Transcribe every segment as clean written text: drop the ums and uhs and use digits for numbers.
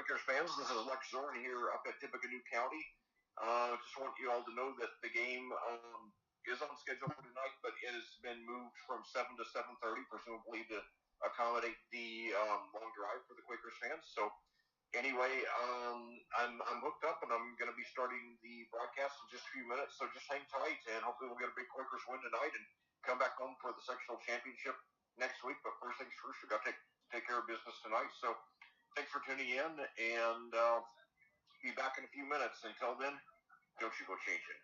Quakers fans. This is Lex Zorn here up at Tippecanoe County. Just want you all to know that the game is on schedule for tonight, but it has been moved from 7 to 7:30, presumably to accommodate the long drive for the Quakers fans. So anyway, I'm hooked up, and I'm going to be starting the broadcast in just a few minutes. So just hang tight, and hopefully we'll get a big Quakers win tonight and come back home for the sectional championship next week. But first things first, we've got to take care of business tonight. So thanks for tuning in, and be back in a few minutes. Until then, don't you go changing.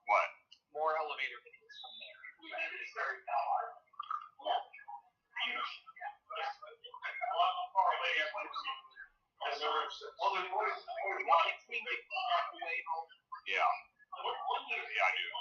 What? More elevator videos from there. Yeah. Yeah, I do.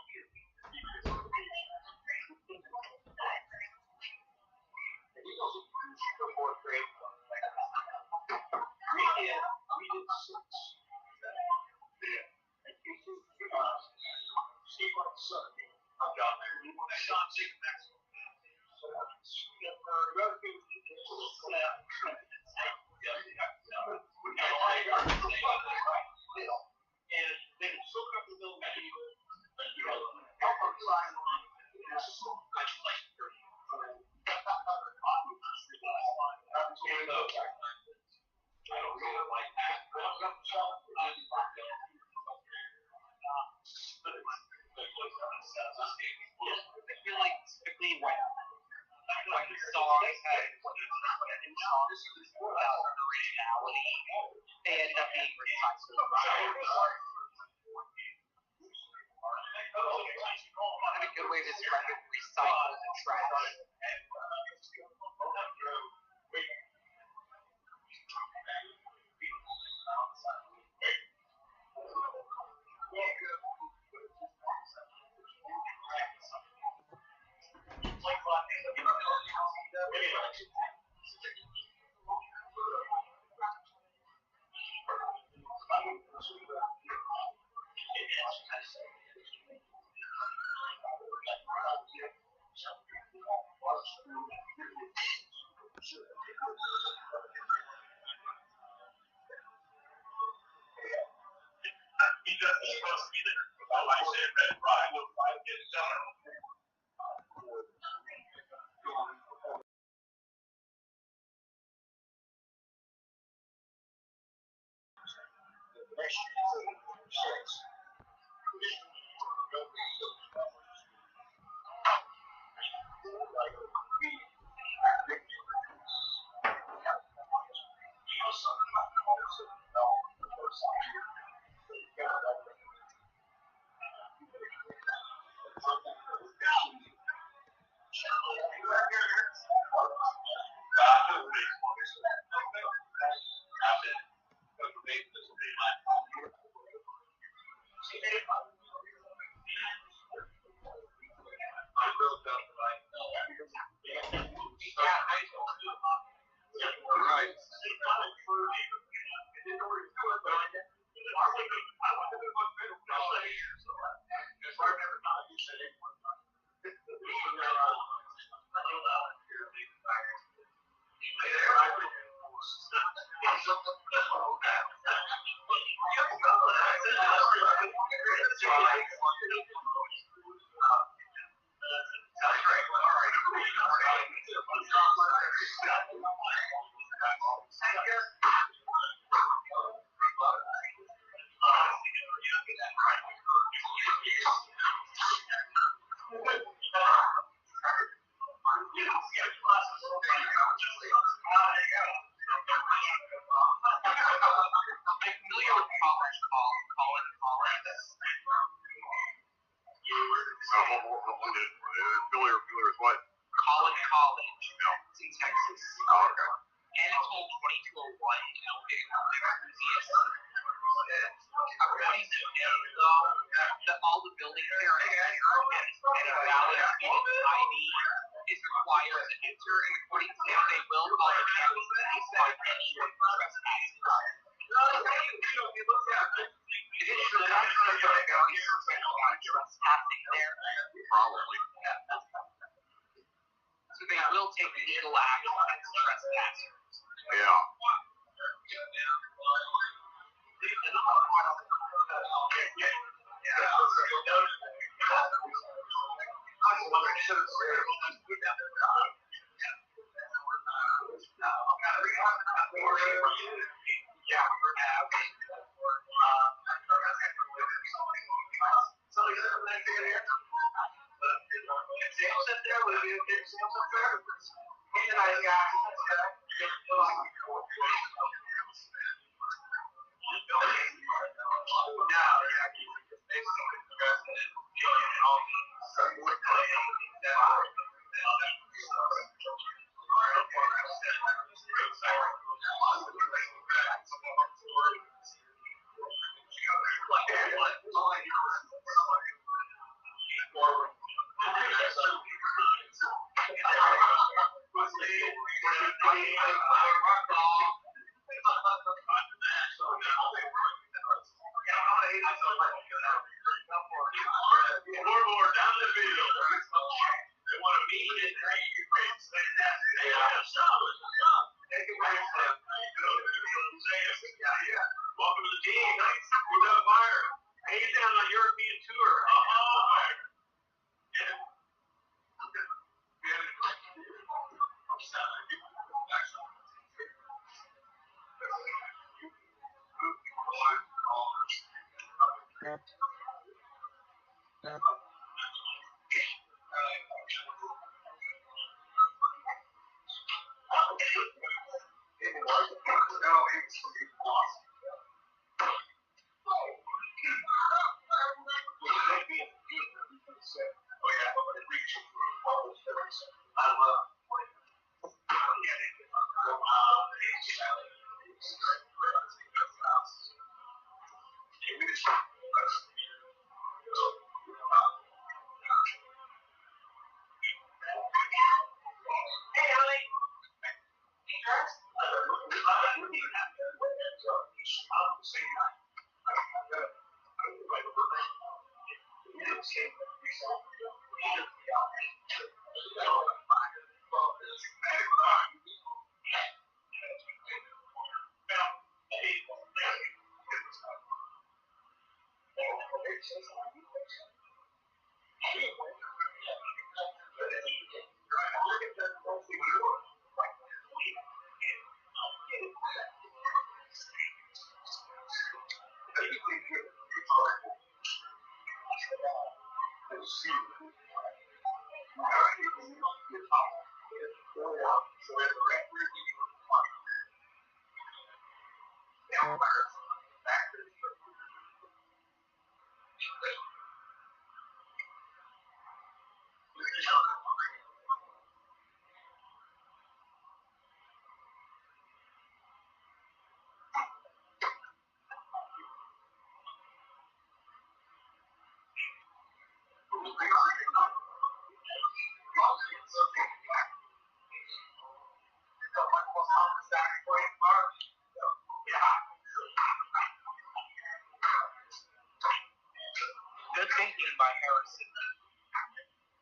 Good thinking by Harrison.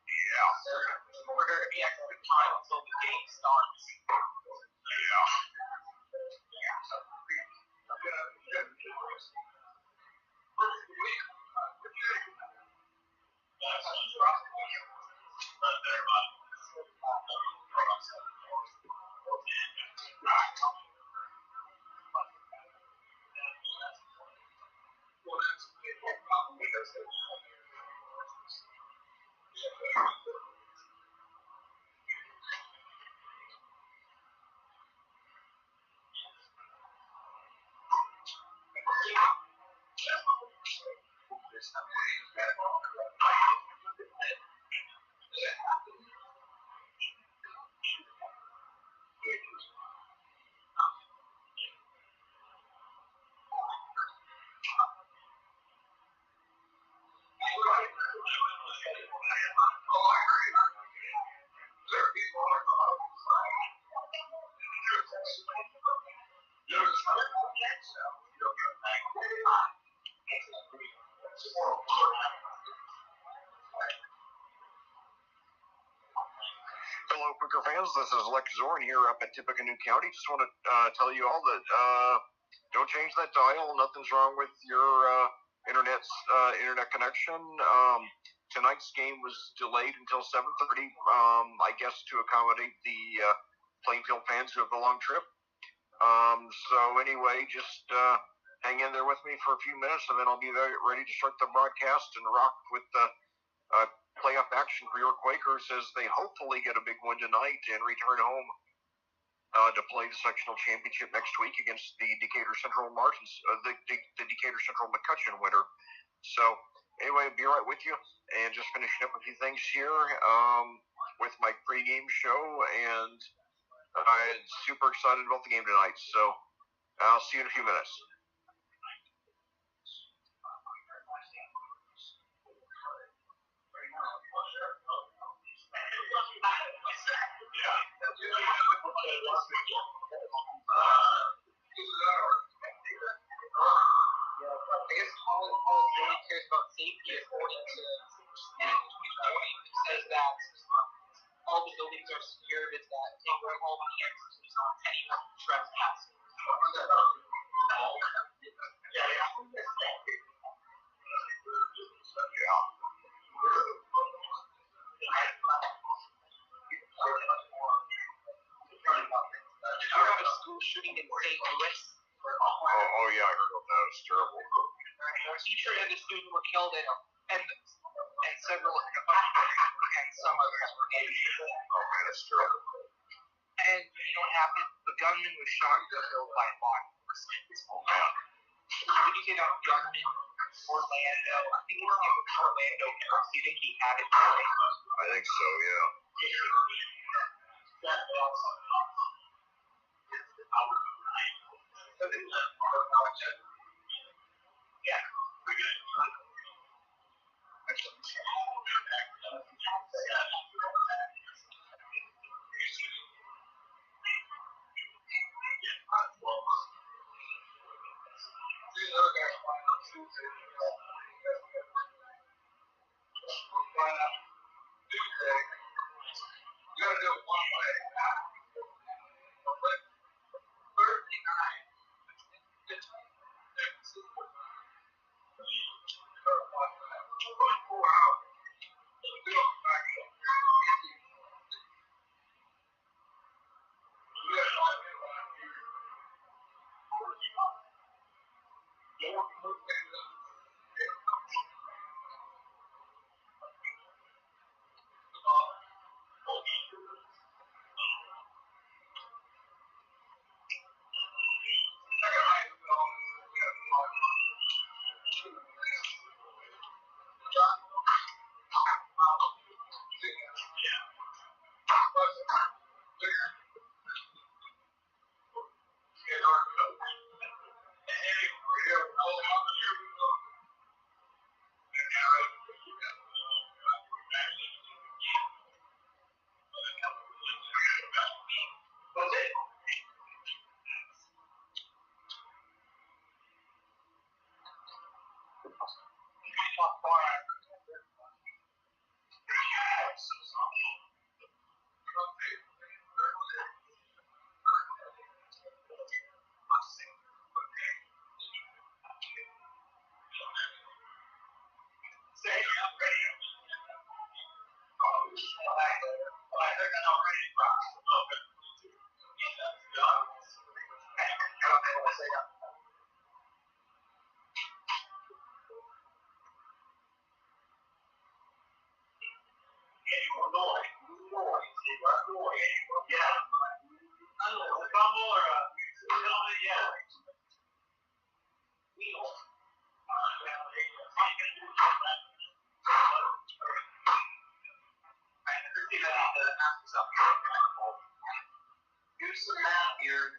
Yeah. We're going to be at good time until the game starts. Yeah. Hello, Quaker fans. This is Lex Zorn here up at Tippecanoe County. Just want to tell you all that don't change that dial. Nothing's wrong with your internet connection. Tonight's game was delayed until 7:30, I guess to accommodate the Plainfield fans who have the long trip. So anyway, just hang in there with me for a few minutes, and then I'll be ready to start the broadcast and rock with the playoff action for your Quakers as they hopefully get a big win tonight and return home to play the sectional championship next week against the Decatur Central Martins, the Decatur Central McCutcheon winner. So anyway, I'll be right with you and just finishing up a few things here with my pregame show, and I'm super excited about the game tonight. So I'll see you in a few minutes. I guess all really cares about safety according to it says that all the buildings are secured, is that take away all the entrances on anyone who trespasses. Did you hear about a school shooting in St. Louis? Oh yeah, I heard about that. It was terrible. A teacher and a student were killed, and several and some others were injured. Oh man, it's terrible. And you know what happened? The gunman was shot and killed by law enforcement. Oh man. Did you get a gunman? Orlando. I think his name was Orlando Harris. Do you think he had it? I think so, yeah.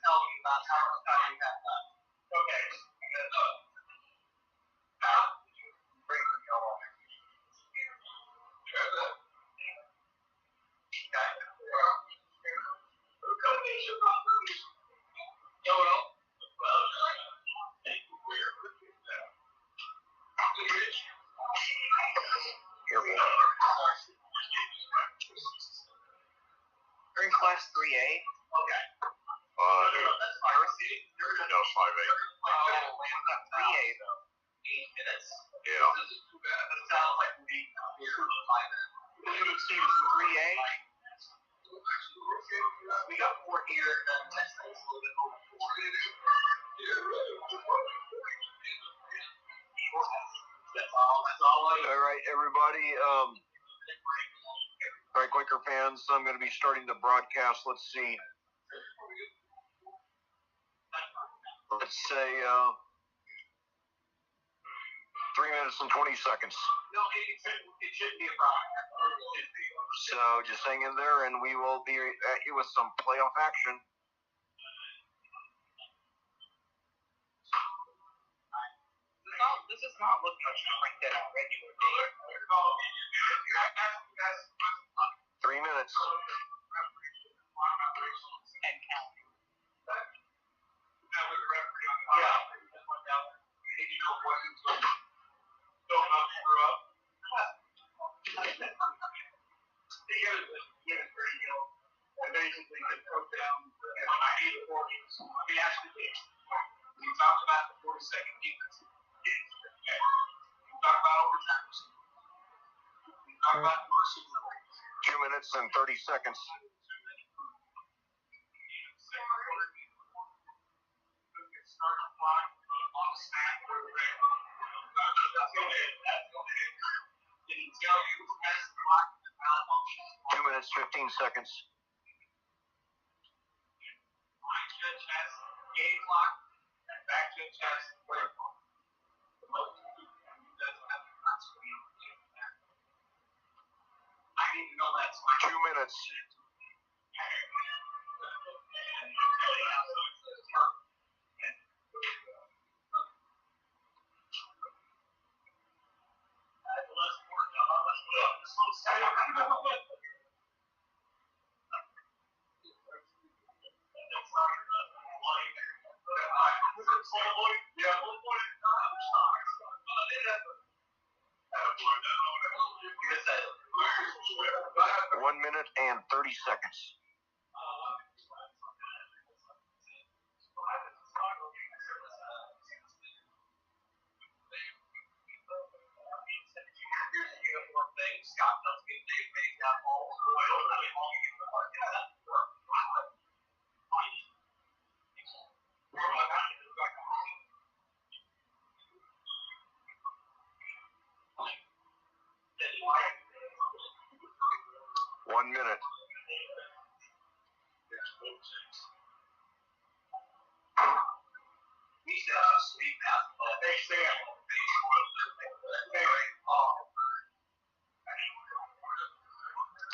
tell me about how much time you have left. Okay. Bring the show on. You're in class 3A? Okay. No, 5A. 3A though. 8 minutes? Yeah. That sounds like we students in 3A. We got 4 here, and then next time it's a little bit over 4. That's all I. All right, everybody. All right, Quaker fans, I'm going to be starting the broadcast. Let's see. Let's say 3 minutes and 20 seconds. No, it shouldn't be a problem. So just hang in there, and we will be at you with some playoff action. This does not look much different than a regular day. 3 minutes. And count. Yeah. We talked about the 40-second defense. We talked about overtimes. We talked about mercy. 2 minutes and 30 seconds. Two minutes, 15 seconds. Game clock and back to chest. I need to know that's 2 minutes. Yeah. 1 minute and 30 seconds. Scott doesn't get Dave made that all the way over the One minute. We said I was sleep basketball. Hey, Sam.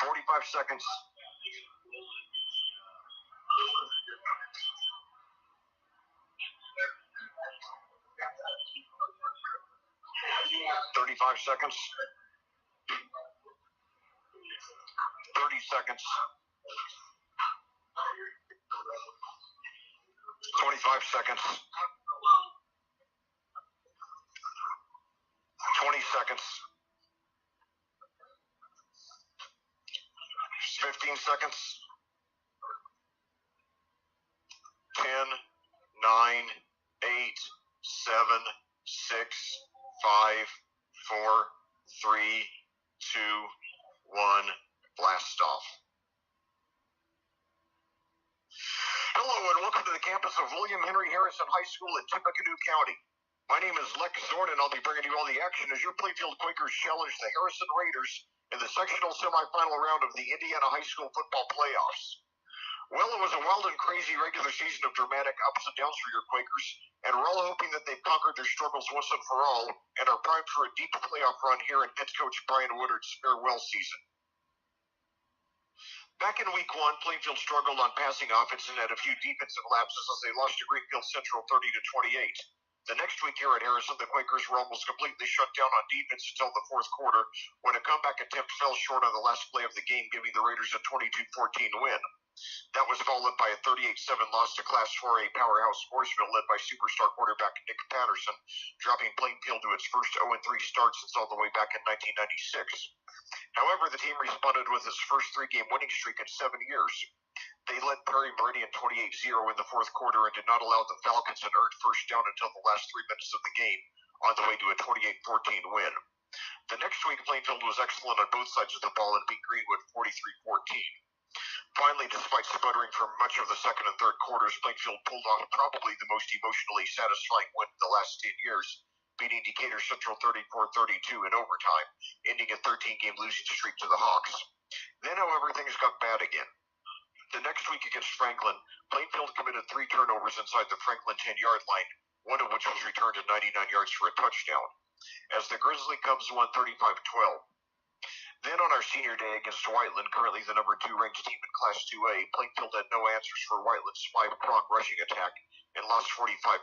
45 seconds. 35 seconds. 30 seconds. 25 seconds. 20 seconds. 15 seconds. 10, 9, 8, 7, 6, 5, 4, 3, 2, 1. Blast off. Hello and welcome to the campus of William Henry Harrison High School in Tippecanoe County. My name is Lex Zorn and I'll be bringing you all the action as your Playfield Quakers challenge the Harrison Raiders in the sectional semifinal round of the Indiana High School football playoffs. Well, it was a wild and crazy regular season of dramatic ups and downs for your Quakers, and we're all hoping that they've conquered their struggles once and for all and are primed for a deep playoff run here in head coach Brian Woodard's farewell season. Back in week one, Plainfield struggled on passing offense and had a few defensive lapses as they lost to Greenfield Central 30-28. The next week here at Harrison, the Quakers were almost completely shut down on defense until the fourth quarter, when a comeback attempt fell short on the last play of the game, giving the Raiders a 22-14 win. That was followed by a 38-7 loss to Class 4A powerhouse Mooresville, led by superstar quarterback Nick Patterson, dropping Plainfield to its first 0-3 start since all the way back in 1996. However, the team responded with its first three-game winning streak in 7 years. They led Prairie Meridian 28-0 in the fourth quarter and did not allow the Falcons an earned first down until the last 3 minutes of the game, on the way to a 28-14 win. The next week, Plainfield was excellent on both sides of the ball and beat Greenwood 43-14. Finally, despite sputtering for much of the second and third quarters, Plainfield pulled off probably the most emotionally satisfying win in the last 10 years, beating Decatur Central 34-32 in overtime, ending a 13-game losing streak to the Hawks. Then, however, things got bad again. The next week against Franklin, Plainfield committed 3 turnovers inside the Franklin 10-yard line, one of which was returned at 99 yards for a touchdown, as the Grizzly Cubs won 35-12. Then on our senior day against Whiteland, currently the number 2 ranked team in Class 2A, Plainfield had no answers for Whiteland's 5-prong rushing attack and lost 45-14.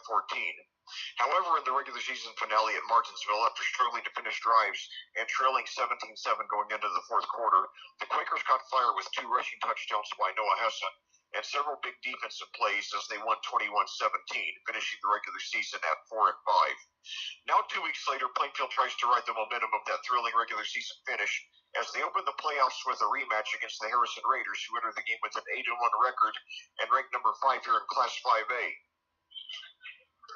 However, in the regular season finale at Martinsville, after struggling to finish drives and trailing 17-7 going into the fourth quarter, the Quakers caught fire with 2 rushing touchdowns by Noah Hesson and several big defensive plays as they won 21-17, finishing the regular season at 4-5. Now 2 weeks later, Plainfield tries to ride the momentum of that thrilling regular season finish as they open the playoffs with a rematch against the Harrison Raiders, who entered the game with an 8-1 record and ranked number 5 here in Class 5A.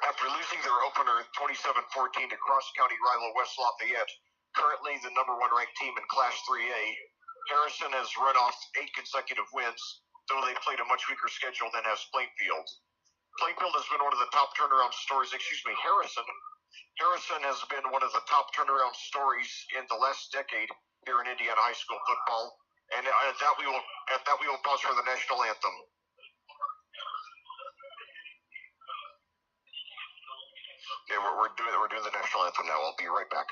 After losing their opener 27-14 to cross-county rival West Lafayette, currently the number 1 ranked team in Class 3A, Harrison has run off 8 consecutive wins, though they played a much weaker schedule than has Plainfield. Plainfield has been one of the top turnaround stories, Harrison has been one of the top turnaround stories in the last decade here in Indiana high school football. And at that we will pause for the national anthem. Okay, we're doing the national anthem now. I'll be right back.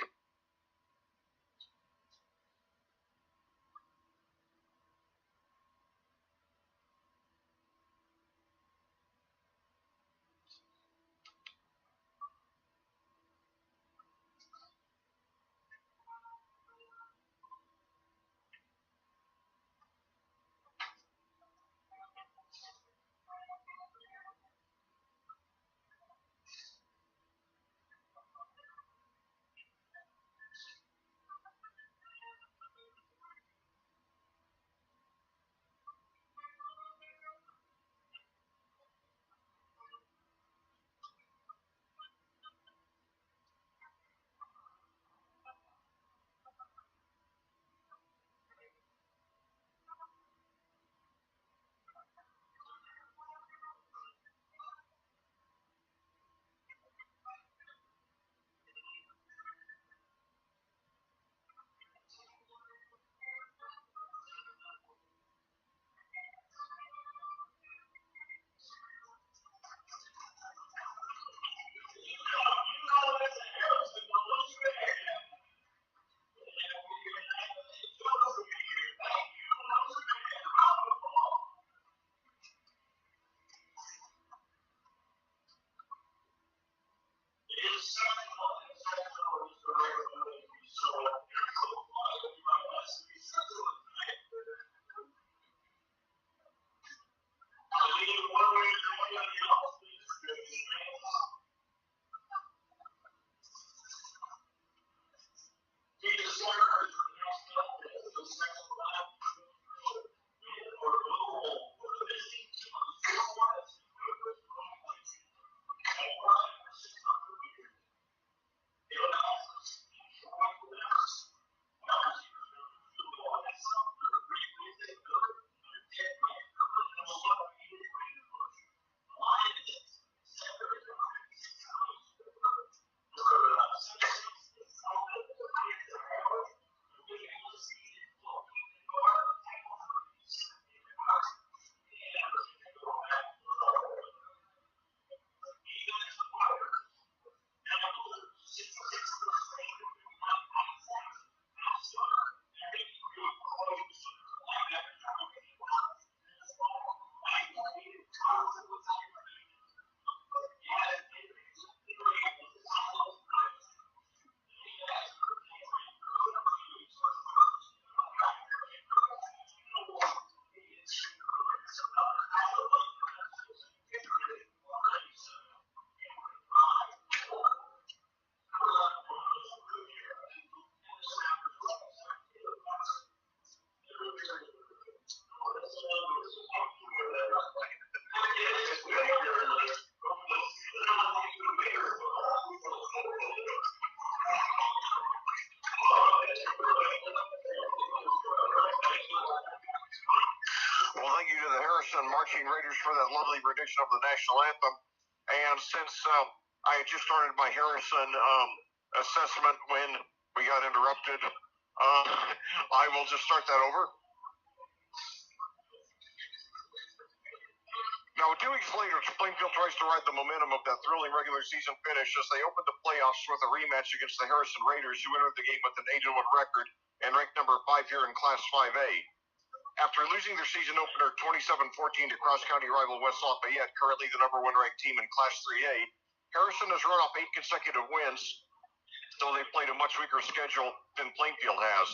Well, thank you to the Harrison Marching Raiders for that lovely rendition of the national anthem. And since I had just started my Harrison assessment when we got interrupted, I will just start that over. Now, 2 weeks later, Plainfield tries to ride the momentum of that thrilling regular season finish as they opened the playoffs with a rematch against the Harrison Raiders, who entered the game with an 8-1 record and ranked number 5 here in Class 5A. After losing their season opener 27-14 to cross-county rival West Lafayette, currently the number 1 ranked team in Class 3A, Harrison has run off 8 consecutive wins, though they've played a much weaker schedule than Plainfield has.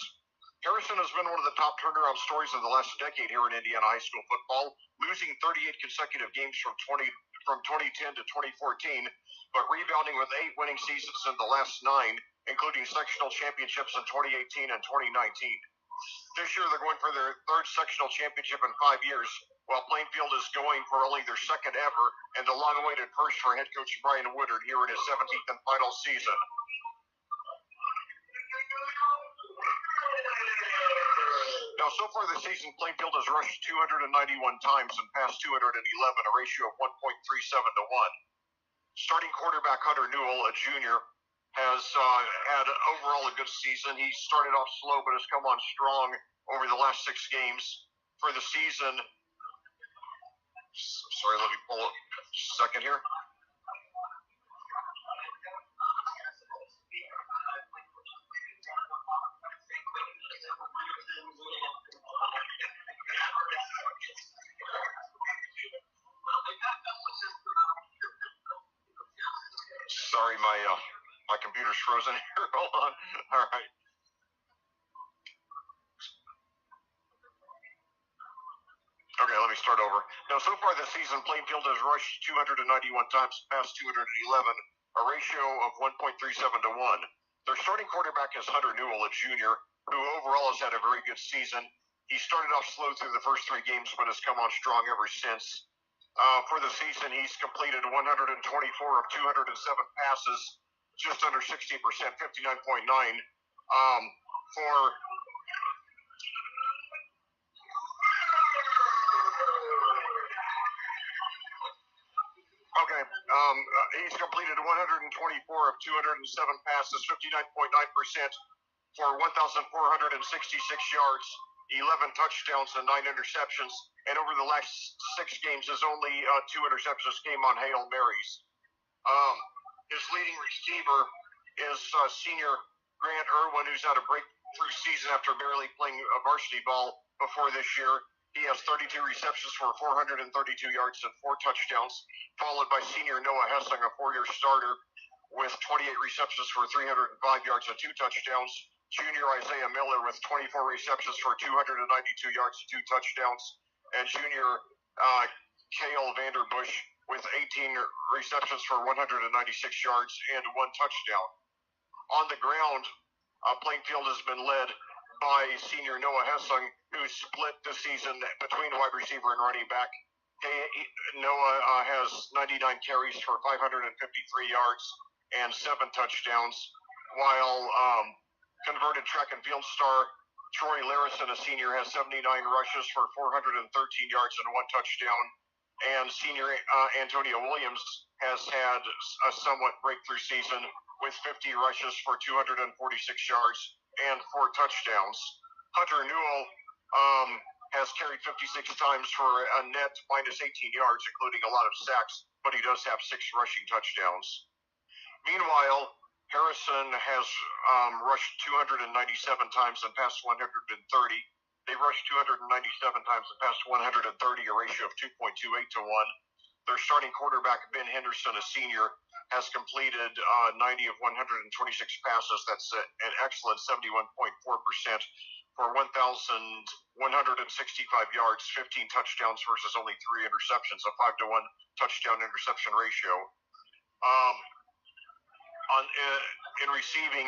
Harrison has been one of the top turnaround stories of the last decade here in Indiana high school football, losing 38 consecutive games from 2010 to 2014, but rebounding with 8 winning seasons in the last 9, including sectional championships in 2018 and 2019. This year, they're going for their 3rd sectional championship in 5 years, while Plainfield is going for only their 2nd ever and the long-awaited first for head coach Brian Woodard here in his 17th and final season. Now, so far this season, Plainfield has rushed 291 times and passed 211, a ratio of 1.37 to 1. Starting quarterback Hunter Newell, a junior, has had overall a good season. He started off slow but has come on strong over the last 6 games. For the season, sorry, let me pull it just a second here. Sorry, my computer's frozen here. Hold on. All right. Okay, let me start over. Now, so far this season, Plainfield has rushed 291 times, passed 211, a ratio of 1.37 to 1. Their starting quarterback is Hunter Newell, a junior, who overall has had a very good season. He started off slow through the first 3 games, but has come on strong ever since. For the season, he's completed 124 of 207 passes, just under 60%, 59.9. He's completed 124 of 207 passes, 59.9% for 1,466 yards, 11 touchdowns, and 9 interceptions. And over the last 6 games, his only 2 interceptions came on Hail Marys. His leading receiver is senior Grant Irwin, who's had a breakthrough season after barely playing varsity ball before this year. He has 32 receptions for 432 yards and 4 touchdowns, followed by senior Noah Hessing, a 4-year starter, with 28 receptions for 305 yards and 2 touchdowns. Junior Isaiah Miller with 24 receptions for 292 yards and 2 touchdowns. And junior Cale Vanderbush with 18 receptions for 196 yards and 1 touchdown. On the ground, Plainfield has been led by senior Noah Hessing, who split the season between wide receiver and running back. Noah has 99 carries for 553 yards and 7 touchdowns, while converted track and field star Troy Larison, a senior, has 79 rushes for 413 yards and 1 touchdown. And senior Antonio Williams has had a somewhat breakthrough season with 50 rushes for 246 yards and 4 touchdowns. Hunter Newell has carried 56 times for a net minus 18 yards, including a lot of sacks, but he does have 6 rushing touchdowns. Meanwhile, Harrison has rushed 297 times and passed 130. They rushed 297 times and passed 130, a ratio of 2.28 to 1. Their starting quarterback, Ben Henderson, a senior, has completed 90 of 126 passes. That's an excellent 71.4% for 1,165 yards, 15 touchdowns versus only 3 interceptions, a 5-to-1 touchdown interception ratio. In receiving,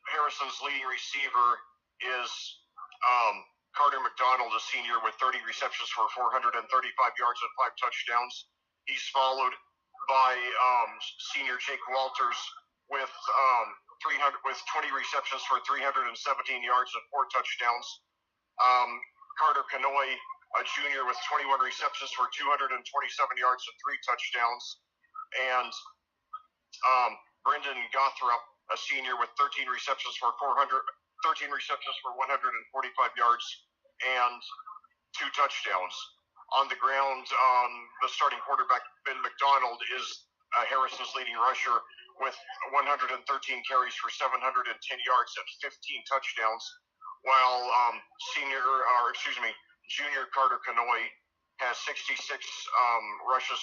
Harrison's leading receiver is Carter McDonald, a senior, with 30 receptions for 435 yards and 5 touchdowns. He's followed by senior Jake Walters with 20 receptions for 317 yards and 4 touchdowns. Carter Canoy, a junior, with 21 receptions for 227 yards and 3 touchdowns. And Brendan Gothrop, a senior, with 13 receptions for 145 yards and 2 touchdowns. On the ground, the starting quarterback, Ben McDonald, is Harrison's leading rusher with 113 carries for 710 yards and 15 touchdowns, while junior Carter Canoy has 66 rushes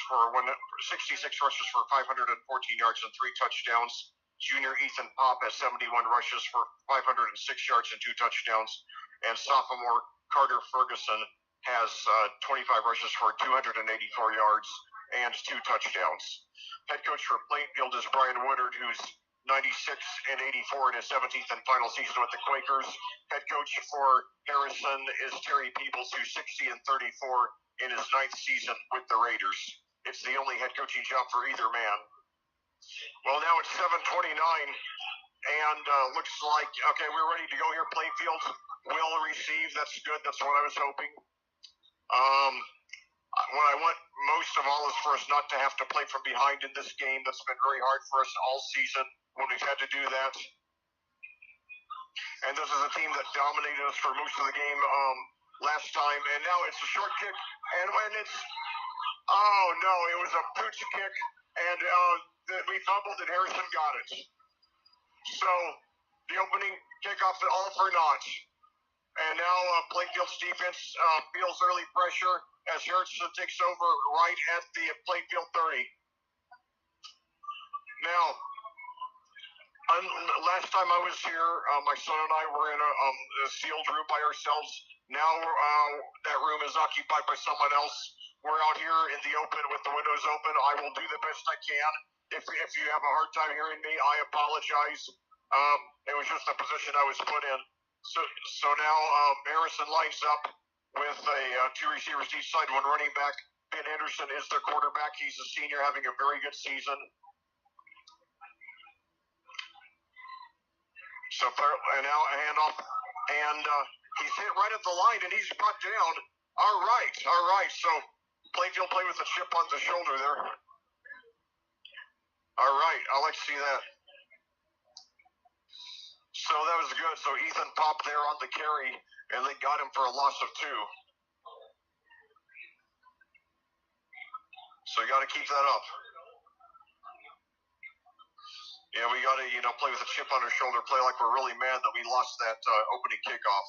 for 514 yards and 3 touchdowns. Junior Ethan Pop has 71 rushes for 506 yards and 2 touchdowns, and sophomore Carter Ferguson has 25 rushes for 284 yards and 2 touchdowns. Head coach for Plainfield is Brian Woodard, who's 96-84 in his 17th and final season with the Quakers. Head coach for Harrison is Terry Peebles, who's 60-34 in his 9th season with the Raiders. It's the only head coaching job for either man. Well, now it's 7:29, and looks like, okay, we're ready to go here. Plainfield will receive. That's good. That's what I was hoping. What I want most of all is for us not to have to play from behind in this game. That's been very hard for us all season when we've had to do that. And this is a team that dominated us for most of the game last time. And now it's a short kick. And when it's, oh no, it was a pooch kick. And we fumbled and Harrison got it. So the opening kickoff all for naught. And now Plainfield's defense feels early pressure as Harrison takes over right at the Plainfield 30. Now, last time I was here, my son and I were in a sealed room by ourselves. Now that room is occupied by someone else. We're out here in the open with the windows open. I will do the best I can. If you have a hard time hearing me, I apologize. It was just the position I was put in. So now Harrison lines up with 2 receivers each side, 1 running back. Ben Henderson is their quarterback. He's a senior, having a very good season. So and now a handoff, and he's hit right at the line, and he's brought down. All right. So Plainfield played with a chip on the shoulder there. All right, I like to see that. So that was good. So Ethan Pop there on the carry, and they got him for a loss of 2. So you got to keep that up. Yeah, we got to, play with a chip on our shoulder, play like we're really mad that we lost that opening kickoff.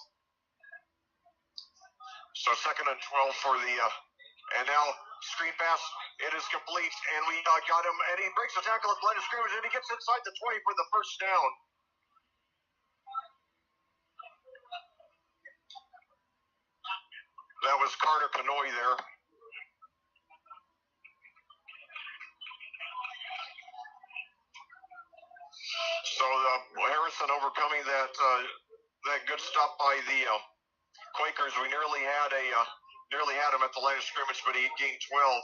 So 2nd and 12 for the, and now screen pass, it is complete, and we got him, and he breaks the tackle at the line of scrimmage, and he gets inside the 20 for the first down. That was Carter Canoy there. So Harrison overcoming that good stop by the Quakers. We nearly had him at the line of scrimmage, but he gained 12.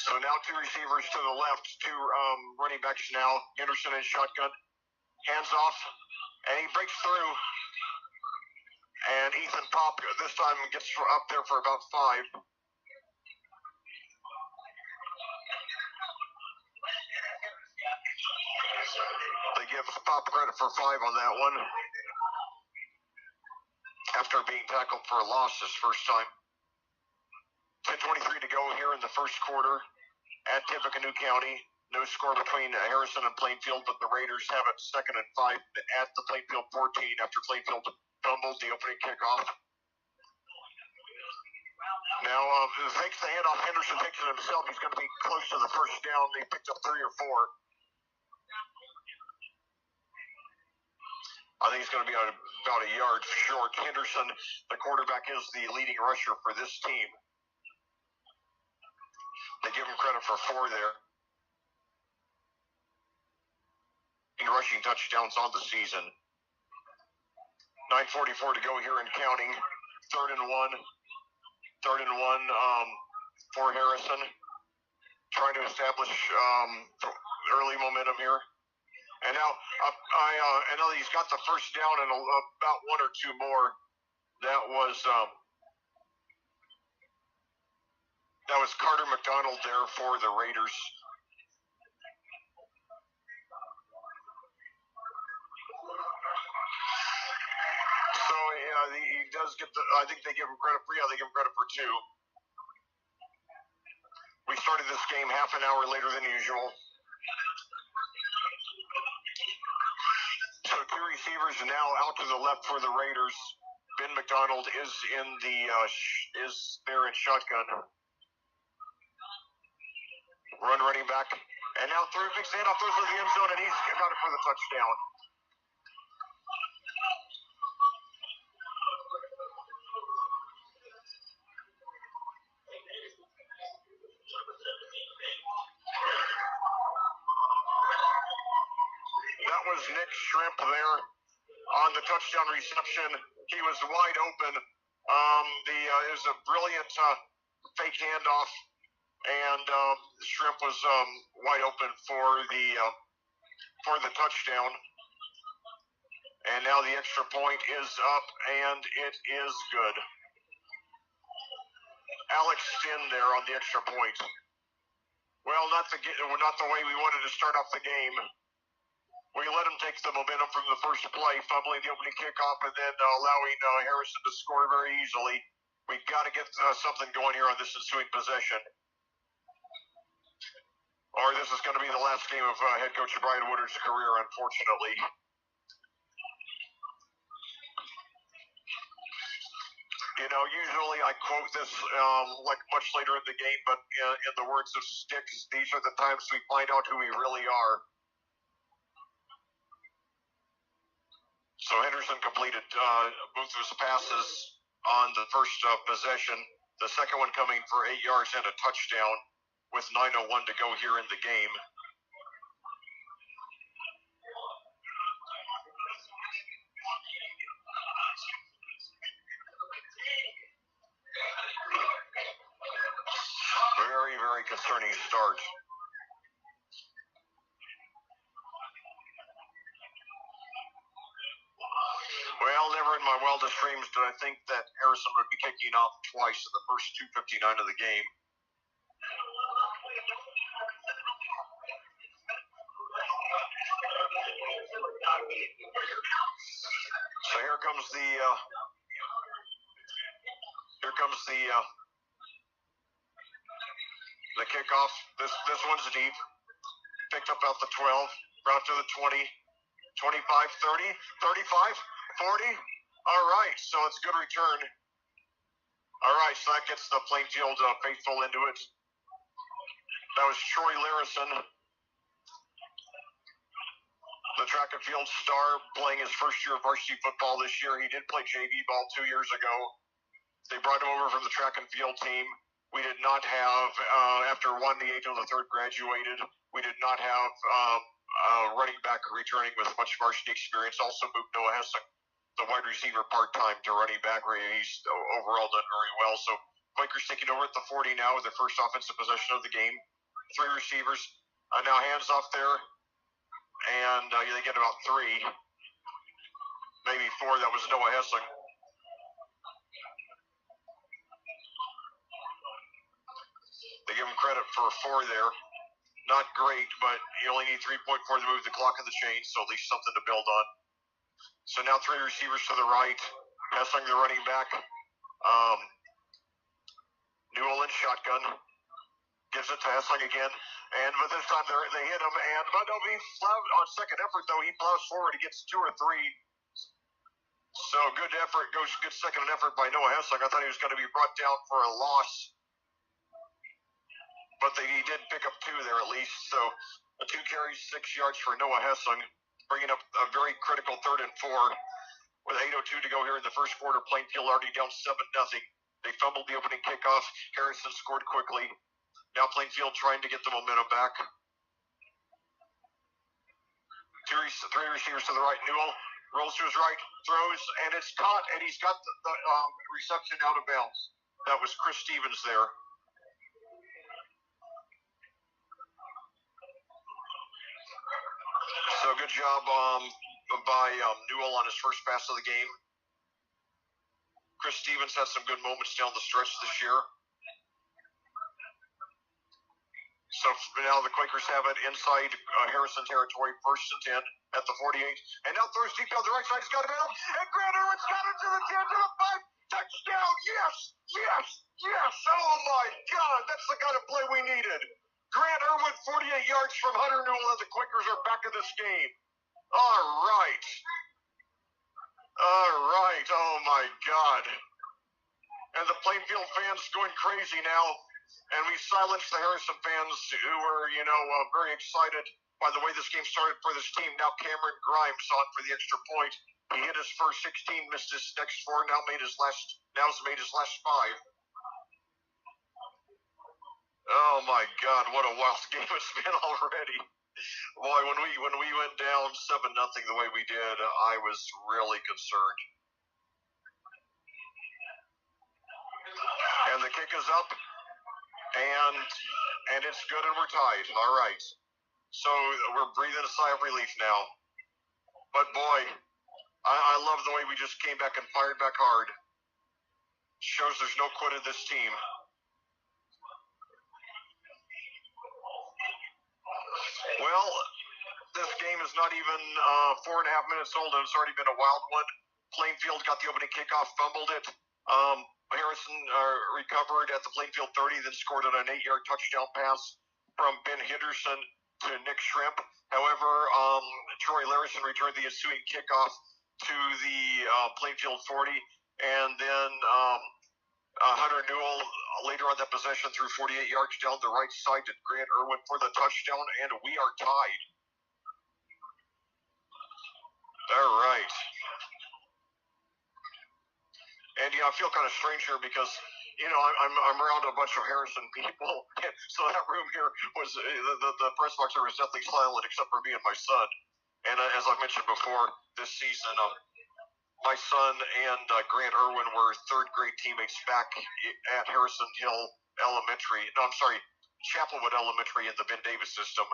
So now 2 receivers to the left, 2 running backs now. Henderson in shotgun, hands off, and he breaks through. And Ethan Pop this time gets up there for about 5. They give Pop credit for 5 on that one after being tackled for a loss this first time. 10:23 to go here in the first quarter at Tippecanoe County. No score between Harrison and Plainfield, but the Raiders have it 2nd and 5 at the Plainfield 14 after Plainfield fumbled the opening kickoff. Now, takes the handoff. Henderson takes it himself. He's going to be close to the first down. They picked up 3 or 4. I think he's going to be about a yard short. Henderson, the quarterback, is the leading rusher for this team. They give him credit for 4 there. Rushing touchdowns on the season. 9:44 to go here and counting. 3rd and 1 for Harrison. trying to establish early momentum here. And now I know he's got the first down and about one or two more. That was Carter McDonald there for the Raiders. So he does get I think they give him credit for they give him credit for two. We started this game half an hour later than usual. So two receivers now out to the left for the Raiders. Ben McDonald is in the is there in shotgun. Running back, and now through big standoff, throws to the end zone, and he's got it for the touchdown. That was Nick Shrimp there on the touchdown reception. He was wide open. It was a brilliant fake handoff, and Shrimp was wide open for the touchdown. And now the extra point is up, and it is good. Alex Stinn there on the extra point. Well, not the way we wanted to start off the game. We let him take the momentum from the first play, fumbling the opening kickoff, and then allowing Harrison to score very easily. We've got to get something going here on this ensuing possession, or this is going to be the last game of head coach Brian Woodard's career, unfortunately. You know, usually I quote this like much later in the game, but in the words of Sticks, these are the times we find out who we really are. So Henderson completed both of his passes on the first possession, the second one coming for 8 yards and a touchdown with 9:01 to go here in the game. Very, very concerning start. Well, never in my wildest dreams did I think that Harrison would be kicking off twice in the first 2:59 of the game. So here comes the kickoff. This one's deep. Picked up out the 12, brought to the 20, 25, 30, 35, 40. All right, so it's a good return. All right, so that gets the Plainfield faithful into it. That was Troy Larison, the track and field star, playing his first year of varsity football this year. He did play JV ball 2 years ago. They brought him over from the track and field team. We did not have, after 1, the 8 of the 3rd graduated, we did not have running back returning with much varsity experience. Also moved Noah Hessing, the wide receiver, part-time to running back, where he's overall done very well. So Quakers taking over at the 40 now with their first offensive possession of the game. 3 receivers. Now hands off there, and they get about 3, maybe 4. That was Noah Hessing. They give him credit for 4 there. Not great, but you only need 3.4 to move the clock in the chain, so at least something to build on. So now 3 receivers to the right. Hessing, the running back. Newell in shotgun. Gives it to Hessing again. But this time they hit him. But on second effort, though, he plows forward. He gets 2 or 3. So good effort. Good second effort by Noah Hessing. I thought he was going to be brought down for a loss. But he did pick up 2 there at least. So 2 carries, 6 yards for Noah Hessing, bringing up a very critical 3rd and 4 with 8:02 to go here in the first quarter. Plainfield already down 7-0. They fumbled the opening kickoff. Harrison scored quickly. Now Plainfield trying to get the momentum back. 3 receivers to the right. Newell rolls to his right, throws, and it's caught, and he's got the reception out of bounds. That was Chris Stevens there. good job by Newell on his first pass of the game. Chris Stevens had some good moments down the stretch this year. So now the Quakers have it inside Harrison territory, 1st and 10 at the 48. And now throws deep down the right side. He's got it in. And Grant Irwin's got it to the 10, to the 5. Touchdown. Yes, yes, yes. Oh, my God. That's the kind of play we needed. Grant Irwin, 48 yards from Hunter Newell, and the Quakers are back in this game. All right. All right. Oh, my God. And the Plainfield fans going crazy now. And we silenced the Harrison fans who were, very excited by the way this game started for this team. Now Cameron Grimes on for the extra point. He hit his first 16, missed his next 4, now made his last 5. Oh my God, what a wild game it's been already. Boy, when we went down 7-0 the way we did, I was really concerned. And the kick is up. And it's good, and we're tied. All right. So we're breathing a sigh of relief now. But boy, I love the way we just came back and fired back hard. Shows there's no quit in this team. Well, this game is not even 4.5 minutes old, and it's already been a wild one. Plainfield got the opening kickoff, fumbled it. Harrison recovered at the Plainfield 30, then scored on an 8-yard touchdown pass from Ben Henderson to Nick Shrimp. However, Troy Larison returned the ensuing kickoff to the Plainfield 40, and then Hunter Newell later on that possession threw 48 yards down the right side to Grant Irwin for the touchdown, and we are tied. All right. And I feel kind of strange here because I'm around a bunch of Harrison people, so that room here was the press box there was deathly silent except for me and my son. And as I mentioned before, this season, my son and Grant Irwin were 3rd grade teammates back at Harrison Hill Elementary. No, I'm sorry, Chapelwood Elementary in the Ben Davis system.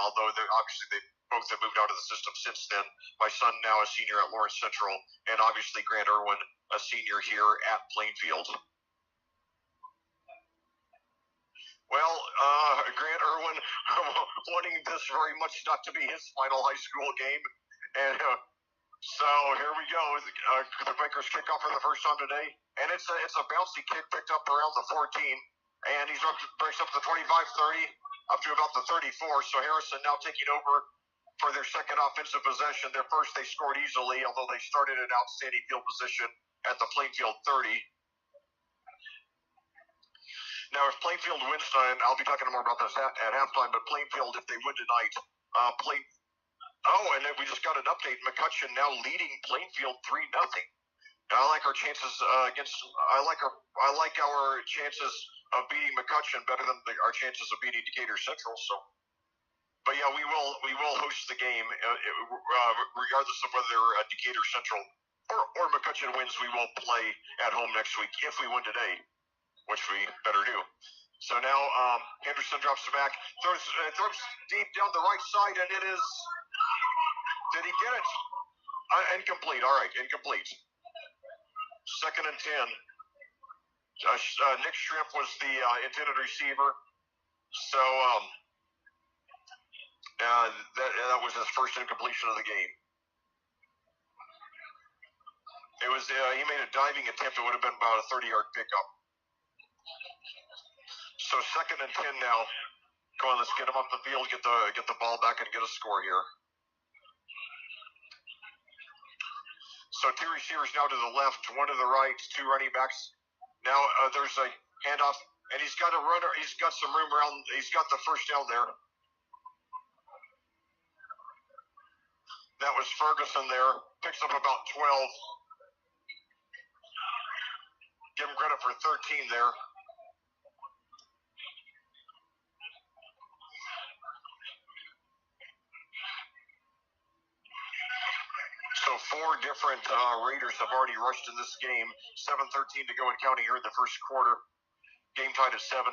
Although obviously they both have moved out of the system since then. My son now a senior at Lawrence Central, and obviously Grant Irwin a senior here at Plainfield. Well, Grant Irwin wanting this very much not to be his final high school game, and so here we go. The Quakers kick off for the first time today, and it's a bouncy kick picked up around the 14, and he breaks up to the 25-30, up to about the 34. So Harrison now taking over for their second offensive possession. Their first they scored easily, although they started an outstanding field position at the Plainfield 30. Now, if Plainfield wins tonight, I'll be talking more about this at halftime, but Plainfield, if they win tonight, and then we just got an update. McCutcheon now leading Plainfield 3-0. I like our chances I like our chances of beating McCutcheon better than our chances of beating Decatur Central. So, but yeah, we will host the game regardless of whether Decatur Central or McCutcheon wins. We will play at home next week if we win today, which we better do. So now Henderson drops it back, throws deep down the right side, and it is. Did he get it? Incomplete. All right, incomplete. 2nd and 10. Nick Shrimp was the intended receiver, so that was his first incompletion of the game. It was he made a diving attempt. It would have been about a 30-yard pickup. So 2nd and 10 now. Come on, let's get him up the field, get the ball back, and get a score here. So 2 receivers now to the left, 1 to the right, 2 running backs. Now there's a handoff, and he's got a runner. He's got some room around. He's got the first down there. That was Ferguson there. Picks up about 12. Give him credit for 13 there. So 4 different Raiders have already rushed in this game. 7:13 to go in counting here in the first quarter. Game tied at 7.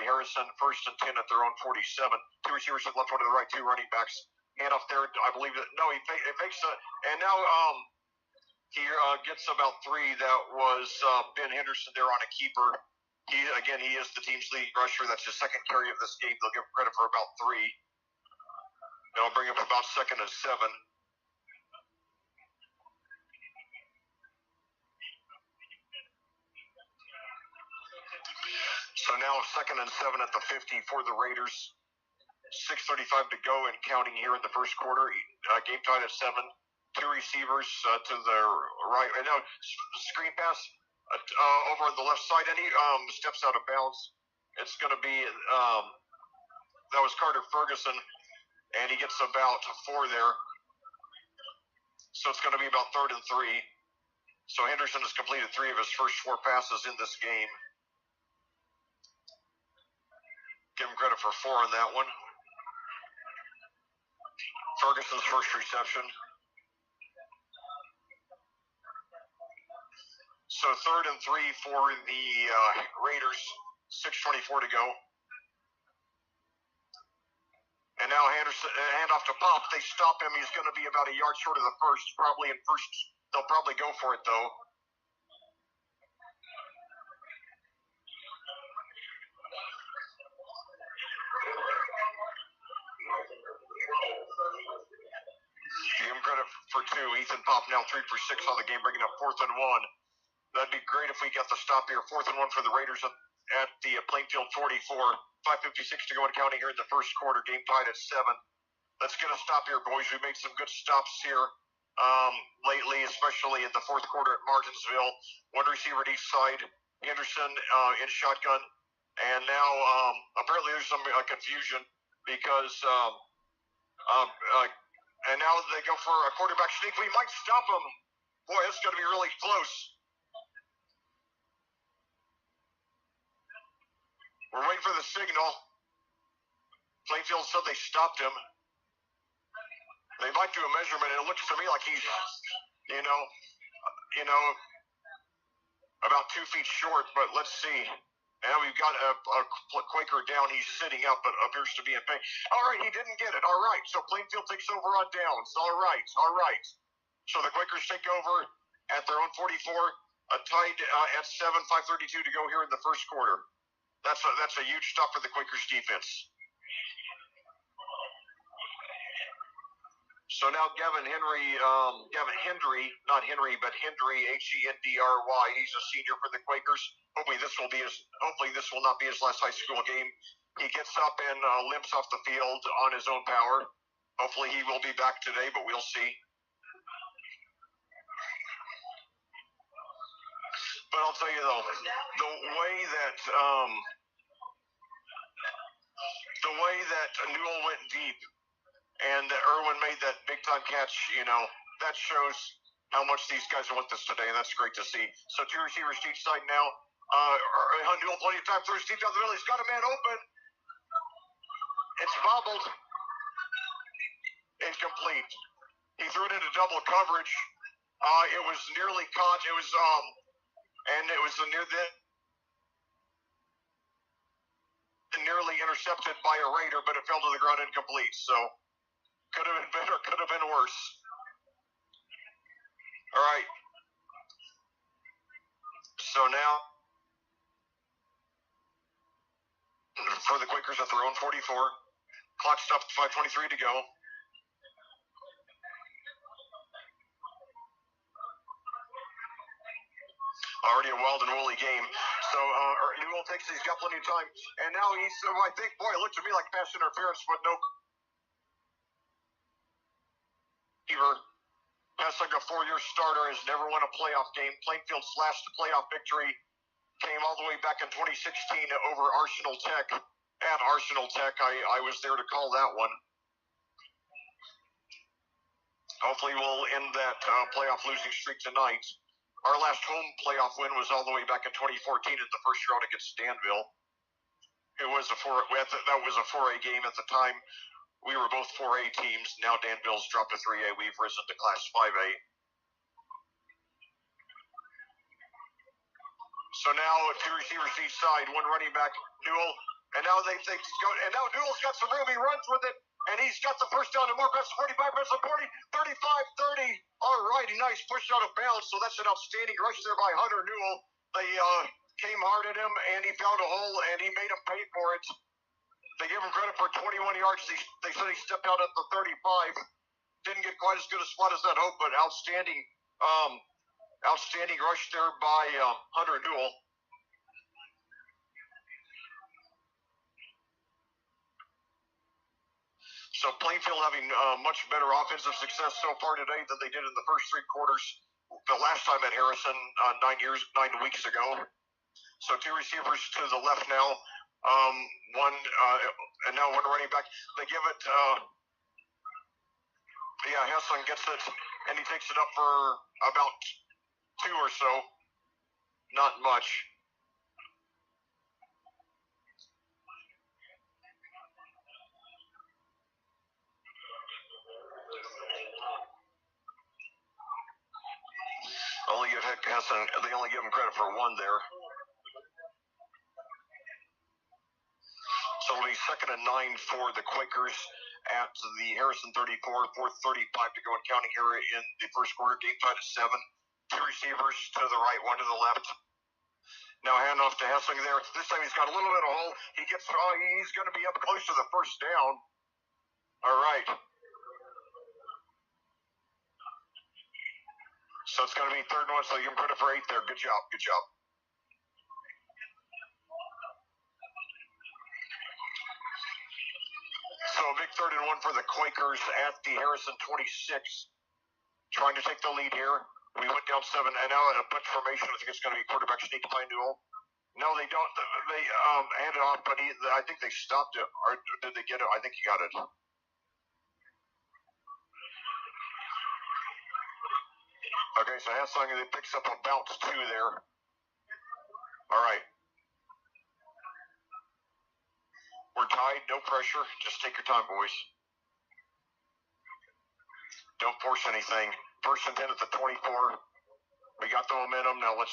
Harrison 1st and 10 at their own 47. 2 receivers to the left, 1 to the right, 2 running backs. handoff there. I believe that no, he fakes it, and now he gets about 3. That was Ben Henderson there on a keeper. He is the team's leading rusher. That's his second carry of this game. They'll give him credit for about 3. It'll bring up about 2nd and 7. So now 2nd and 7 at the 50 for the Raiders. 6:35 to go and counting here in the first quarter. Game tied at 7. 2 receivers to the right. And now screen pass over on the left side, and he steps out of bounds. It's going to be that was Carter Ferguson, and he gets about 4 there. So it's going to be about 3rd and 3. So Henderson has completed 3 of his first 4 passes in this game. Give him credit for 4 on that one. Ferguson's first reception. So 3rd and 3 for the Raiders. 6:24 to go. And now Henderson, handoff to Pop. They stop him. He's going to be about a yard short of the first. Probably in first. They'll probably go for it, though. Give him credit for 2. Ethan Pop now 3 for 6 on the game, bringing up 4th and 1. That'd be great if we got the stop here. 4th and 1 for the Raiders at the Plainfield 44. 5:56 to go and counting here in the first quarter. Game tied at 7. Let's get a stop here, boys. We made some good stops here lately, especially in the fourth quarter at Martinsville. 1 receiver at each side. Henderson in shotgun. And now apparently there's some confusion because and now they go for a quarterback sneak. We might stop him. Boy, it's going to be really close. We're waiting for the signal. Plainfield said they stopped him. They might do a measurement, and it looks to me like he's, about 2 feet short, but let's see. And we've got a Quaker down. He's sitting up, but appears to be in pain. All right, he didn't get it. All right, so Plainfield takes over on downs. All right. So the Quakers take over at their own 44, tied at 7, 5:32 to go here in the first quarter. That's a huge stop for the Quakers defense. So now Gavin Hendry, not Henry, but Hendry, Hendry. He's a senior for the Quakers. Hopefully this will not be his last high school game. He gets up and limps off the field on his own power. Hopefully he will be back today, but we'll see. But I'll tell you though, the way that Newell went deep and Irwin made that big time catch, that shows how much these guys want this today, and that's great to see. So 2 receivers to each side now. Newell plenty of time, throws deep down the middle. He's got a man open. It's bobbled. Incomplete. He threw it into double coverage. It was nearly caught. It was nearly intercepted by a Raider, but it fell to the ground incomplete. So could have been better, could have been worse. All right. So now for the Quakers at their own 44. Clock stopped, 5:23 to go. Already a wild and woolly game. So Newell takes it. He's got plenty of time. And now he's, I think, boy, it looked to me like pass interference, but no. Passing a 4-year starter has never won a playoff game. Plainfield's last playoff victory came all the way back in 2016 over Arsenal Tech. At Arsenal Tech, I was there to call that one. Hopefully we'll end that playoff losing streak tonight. Our last home playoff win was all the way back in 2014 in the first round against Danville. It was that was a 4A game at the time. We were both 4A teams. Now Danville's dropped to 3A. We've risen to Class 5A. So now 2 receivers each side, 1 running back. Newell And now they go, and now Newell's got some room. He runs with it, and he's got the first down to more. Pass 45, pass 40, 35, 30. All righty, nice push out of bounds. So that's an outstanding rush there by Hunter Newell. They came hard at him, and he found a hole, and he made him pay for it. They gave him credit for 21 yards. They said he stepped out at the 35. Didn't get quite as good a spot as that hope, but outstanding rush there by Hunter Newell. So Plainfield having much better offensive success so far today than they did in the first three quarters the last time at Harrison 9 weeks ago. So two receivers to the left now, and now one running back. They give it, Hessling gets it, and he takes it up for about 2 or so. Not much. They only give him credit for 1 there. So it'll be 2nd and 9 for the Quakers at the Harrison 34, 4:35 to go and counting here in the first quarter. Game tied at 7. Two receivers to the right, one to the left. Now handoff to Hessling there. This time he's got a little bit of hole. He's going to be up close to the first down. All right. So it's going to be 3rd and 1, so you can put it for 8 there. Good job. So a big 3rd and 1 for the Quakers at the Harrison 26. Trying to take the lead here. We went down 7, and now in a bunch formation, I think it's going to be quarterback sneak by Newell. No, they don't. They handed off, but I think they stopped it. Or did they get it? I think he got it. Okay, so Hessling picks up a bounce 2 there. All right. We're tied, no pressure. Just take your time, boys. Don't force anything. 1st and 10 at the 24. We got the momentum. Now let's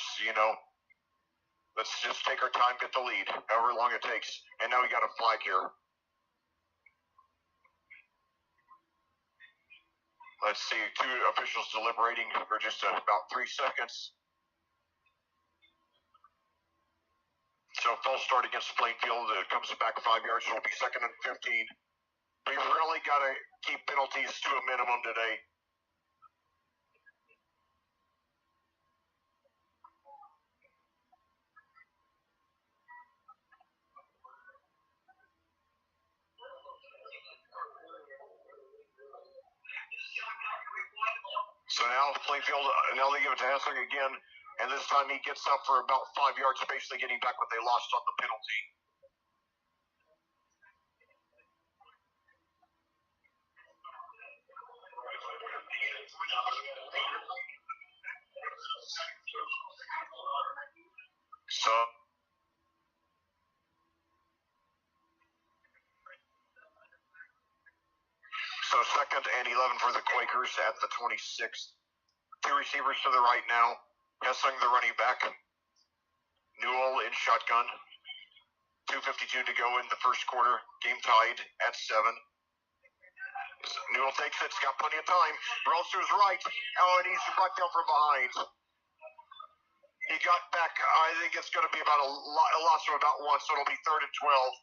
just take our time, get the lead, however long it takes. And now we got a flag here. Let's see, 2 officials deliberating for just about 3 seconds. So false start against Plainfield. It comes back 5 yards. So it'll be 2nd and 15. We really got to keep penalties to a minimum today. So now Plainfield, now they give it to Hessling again, and this time he gets up for about 5 yards, basically getting back what they lost on the penalty. So 2nd and 11 for the Quakers at the 26. 2 receivers to the right now. Hessling the running back. Newell in shotgun. 2:52 to go in the first quarter. Game tied at 7. Newell takes it. It's got plenty of time. Rolls to his right. Oh, and he's brought down from behind. He got back. I think it's going to be about a loss of about 1, so it'll be 3rd and 12.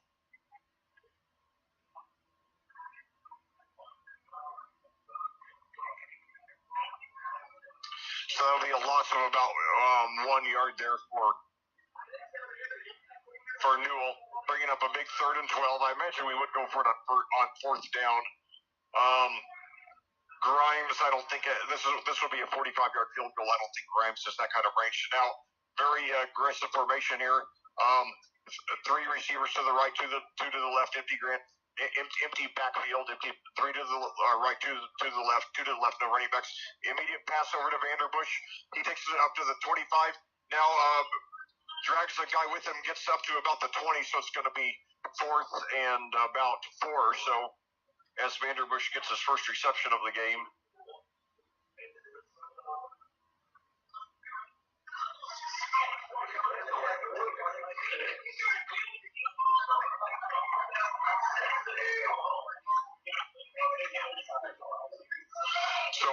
So that'll be a loss of about 1 yard there for Newell, bringing up a big 3rd and 12. I mentioned we would go for it on 4th down. Grimes, I don't think this would be a 45-yard field goal. I don't think Grimes has that kind of range. Now, very aggressive formation here. 3 receivers to the right, 2 to the left. Empty backfield. 3 to the right, 2 to the left. 2 to the left. No running backs. Immediate pass over to Vanderbush. He takes it up to the 25. Now drags the guy with him. Gets up to about the 20. So it's going to be 4th and about 4 or so, as Vanderbush gets his first reception of the game.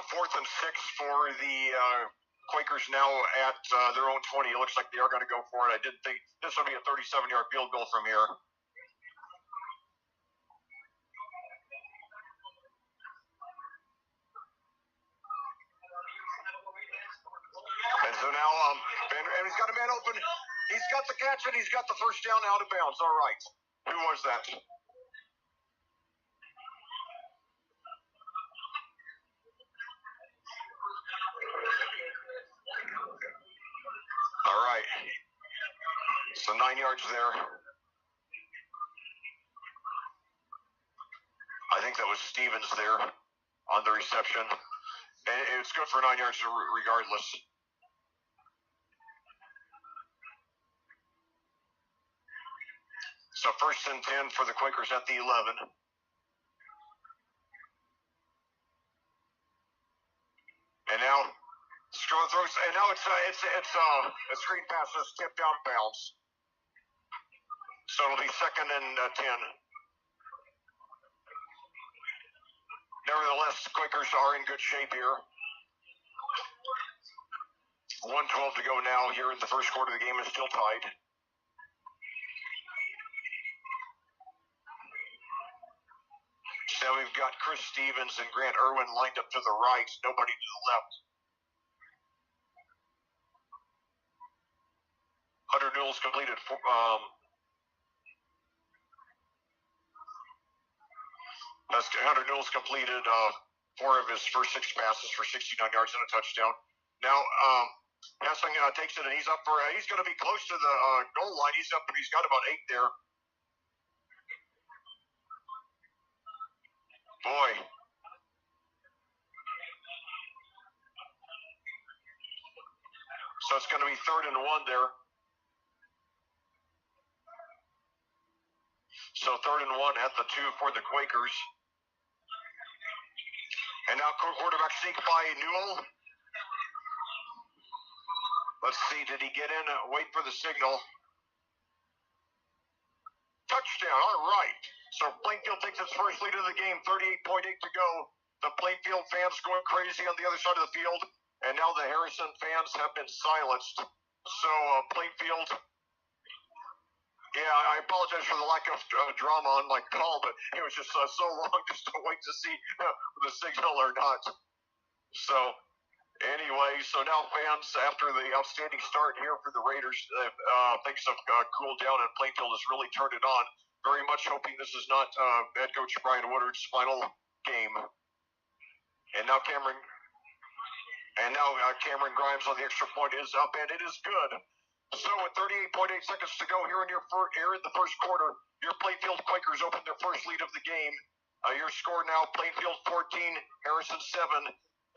4th and 6 for the Quakers now at their own 20. It looks like they are going to go for it. I did think this would be a 37-yard field goal from here. And so now, and he's got a man open. He's got the catch, and he's got the first down out of bounds. All right. Who was that? All right. So 9 yards there. I think that was Stevens there on the reception. And it's good for 9 yards regardless. So 1st and 10 for the Quakers at the 11. And now throws, and now it's a screen pass that's tipped out of bounds. So it'll be 2nd and 10. Nevertheless, Quakers are in good shape here. 1:12 to go now here in the first quarter. The game is still tied. Now we've got Chris Stevens and Grant Irwin lined up to the right, nobody to the left. Hunter Newell's completed Hunter Newell's completed 4 of his first 6 passes for 69 yards and a touchdown. Now Hessling takes it and he's up for he's going to be close to the goal line. He's got about 8 there. Boy. So it's going to be 3rd and 1 there. So 3rd and 1 at the 2 for the Quakers. And now quarterback sneak by Newell. Let's see, did he get in? Wait for the signal. Touchdown, all right. So Plainfield takes its first lead of the game, 38.8 to go. The Plainfield fans going crazy on the other side of the field. And now the Harrison fans have been silenced. So Plainfield, yeah, I apologize for the lack of drama on my call, but it was just so long just to wait to see the signal or not. So anyway, so now fans, after the outstanding start here for the Raiders, things have cooled down and Plainfield has really turned it on. Very much hoping this is not head coach Brian Woodard's final game. And now Cameron Grimes on the extra point is up, and it is good. So with 38.8 seconds to go here in the first quarter, your Plainfield Quakers open their first lead of the game. Your score now, Plainfield 14, Harrison 7.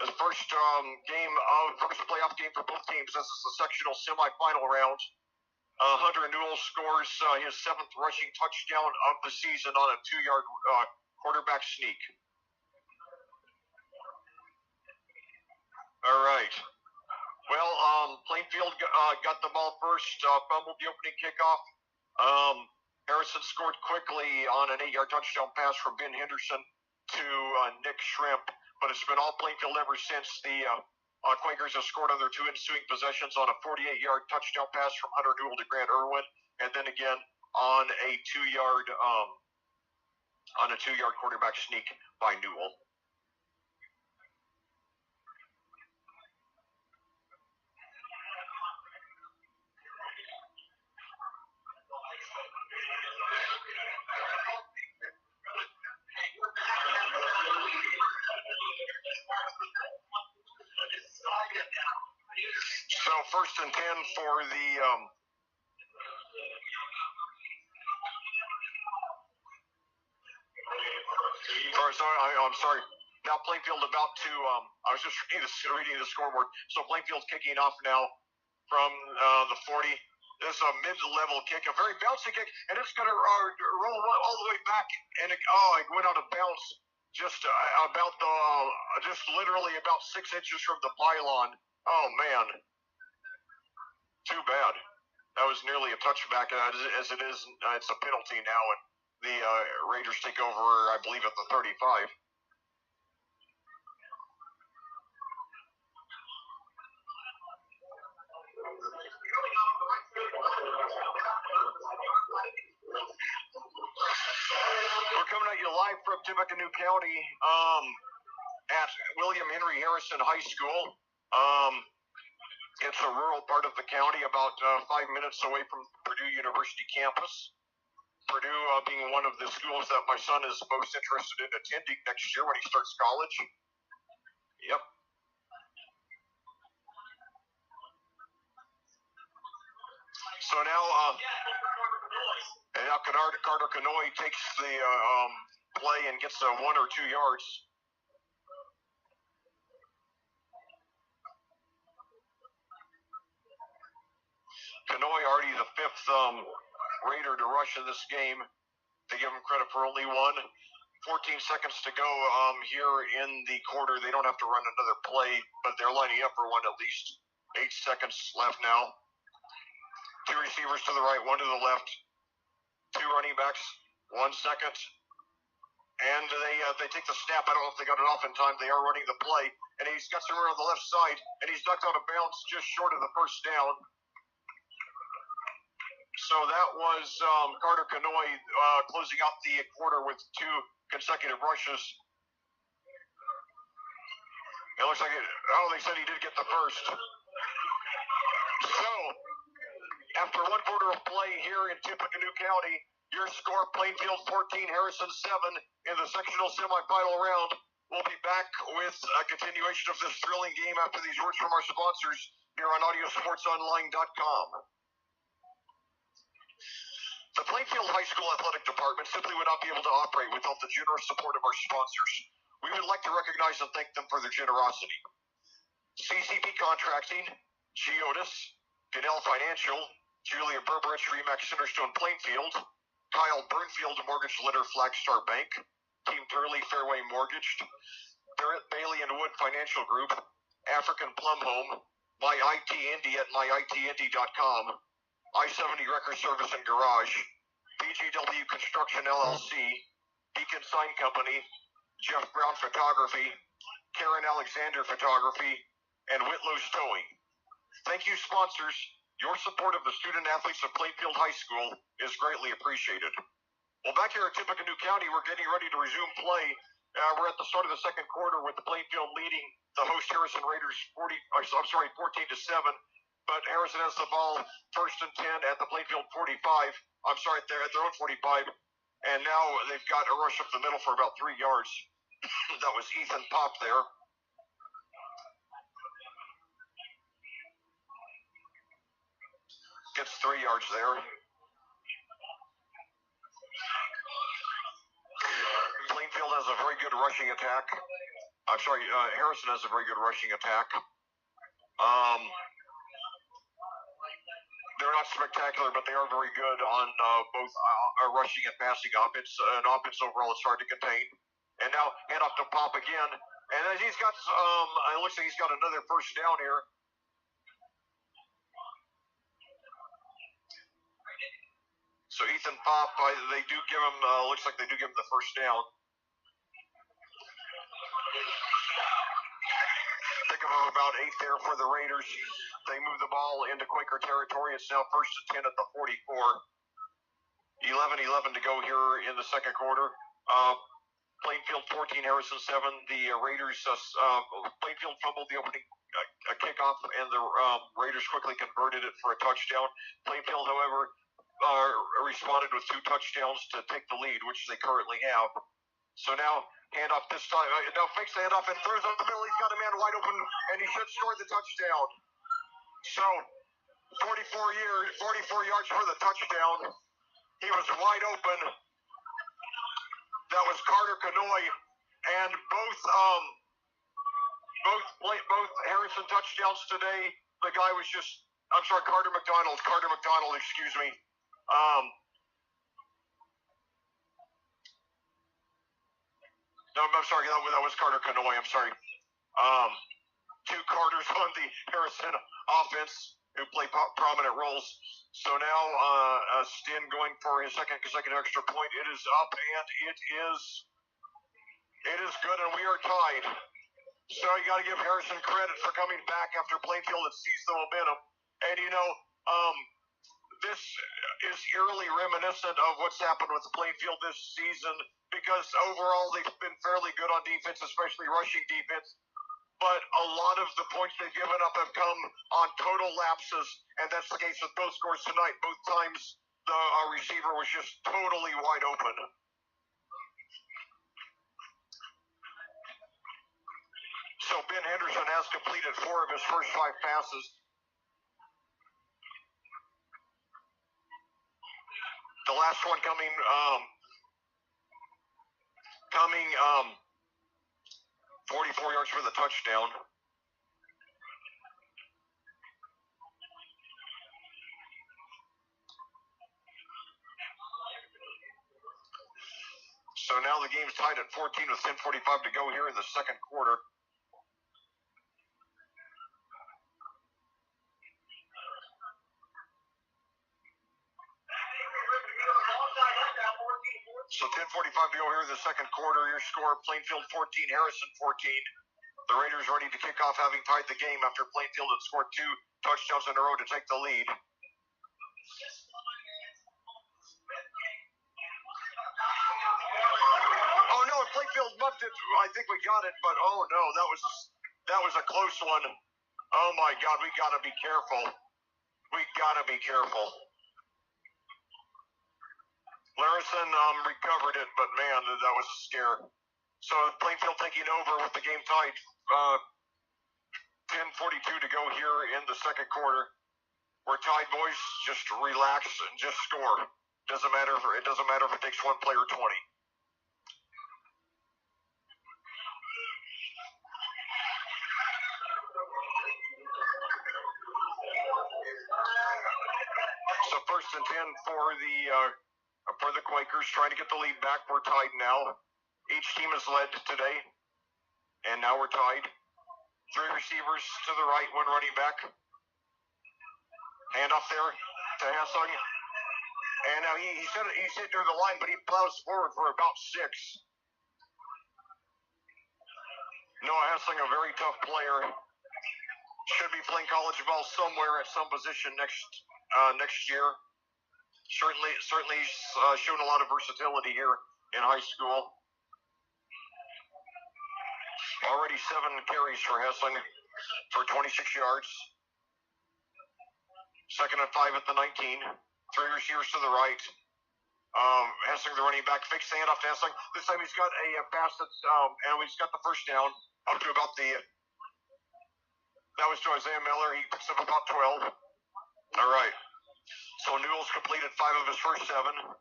The first playoff game for both teams. This is the sectional semifinal round. Hunter Newell scores his 7th rushing touchdown of the season on a 2-yard quarterback sneak. All right. Well, Plainfield got the ball first, fumbled the opening kickoff. Harrison scored quickly on an 8-yard touchdown pass from Ben Henderson to Nick Shrimp, but it's been all Plainfield ever since. The Quakers have scored on their 2 ensuing possessions on a 48-yard touchdown pass from Hunter Newell to Grant Irwin, and then again on a 2-yard quarterback sneak by Newell. So 1st and 10 for the I'm sorry. Now Plainfield about to I was just reading the scoreboard. So Plainfield's kicking off now from the 40. This is a mid-level kick, a very bouncy kick, and it's going to roll all the way back, and it went out of bounds just literally about 6 inches from the pylon. Oh man, too bad. That was nearly a touchback, as it is. It's a penalty now, and the Raiders take over, I believe, at the 35. coming at you live from Tippecanoe County at William Henry Harrison High School. It's a rural part of the county, about 5 minutes away from Purdue University campus. Purdue being one of the schools that my son is most interested in attending next year when he starts college. Yep. So now, Carter Canoy takes the play and gets 1 or 2 yards. Canoy already the 5th Raider to rush in this game. They give him credit for only 1. 14 seconds to go here in the quarter. They don't have to run another play, but they're lining up for one at least. 8 seconds left now. 2 receivers to the right, 1 to the left. 2 running backs, 1 second. And they take the snap. I don't know if they got it off in time. They are running the play. And he's got somewhere on the left side, and he's knocked out of bounds just short of the first down. So that was Carter Canoy closing out the quarter with 2 consecutive rushes. It looks like they said he did get the first. So, after 1 quarter of play here in Tippecanoe County, your score, Plainfield 14, Harrison 7 in the sectional semifinal round. We'll be back with a continuation of this thrilling game after these words from our sponsors here on AudioSportsOnline.com. The Plainfield High School Athletic Department simply would not be able to operate without the generous support of our sponsors. We would like to recognize and thank them for their generosity. CCP Contracting, Geodis, Ganell Financial, Julia Berberich, Remax Centerstone Plainfield, Kyle Burnfield, Mortgage Lender Flagstar Bank, Team Turley Fairway Mortgaged, Barrett Bailey and Wood Financial Group, African Plum Home, My IT Indy at myITindy.com, I-70 Record Service and Garage, BGW Construction LLC, Beacon Sign Company, Jeff Brown Photography, Karen Alexander Photography, and Whitlow's Towing. Thank you, sponsors. Your support of the student athletes of Plainfield High School is greatly appreciated. Well, back here at Tippecanoe County, we're getting ready to resume play. We're at the start of the second quarter with the Plainfield leading the host Harrison Raiders 14-7. But Harrison has the ball 1st and 10 at the Plainfield 45. I'm sorry, at their own 45. And now they've got a rush up the middle for about 3 yards. That was Ethan Pop there. Gets 3 yards there. Plainfield has a very good rushing attack. I'm sorry, Harrison has a very good rushing attack. They're not spectacular, but they are very good on both rushing and passing offense. An offense overall is hard to contain. And now hand off to Pop again. And he's got, it looks like he's got another first down here. So Ethan Pop, they do give him, looks like they do give him the first down. Think of about 8 there for the Raiders. They move the ball into Quaker territory. It's now 1st and 10 at the 44. 11-11 to go here in the second quarter. Plainfield 14, Harrison 7. The Raiders, Plainfield fumbled the opening kickoff, and the Raiders quickly converted it for a touchdown. Plainfield, however, responded with 2 touchdowns to take the lead, which they currently have. So now, handoff this time. Now fakes the handoff and throws up the middle. He's got a man wide open, and he should score the touchdown. So, 44 yards for the touchdown. He was wide open. That was Carter Canoy, and both Harrison touchdowns today. The guy was just, I'm sorry, Carter McDonald, excuse me. No, I'm sorry, that was Carter Canoy, I'm sorry. 2 Carters on the Harrison offense who play prominent roles. So now Stin going for his second consecutive extra point. It is up, and it is good, and we are tied. So you got to give Harrison credit for coming back after Plainfield had seized the momentum. And, this is eerily reminiscent of what's happened with Plainfield this season, because overall they've been fairly good on defense, especially rushing defense. But a lot of the points they've given up have come on total lapses, and that's the case with both scores tonight. Both times the receiver was just totally wide open. So Ben Henderson has completed 4 of his first 5 passes. The last one coming 44 yards for the touchdown. So now the game's tied at 14 with 10:45 to go here in the second quarter. So 10:45 to go here in the second quarter. Your score, Plainfield 14, Harrison 14. The Raiders ready to kick off, having tied the game after Plainfield had scored 2 touchdowns in a row to take the lead. Oh no, Plainfield muffed it. I think we got it, but oh no, that was a close one. Oh my God, we gotta be careful. We gotta be careful. Larison recovered it, but man, that was a scare. So Plainfield taking over with the game tied. 10:42 to go here in the second quarter. We're tied, boys. Just relax and just score. It doesn't matter if it takes one play or 20. So 1st and 10 for the Quakers, trying to get the lead back. We're tied now. Each team has led today, and now we're tied. 3 receivers to the right, 1 running back. Hand off there to Hessung. And now he's hit near the line, but he plows forward for about 6. Noah Hessung, a very tough player. Should be playing college ball somewhere at some position next year. Certainly shown a lot of versatility here in high school. Already 7 carries for Hessling for 26 yards. 2nd and 5 at the 19. 3 receivers to the right. Hessling, the running back, fakes the handoff to Hessling. This time he's got a pass that's, and he's got the first down up to about that was to Isaiah Miller. He picks up about 12. All right. So Newell's completed 5 of his first 7.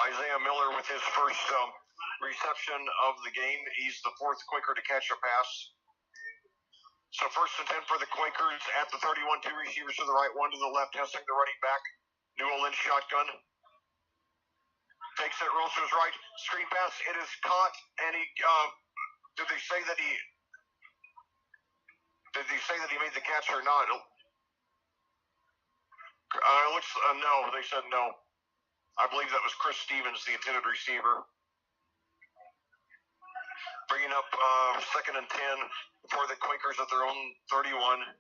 Isaiah Miller with his first reception of the game. He's the 4th Quaker to catch a pass. So 1st and 10 for the Quakers at the 31. 2 receivers to the right, 1 to the left. Hessing, the running back. Newell in shotgun. Takes it, rolls to his right. Screen pass. It is caught, and he did they say that he made the catch or not? No, they said no. I believe that was Chris Stevens, the intended receiver. Bringing up 2nd and 10 for the Quakers at their own 31.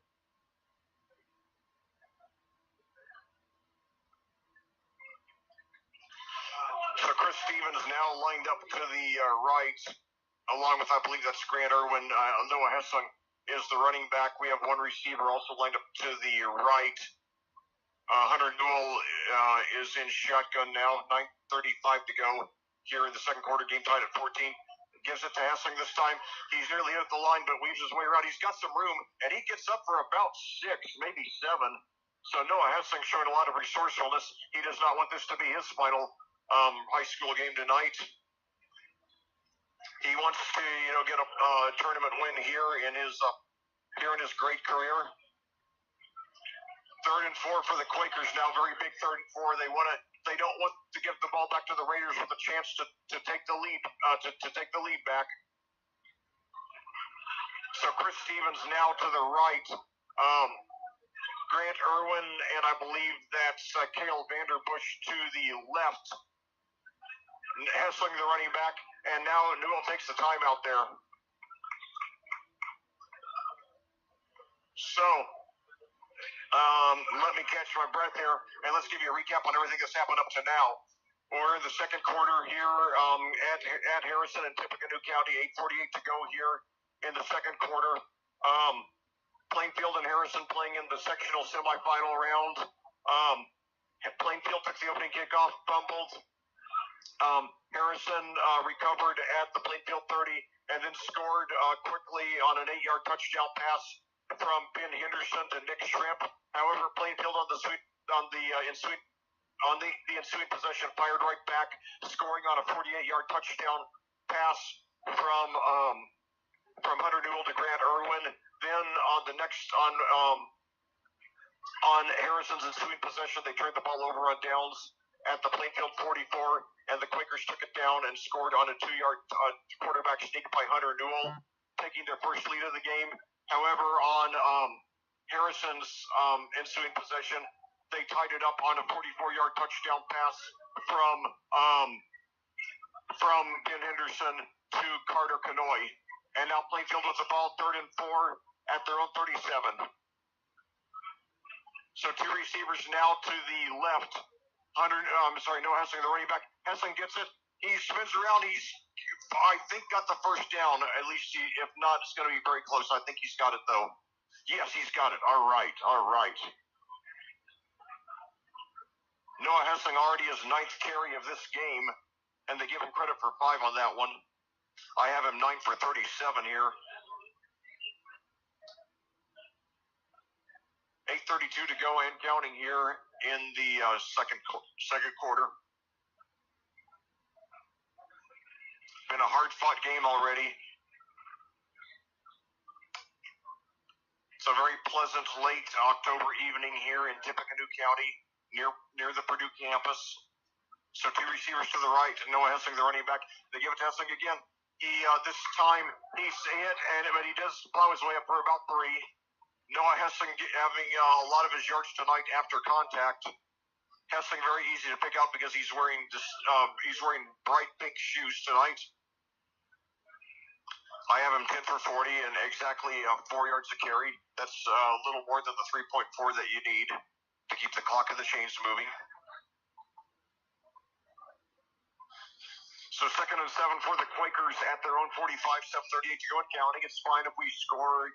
So Chris Stevens now lined up to the right, along with, I believe that's Grant Irwin. Noah Hessung is the running back. We have 1 receiver also lined up to the right. Hunter Newell is in shotgun now. 9:35 to go here in the second quarter. Game tied at 14. Gives it to Hessing this time. He's nearly hit the line, but weaves his way around. He's got some room, and he gets up for about 6, maybe 7. So Noah Hessing showing a lot of resourcefulness. He does not want this to be his final high school game tonight. He wants to, get a tournament win here in his great career. 3rd and 4 for the Quakers now. Very big 3rd and 4. They don't want to give the ball back to the Raiders with a chance to take the lead to take the lead back. So Chris Stevens now to the right. Grant Irwin and I believe that's Cale Vanderbush to the left. Hessling the running back, and now Newell takes the timeout there. So, let me catch my breath here, and let's give you a recap on everything that's happened up to now. We're in the second quarter here at Harrison and Tippecanoe County, 8:48 to go here in the second quarter. Plainfield and Harrison playing in the sectional semifinal round. Plainfield took the opening kickoff, fumbled. Harrison recovered at the Plainfield 30 and then scored quickly on an 8-yard touchdown pass from Ben Henderson to Nick Shrimp. However, Plainfield on the ensuing possession fired right back, scoring on a 48-yard touchdown pass from Hunter Newell to Grant Irwin. Then on Harrison's ensuing possession, they turned the ball over on downs at the Plainfield 44, and the Quakers took it down and scored on a 2-yard quarterback sneak by Hunter Newell, taking their first lead of the game. However, on Harrison's ensuing possession, they tied it up on a 44-yard touchdown pass from Ben Henderson to Carter Canoy. And now Plainfield with the ball, 3rd and 4 at their own 37. So 2 receivers now to the left. Noah Hessling, the running back. Hessling gets it. He spins around. I think, got the first down. At least, if not, it's going to be very close. I think he's got it, though. Yes, he's got it. All right. Noah Hessling already his 9th carry of this game, and they give him credit for 5 on that one. I have him 9 for 37 here. 8:32 to go and counting here in the second quarter. Been a hard-fought game already. It's a very pleasant late October evening here in Tippecanoe County, near the Purdue campus. So 2 receivers to the right, Noah Hessling, the running back. They give it to Hessling again. This time he's hit, but he does plow his way up for about 3. Noah Hessling having a lot of his yards tonight after contact. Hessling very easy to pick out because he's wearing bright pink shoes tonight. I have him 10 for 40 and exactly 4 yards a carry. That's a little more than the 3.4 that you need to keep the clock of the chains moving. So 2nd and 7 for the Quakers at their own 45, 7:38 to go and counting. It's fine if we score,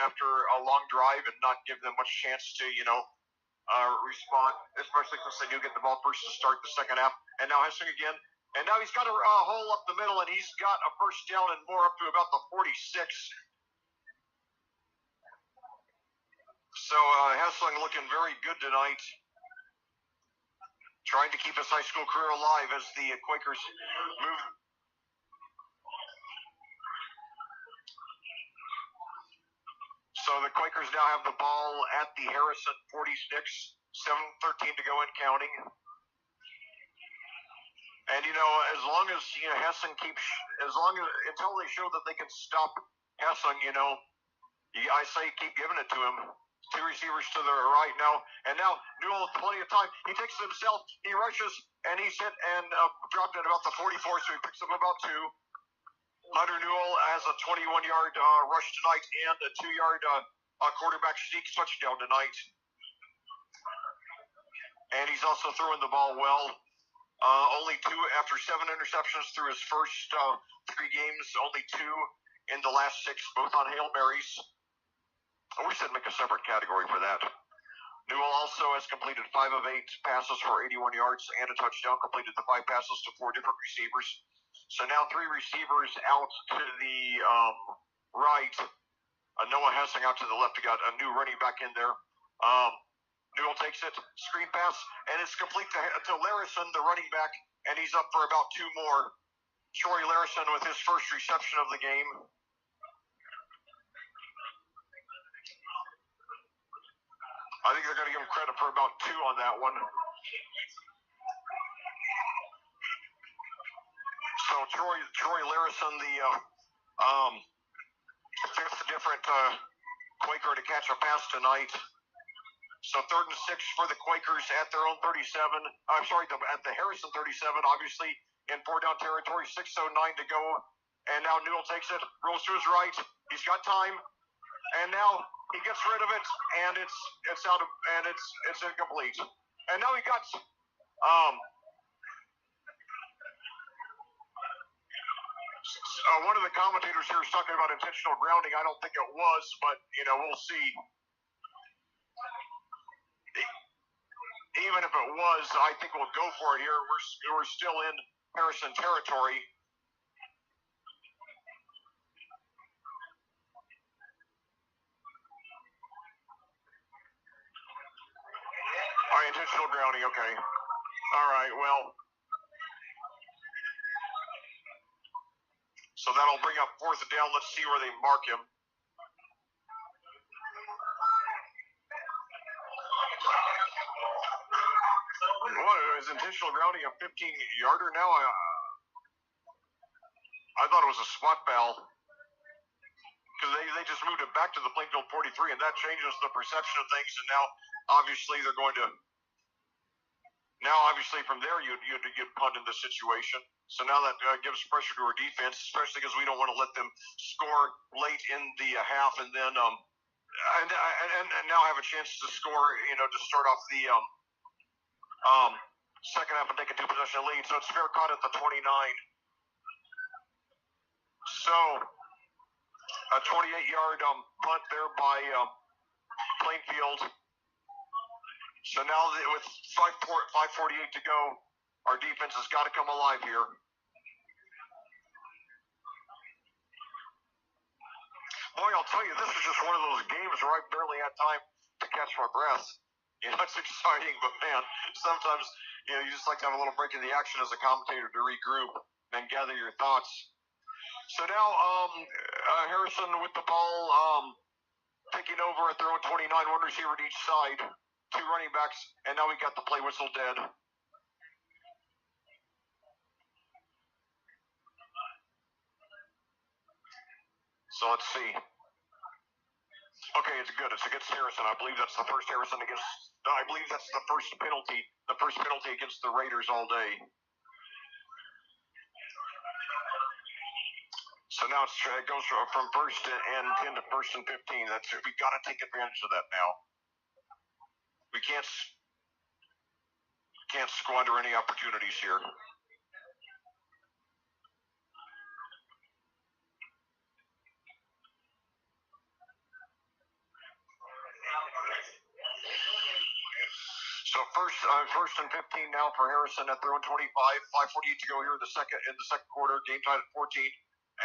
after a long drive and not give them much chance to, respond, especially since they do get the ball first to start the second half. And now Hessling again. And now he's got a hole up the middle, and he's got a first down and more up to about the 46. So Hessling looking very good tonight, trying to keep his high school career alive as the Quakers move. So the Quakers now have the ball at the Harrison 46, 7:13 to go and counting. And, as long as Hessling until they show that they can stop Hessling, I say keep giving it to him. 2 receivers to the right now. And now Newell with plenty of time. He takes it himself. He rushes, and he's hit and dropped at about the 44, so he picks up about 2. Hunter Newell has a 21-yard rush tonight and a 2-yard quarterback sneak touchdown tonight. And he's also throwing the ball well. Only 2 after 7 interceptions through his first 3 games. Only 2 in the last 6, both on Hail Marys. We should make a separate category for that. Newell also has completed 5 of 8 passes for 81 yards and a touchdown. Completed the 5 passes to 4 different receivers. So now 3 receivers out to the right. Noah Hessling out to the left. We got a new running back in there. Newell takes it, screen pass, and it's complete to Larison, the running back, and he's up for about 2 more. Troy Larison with his first reception of the game. I think they're going to give him credit for about 2 on that one. So Troy Larison, the 5th different Quaker to catch a pass tonight. So 3rd and 6 for the Quakers at their own 37. At the Harrison 37, obviously in 4-down territory. 6:09 to go. And now Newell takes it, rolls to his right. He's got time. And now He gets rid of it, and it's out of, and it's incomplete. And now he got one of the commentators here is talking about intentional grounding. I don't think it was, but we'll see. Even if it was, I think we'll go for it here. We're still in Harrison territory. All right, intentional grounding. Okay. All right. Well. So that'll bring up 4th down. Let's see where they mark him. What is intentional grounding a 15-yarder now? I thought it was a spot foul because they just moved it back to the Plainfield 43, and that changes the perception of things. And now, obviously, they're going to. Now, obviously, from there, you'd punt in this situation. So now that gives pressure to our defense, especially because we don't want to let them score late in the half, and then and now have a chance to score, to start off the second half and take a 2-possession lead. So it's fair caught at the 29. So a 28-yard punt there by Plainfield. So now with 5:48 to go, our defense has got to come alive here. Boy, I'll tell you, this is just one of those games where I barely had time to catch my breath. It's exciting, but man, sometimes you just like to have a little break in the action as a commentator to regroup and gather your thoughts. So now Harrison with the ball, taking over at their own 29, one receiver to each side. 2 running backs, and now we got the play whistle dead. So let's see. Okay, it's good. It's against Harrison. I believe that's the first Harrison against. I believe that's the first penalty. The first penalty against the Raiders all day. So now it goes from 1st and 10 to 1st and 15. We got to take advantage of that now. We can't squander any opportunities here. So first and 15 now for Harrison at their own 25. 5:48 to go here in the second quarter. Game tied at 14.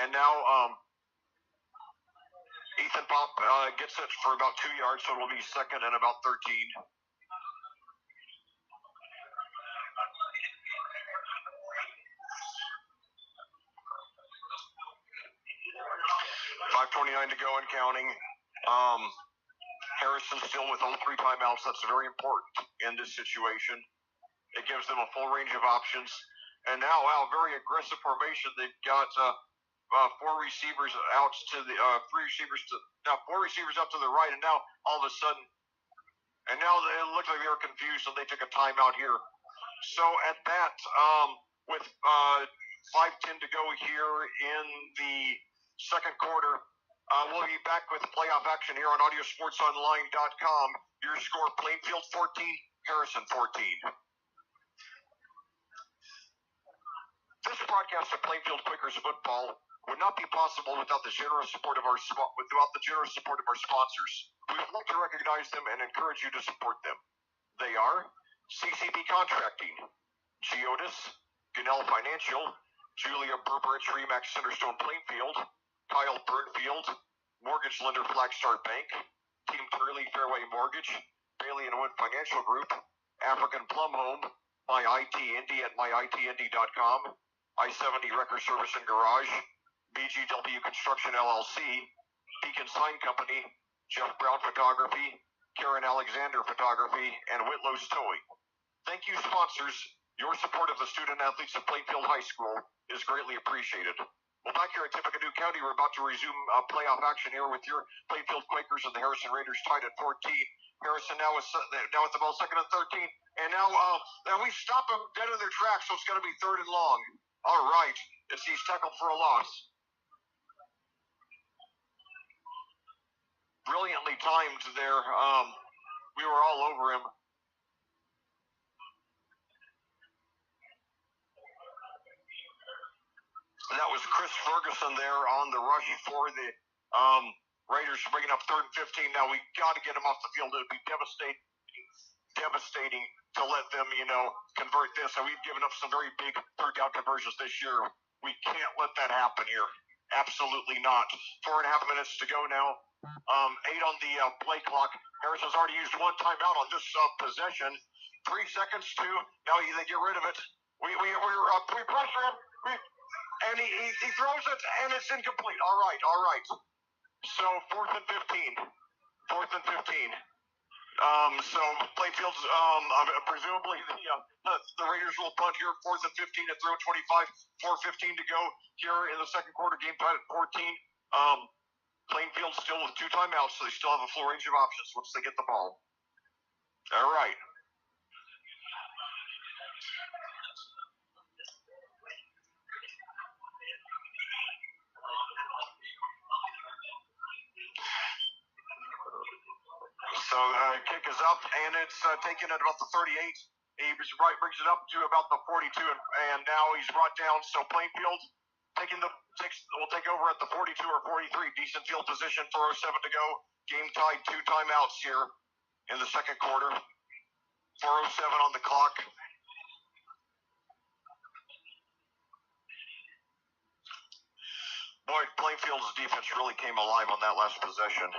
And now Ethan Pop gets it for about 2 yards, so it'll be second and about 13. 5:29 to go and counting. Harrison still with all 3 timeouts. That's very important in this situation. It gives them a full range of options. And now, very aggressive formation. They've got 4 receivers out to the 4 receivers up to the right, and now all of a sudden, and now it looked like they were confused, and they took a timeout here. So at that, with 5:10 to go here in the second quarter, we'll be back with playoff action here on audiosportsonline.com. Your score: Plainfield 14, Harrison 14. This broadcast of Plainfield Quakers football would not be possible without the generous support of our sponsors. We would like to recognize them and encourage you to support them. They are CCB Contracting, Geodis, Gunnell Financial, Julia Burbridge, Remax Centerstone Plainfield, Kyle Burnfield, Mortgage Lender Flagstar Bank, Team Turley Fairway Mortgage, Bailey & Wynn Financial Group, African Plum Home, MyITND at myitnd.com, I-70 Wrecker Service and Garage, BGW Construction LLC, Beacon Sign Company, Jeff Brown Photography, Karen Alexander Photography, and Whitlow's Towing. Thank you, sponsors. Your support of the student athletes of Plainfield High School is greatly appreciated. Well, back here at Tippecanoe County, we're about to resume playoff action here with your Plainfield Quakers and the Harrison Raiders tied at 14. Harrison now with the ball, second and 13. And now we stop them dead in their tracks, so it's going to be 3rd and long. All right. He's tackled for a loss. brilliantly timed there. We were all over him. And that was Chris Ferguson there on the rush for the Raiders, bringing up 3rd and 15. Now we got to get him off the field. It would be devastating to let them, convert this. And we've given up some very big third down conversions this year. We can't let that happen here. Absolutely not. 4.5 minutes to go now. 8 on the play clock. Harrison's already used 1 timeout on this possession. 3 seconds to now they get rid of it. We pressure him. And he throws it, and it's incomplete. All right. So 4th and 15. So Plainfield's presumably the Raiders will punt here. 4th and 15 at their own 25. 4:15 to go here in the second quarter. Game tied at 14. Plainfield still with 2 timeouts, so they still have a full range of options once they get the ball. All right. So kick is up, and it's taken at about the 38. He brings it up to about the 42, and now he's brought down. So Plainfield will take over at the 42 or 43. Decent field position, 4:07 to go. Game tied, 2 timeouts here in the second quarter. 4:07 on the clock. Boy, Plainfield's defense really came alive on that last possession.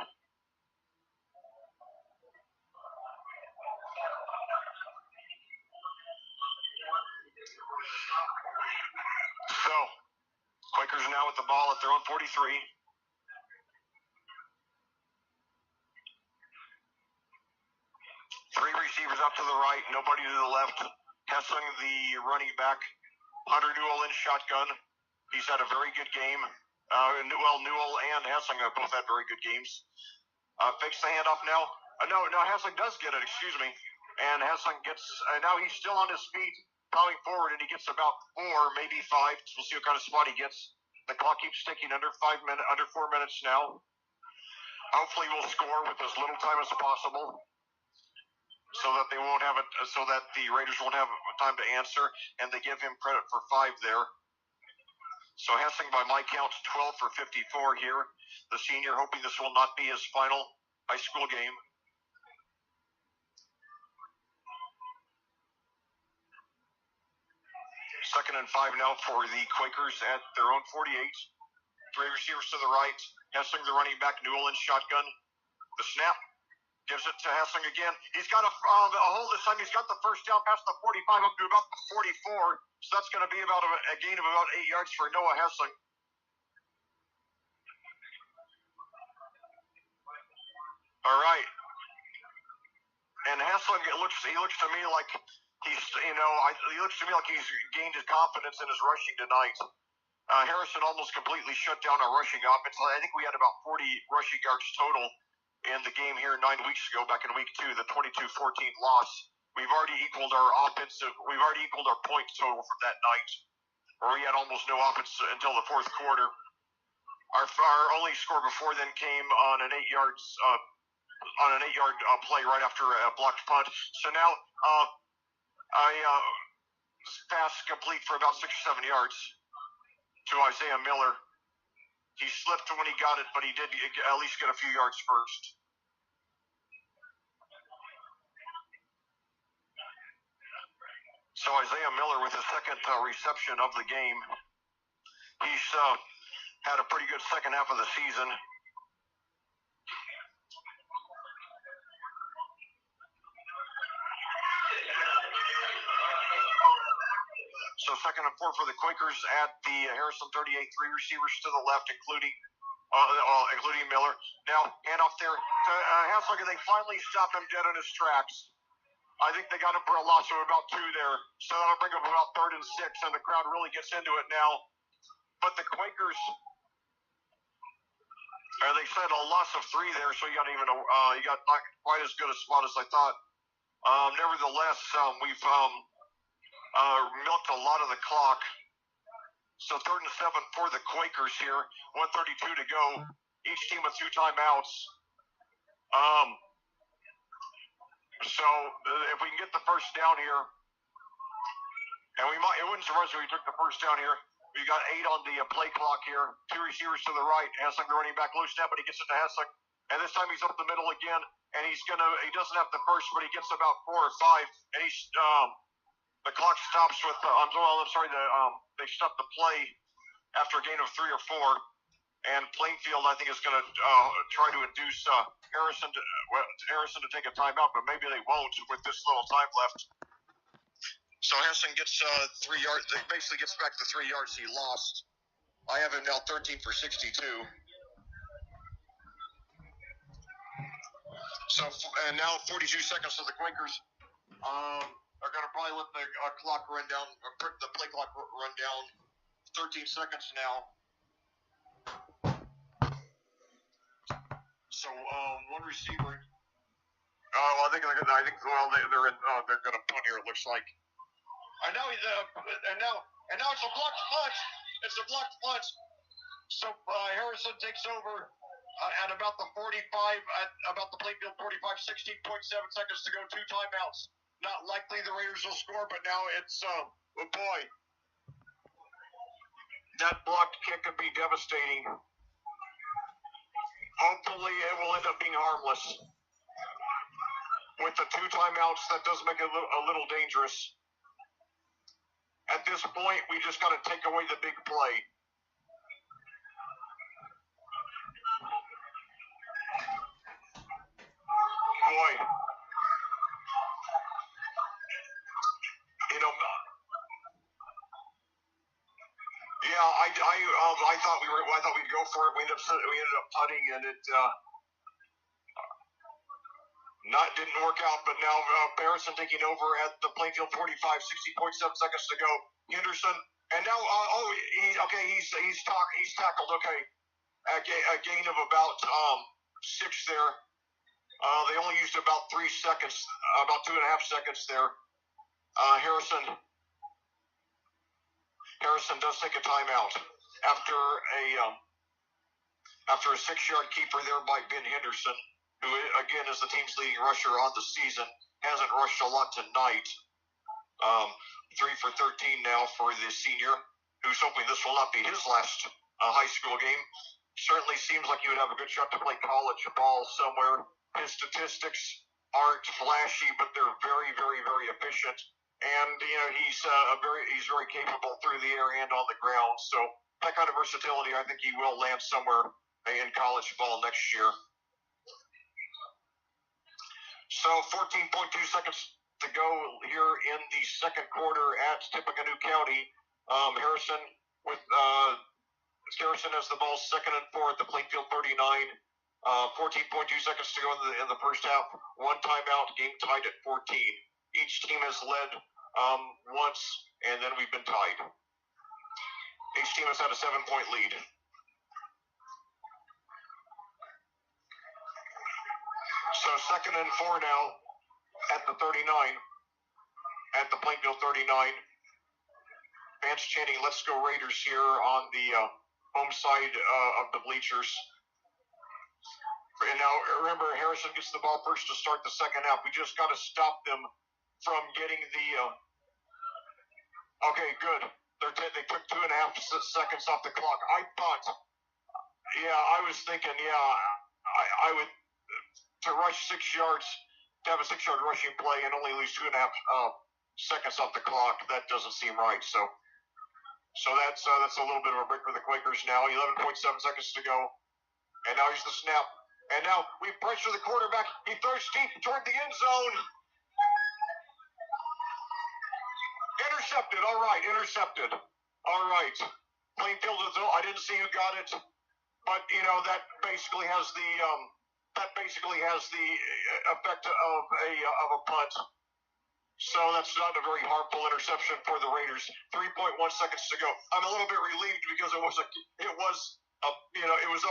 So, Quakers now with the ball at their own 43. 3 receivers up to the right, nobody to the left. Hessling, the running back. Hunter Newell in shotgun. He's had a very good game. Newell and Hessling have both had very good games. Fakes the handoff now. No, Hessling does get it, excuse me. And Hessling gets, now he's still on his feet, plowing forward, and he gets about 4, maybe 5. We'll see what kind of spot he gets. The clock keeps ticking under 4 minutes now. Hopefully we'll score with as little time as possible, so that they won't have it, so that the Raiders won't have time to answer, and they give him credit for 5 there. So Hessling, by my count, 12 for 54 here. The senior, hoping this will not be his final high school game. Second and 5 now for the Quakers at their own 48. 3 receivers to the right. Hessling, the running back. Newell in shotgun. The snap. Gives it to Hessling again. He's got a hole this time. He's got the first down past the 45 up to about the 44. So that's going to be about a gain of about 8 yards for Noah Hessling. All right. And Hessling, he looks to me like he's gained his confidence in his rushing tonight. Harrison almost completely shut down our rushing offense. I think we had about 40 rushing yards total in the game here 9 weeks ago, back in week 2, the 22-14 loss. We've already equaled our point total from that night, where we had almost no offense until the 4th quarter. Our only score before then came on an 8-yard play right after a blocked punt. So now pass complete for about 6 or 7 yards to Isaiah Miller. He slipped when he got it, but he did at least get a few yards first. So Isaiah Miller with his second reception of the game. He's had a pretty good second half of the season. So second and 4 for the Quakers at the Harrison 38. 3 receivers to the left, including Miller. Now handoff there to Hessling, and they finally stop him dead in his tracks. I think they got him for a loss of about 2 there. So that'll bring up about 3rd and 6, and the crowd really gets into it now. But the Quakers, they said a loss of 3 there, so you got not quite as good a spot as I thought. Nevertheless, we've milked a lot of the clock. So 3rd and 7 for the Quakers here. 1:32 to go. Each team with 2 timeouts. So if we can get the first down here, and it wouldn't surprise me if we took the first down here. We got 8 on the play clock here. 2 receivers to the right. Hessing, the running back, loose snap, but he gets it to Hessing. And this time he's up the middle again, and he doesn't have the first, but he gets about 4 or 5, and the clock stops with, they stop the play after a gain of 3 or 4, and Plainfield, I think, is going to try to induce Harrison to take a timeout, but maybe they won't with this little time left. So Hessing gets 3 yards, basically gets back the 3 yards he lost. I have him now 13 for 62. So, and now 42 seconds for the Quakers. Are going to probably let the clock run down, the play clock run down. 13 seconds now. So, one receiver. I think they're going to punt here. It looks like. And now it's a blocked punt. It's a blocked punt. So Harrison takes over at about the 45, about the Plainfield 45, 16.7 seconds to go. 2 timeouts. Not likely the Raiders will score, but now it's oh boy. That blocked kick could be devastating. Hopefully it will end up being harmless. With the 2 timeouts, that does make it a little dangerous. At this point, we just got to take away the big play. Boy. I thought we'd go for it. We ended up putting, and it didn't work out. But now Harrison taking over at the Plainfield 45, 60.7 seconds to go. Henderson, and now he's tackled. Okay, a gain of about 6 there. They only used about 3 seconds, about 2.5 seconds there. Harrison does take a timeout after a 6-yard keeper there by Ben Henderson, who again is the team's leading rusher on the season. Hasn't rushed a lot tonight. 3 for 13 now for the senior, who's hoping this will not be his last high school game. Certainly seems like he would have a good shot to play college ball somewhere. His statistics aren't flashy, but they're very, very, very efficient. And he's very capable through the air and on the ground. So that kind of versatility, I think he will land somewhere in college ball next year. So 14.2 seconds to go here in the second quarter at Tippecanoe County. Harrison has the ball, 2nd and 4 at the Plainfield 39. 14.2 seconds to go in the first half. 1 timeout, game tied at 14. Each team has led once, and then we've been tied. Each team has had a 7-point lead. So 2nd and 4 now at the 39, at the Plainfield 39. Fans chanting, "Let's go Raiders" here on the home side of the bleachers. And now, remember, Harrison gets the ball first to start the second half. We just got to stop them from getting the okay, good. They took 2.5 seconds off the clock. I was thinking, I would, to rush 6 yards, to have a 6-yard rushing play and only lose 2.5 seconds off the clock, that doesn't seem right. So that's a little bit of a break for the Quakers now. 11.7 seconds to go. And now here's the snap. And now we pressure the quarterback. He throws deep toward the end zone. Intercepted. All right, intercepted. All right. Plainfield, I didn't see who got it, but that basically has the effect of a punt. So that's not a very harmful interception for the Raiders. 3.1 seconds to go. I'm a little bit relieved because it was up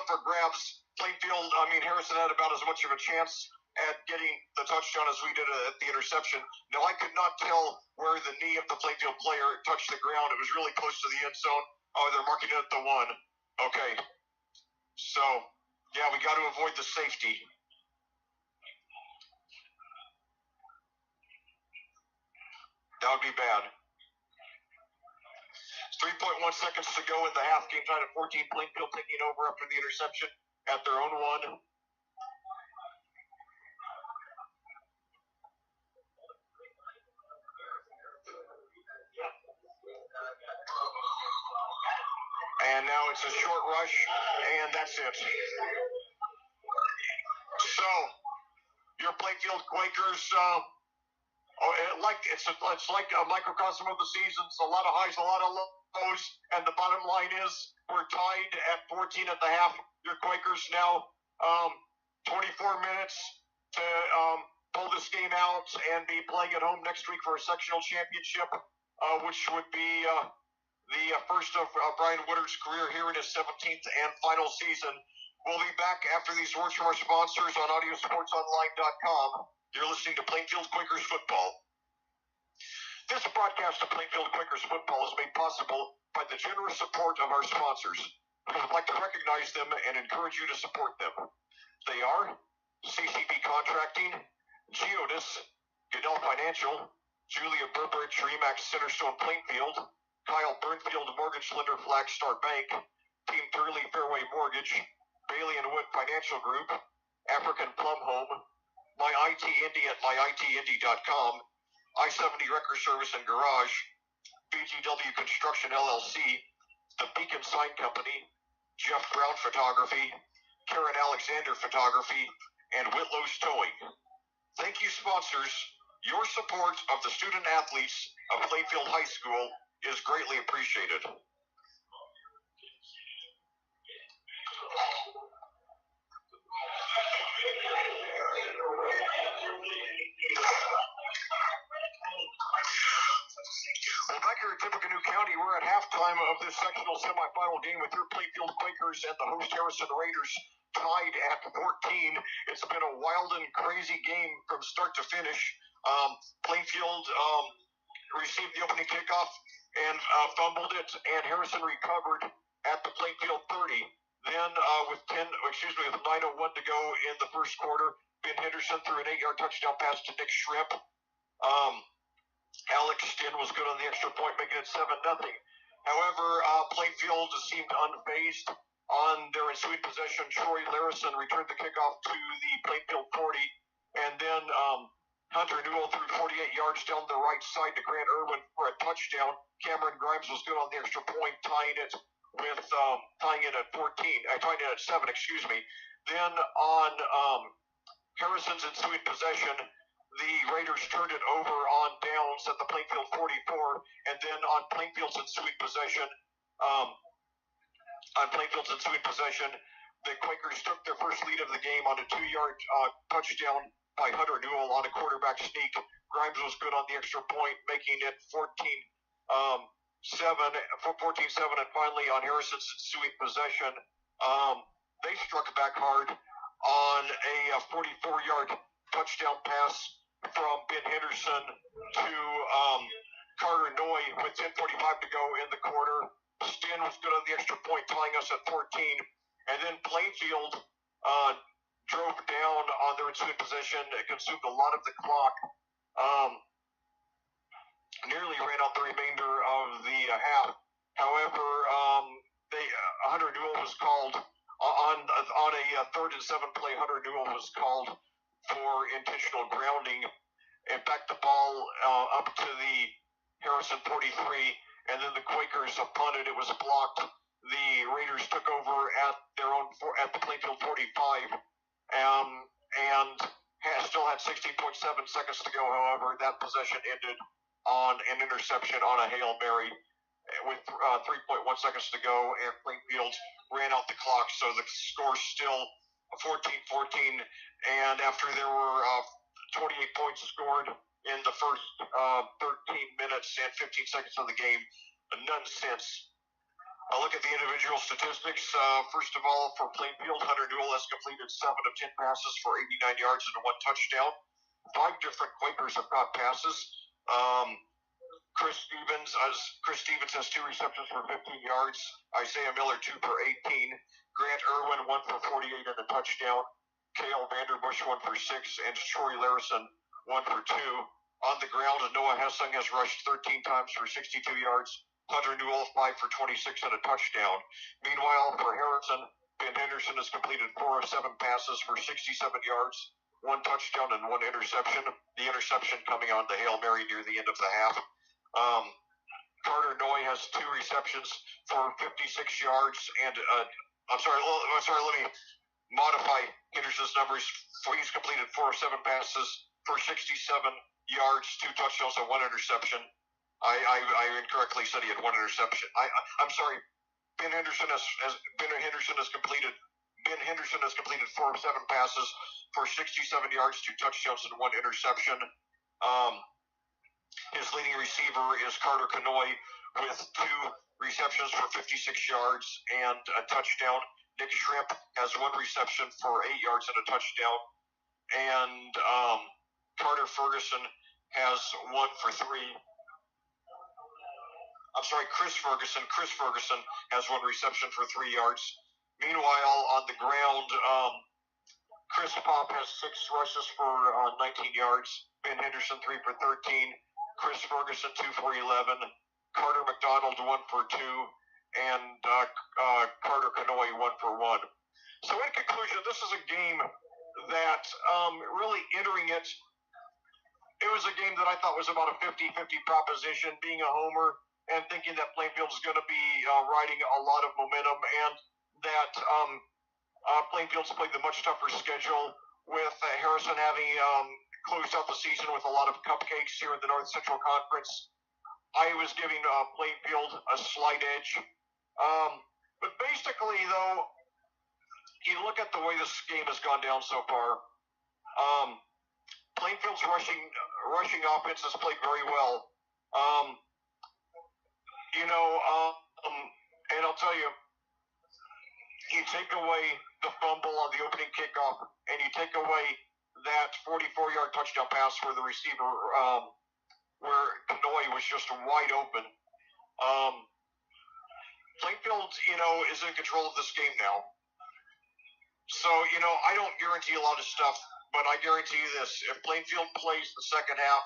for grabs. Plainfield, Harrison had about as much of a chance at getting the touchdown as we did at the interception. Now, I could not tell where the knee of the Plainfield player touched the ground. It was really close to the end zone. Oh, they're marking it at the 1. Okay. So, yeah, we got to avoid the safety. That would be bad. 3.1 seconds to go in the half. Game tied at 14. Plainfield taking over after the interception at their own one. And now it's a short rush, and that's it. So, your Plainfield Quakers, it's like a microcosm of the season. It's a lot of highs, a lot of lows, and the bottom line is we're tied at 14 at the half. Your Quakers now 24 minutes to pull this game out and be playing at home next week for a sectional championship, which would be the first of Brian Woodard's career here in his 17th and final season. We'll be back after these words from our sponsors on AudioSportsOnline.com. You're listening to Plainfield Quakers Football. This broadcast of Plainfield Quakers Football is made possible by the generous support of our sponsors. We would like to recognize them and encourage you to support them. They are CCB Contracting, Geodis, Goodell Financial, Julia Burbridge, Remax Centerstone Plainfield, Kyle Burnfield, Mortgage Lender Flagstar Bank, Team Turley Fairway Mortgage, Bailey & Wood Financial Group, African Plum Home, My IT Indy at myitindy.com, I-70 Wrecker Service and Garage, BGW Construction LLC, The Beacon Sign Company, Jeff Brown Photography, Karen Alexander Photography, and Whitlow's Towing. Thank you, sponsors. Your support of the student athletes of Plainfield High School is greatly appreciated. Well, back here at Tippecanoe County, we're at halftime of this sectional semifinal game with your Plainfield Quakers and the host Harrison Raiders tied at 14. It's been a wild and crazy game from start to finish. Plainfield received the opening kickoff and fumbled it, and Harrison recovered at the Plainfield 30. Then with 9:01 to go in the first quarter, Ben Henderson threw an 8-yard touchdown pass to Nick Shrimp. Alex Stinn was good on the extra point, making it 7-0. However, Plainfield seemed unfazed on their ensuing possession. Troy Larison returned the kickoff to the Plainfield 40, and then Hunter Newell threw 48 yards down the right side to Grant Irwin for a touchdown. Cameron Grimes was good on the extra point, tying it at 7, excuse me. Then on Harrison's ensuing possession, the Raiders turned it over on downs at the Plainfield 44, and then on Plainfield's ensuing possession, the Quakers took their first lead of the game on a 2-yard touchdown by Hunter Newell on a quarterback sneak. Grimes was good on the extra point, making it 14-7, and finally on Harrison's ensuing possession, they struck back hard on a 44-yard touchdown pass from Ben Henderson to Carter Noy with 10:45 to go in the quarter. Stinn was good on the extra point, tying us at 14. And then Plainfield drove down on their ensuing possession. It consumed a lot of the clock. Nearly ran out the remainder of the half. However, Hunter Newell was called on a 3rd and 7 play. Hunter Newell was called for intentional grounding and backed the ball up to the Harrison 43, and then the Quakers punted. It was blocked. The Raiders took over at the Plainfield 45, and still had 16.7 seconds to go. However, that possession ended on an interception on a Hail Mary with 3.1 seconds to go, and Plainfield ran out the clock, so the score's still 14-14, and after there were 28 points scored in the first 13 minutes and 15 seconds of the game, none since. I'll look at the individual statistics. First of all, for Plainfield, Hunter Newell has completed 7 of 10 passes for 89 yards and 1 touchdown. 5 different Quakers have caught passes. Chris Stevens has 2 receptions for 15 yards. Isaiah Miller 2 for 18. Grant Irwin 1 for 48 and a touchdown. Cale Vanderbush 1 for 6, and Troy Larison 1 for 2. On the ground, Noah Hessing has rushed 13 times for 62 yards. Hunter Newell 5 for 26 and a touchdown. Meanwhile, for Harrison, Ben Henderson has completed 4 of 7 passes for 67 yards, 1 touchdown and 1 interception. The interception coming on the Hail Mary near the end of the half. Carter Noy has 2 receptions for 56 yards and let me modify Henderson's numbers. He's completed 4 of 7 passes for 67 yards, 2 touchdowns, and 1 interception. I incorrectly said he had 1 interception. I'm sorry. Ben Henderson has completed 4 of 7 passes for 67 yards, 2 touchdowns, and 1 interception. His leading receiver is Carter Canoy with 2 receptions for 56 yards and a touchdown. Nick Shrimp has 1 reception for 8 yards and a touchdown. And Carter Ferguson has 1 for 3. I'm sorry, Chris Ferguson has 1 reception for 3 yards. Meanwhile, on the ground, Chris Pop has 6 rushes for 19 yards. Ben Henderson 3 for 13. Chris Ferguson 2 for 11. Carter McDonald 1 for 2. And Carter Canoy 1 for 1. So in conclusion, this is a game that really entering it, it was a game that I thought was about a 50-50 proposition, being a homer and thinking that Plainfield is going to be riding a lot of momentum, and that Plainfield's played the much tougher schedule with Harrison having closed out the season with a lot of cupcakes here in the North Central Conference. I was giving Plainfield a slight edge. But basically, though, you look at the way this game has gone down so far, Plainfield's rushing offense has played very well. And I'll tell you, you take away the fumble on the opening kickoff, and you take away that 44-yard touchdown pass where the receiver, where Canoy was just wide open. Plainfield, is in control of this game now. So, I don't guarantee a lot of stuff, but I guarantee you this. If Plainfield plays the second half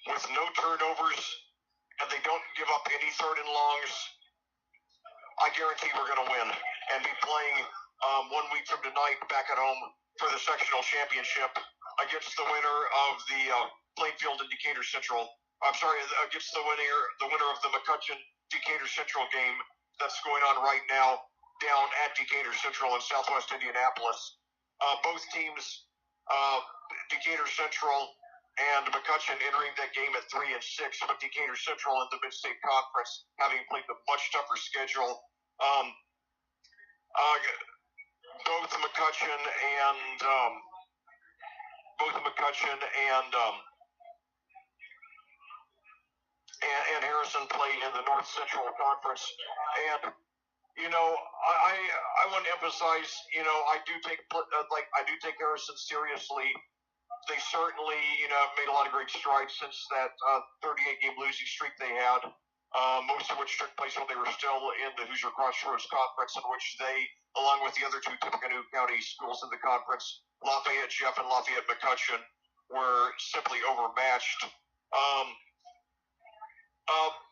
with no turnovers and they don't give up any 3rd and longs, I guarantee we're going to win and be playing 1 week from tonight back at home for the sectional championship against the winner of the Plainfield and Decatur Central. I'm sorry, against the winner of the McCutcheon-Decatur Central game that's going on right now down at Decatur Central in southwest Indianapolis. Both teams, Decatur Central and McCutcheon, entering that game at 3-6, but Decatur Central in the Mid-State Conference having played the much tougher schedule. Both McCutcheon and Harrison play in the North Central Conference, and I want to emphasize, I do take Harrison seriously. They certainly, made a lot of great strides since that 38-game losing streak they had, most of which took place when they were still in the Hoosier Crossroads Conference, in which they, along with the other 2 Tippecanoe County schools in the conference, Lafayette Jeff and Lafayette McCutcheon, were simply overmatched.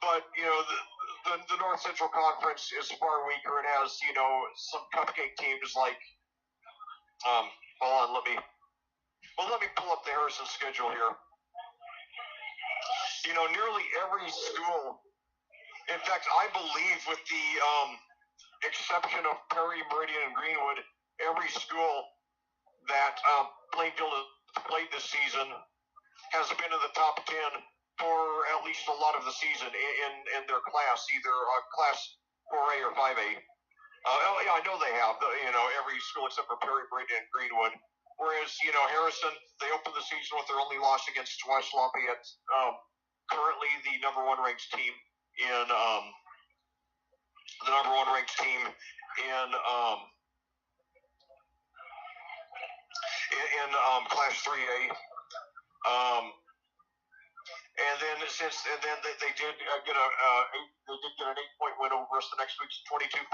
But, the North Central Conference is far weaker. It has, some cupcake teams like, hold on, let me pull up the Harrison schedule here. Nearly every school, in fact, I believe with the exception of Perry, Meridian, and Greenwood, every school that Plainfield has played this season has been in the top 10 for at least a lot of the season in their class, either class 4A or 5A. Yeah, I know they have, every school except for Perry, Meridian, and Greenwood. Whereas, Harrison, they opened the season with their only loss against West Lafayette, currently the number 1 ranked team in Class 3A. And then they did get an 8-point win over us the next week, 22-14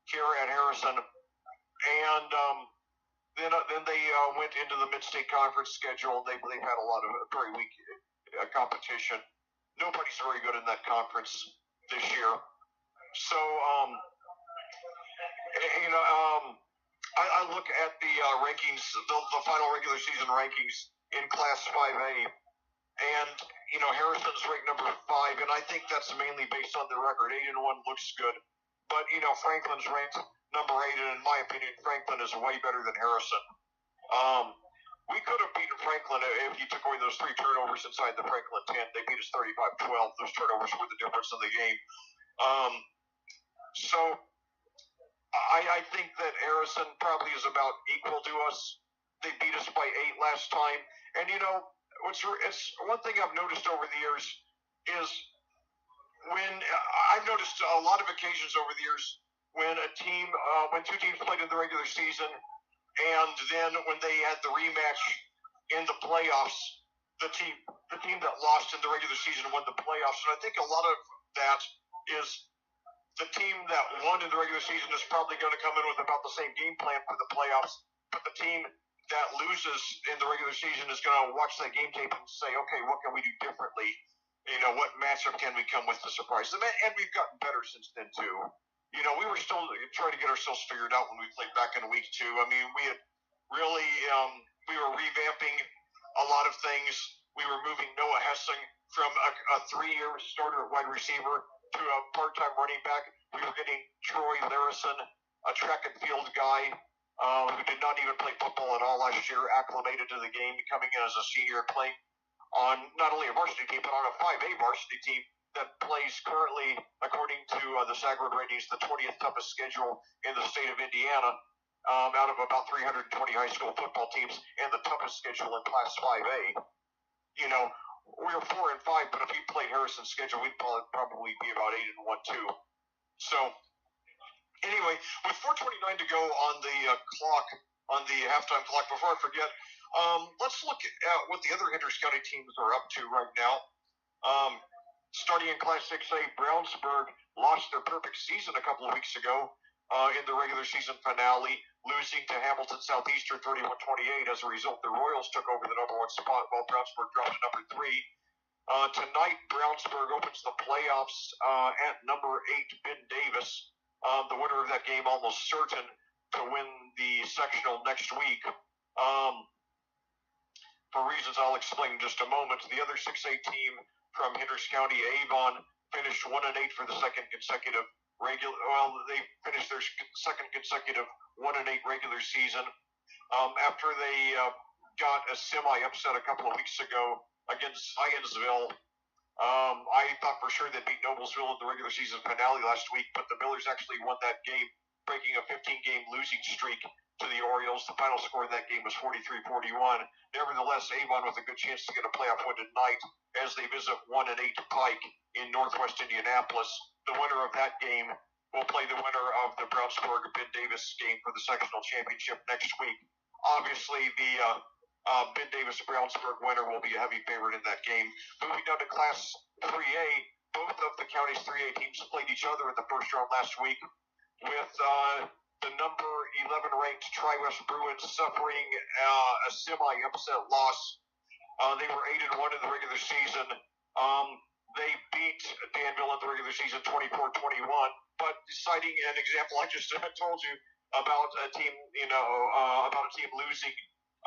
here at Harrison. And Then they went into the Mid-State Conference schedule. They've had a lot of very weak competition. Nobody's very good in that conference this year. So, I look at the rankings, the final regular season rankings in Class 5A, and Harrison's ranked number 5, and I think that's mainly based on their record. 8-1 looks good, but Franklin's ranked number 8, and in my opinion, Franklin is way better than Harrison. We could have beaten Franklin if you took away those 3 turnovers inside the Franklin 10. They beat us 35-12. Those turnovers were the difference in the game. So I think that Harrison probably is about equal to us. They beat us by 8 last time. And it's one thing I've noticed over the years is when I've noticed a lot of occasions over the years when when 2 teams played in the regular season, and then when they had the rematch in the playoffs, the team that lost in the regular season won the playoffs. And I think a lot of that is the team that won in the regular season is probably going to come in with about the same game plan for the playoffs, but the team that loses in the regular season is going to watch that game tape and say, okay, what can we do differently? What matchup can we come with to surprise them? And we've gotten better since then, too. We were still trying to get ourselves figured out when we played back in week 2. I mean, we had really, we were revamping a lot of things. We were moving Noah Hessing from a 3-year starter at wide receiver to a part-time running back. We were getting Troy Larison, a track and field guy who did not even play football at all last year, acclimated to the game, coming in as a senior, playing on not only a varsity team, but on a 5A varsity team that plays currently, according to the SAGROAD ratings, the 20th toughest schedule in the state of Indiana, out of about 320 high school football teams, and the toughest schedule in Class 5A. We were 4-5, but if we played Harrison's schedule, we'd probably be about 8-1 too. So, anyway, with 4:29 to go on the clock, on the halftime clock, before I forget, let's look at what the other Hendricks County teams are up to right now. Starting in Class 6A, Brownsburg lost their perfect season a couple of weeks ago in the regular season finale, losing to Hamilton Southeastern 31-28. As a result, the Royals took over the number 1 spot while Brownsburg dropped to number 3. Tonight, Brownsburg opens the playoffs at number 8, Ben Davis. The winner of that game almost certain to win the sectional next week. For reasons I'll explain in just a moment, the other 6A team from Hendricks County, Avon, finished 1-8 for the second consecutive they finished their second consecutive 1-8 regular season after they got a semi-upset a couple of weeks ago against Zionsville. I thought for sure they'd beat Noblesville in the regular season finale last week, but the Millers actually won that game, breaking a 15-game losing streak to the Orioles. The final score in that game was 43-41. Nevertheless, Avon with a good chance to get a playoff win tonight as they visit 1-8 Pike in Northwest Indianapolis. The winner of that game will play the winner of the Brownsburg-Ben Davis game for the sectional championship next week. Obviously, the Ben Davis-Brownsburg winner will be a heavy favorite in that game. Moving down to Class 3A, both of the county's 3A teams played each other in the first round last week, with the number 11 ranked Tri-West Bruins suffering a semi-upset loss. They were 8-1 in the regular season. They beat Danville in the regular season 24-21, but citing an example I just told you about a team, losing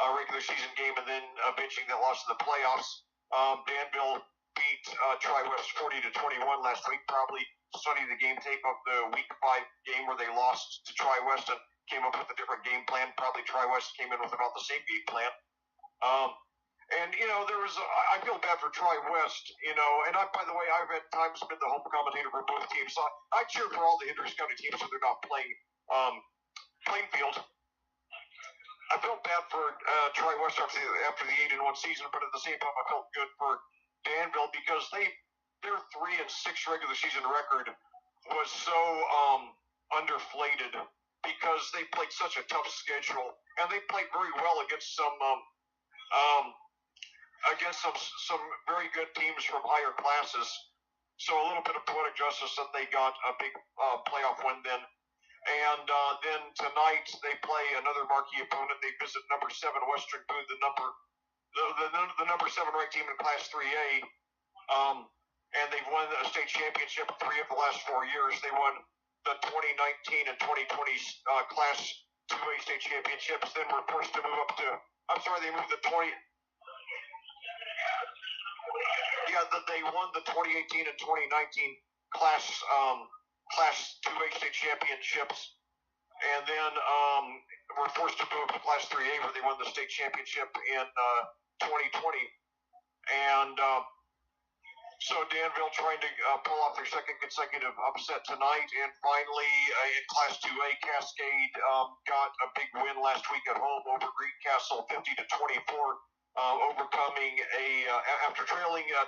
a regular season game and then benching that loss in the playoffs. Danville beat Tri-West 40-21 last week. Probably studied the game tape of the Week 5 game where they lost to Tri-West and came up with a different game plan. Probably Tri-West came in with about the same game plan. I feel bad for Tri-West, and by the way, I've at times been the home commentator for both teams. So I cheer for all the Hendricks County teams so they're not playing Plainfield. I felt bad for Tri-West after the 8-1 season, but at the same time, I felt good for Danville because their 3-6 regular season record was so underflated because they played such a tough schedule, and they played very well against some very good teams from higher classes. So a little bit of poetic justice that they got a big playoff win then. And then tonight they play another marquee opponent. They visit number 7 Western Boone, the number 7 ranked team in Class 3A. And they've won a state championship 3 of the last 4 years. They won the 2019 and 2020 Class 2A state championships. Then were forced to move up to. They moved the 20. Yeah, they won the 2018 and 2019 Class 2A state championships, and then were forced to move to Class 3A where they won the state championship in 2020. And so Danville trying to pull off their second consecutive upset tonight. And finally, in Class 2A, Cascade got a big win last week at home over Greencastle, 50-24, overcoming after trailing 17-7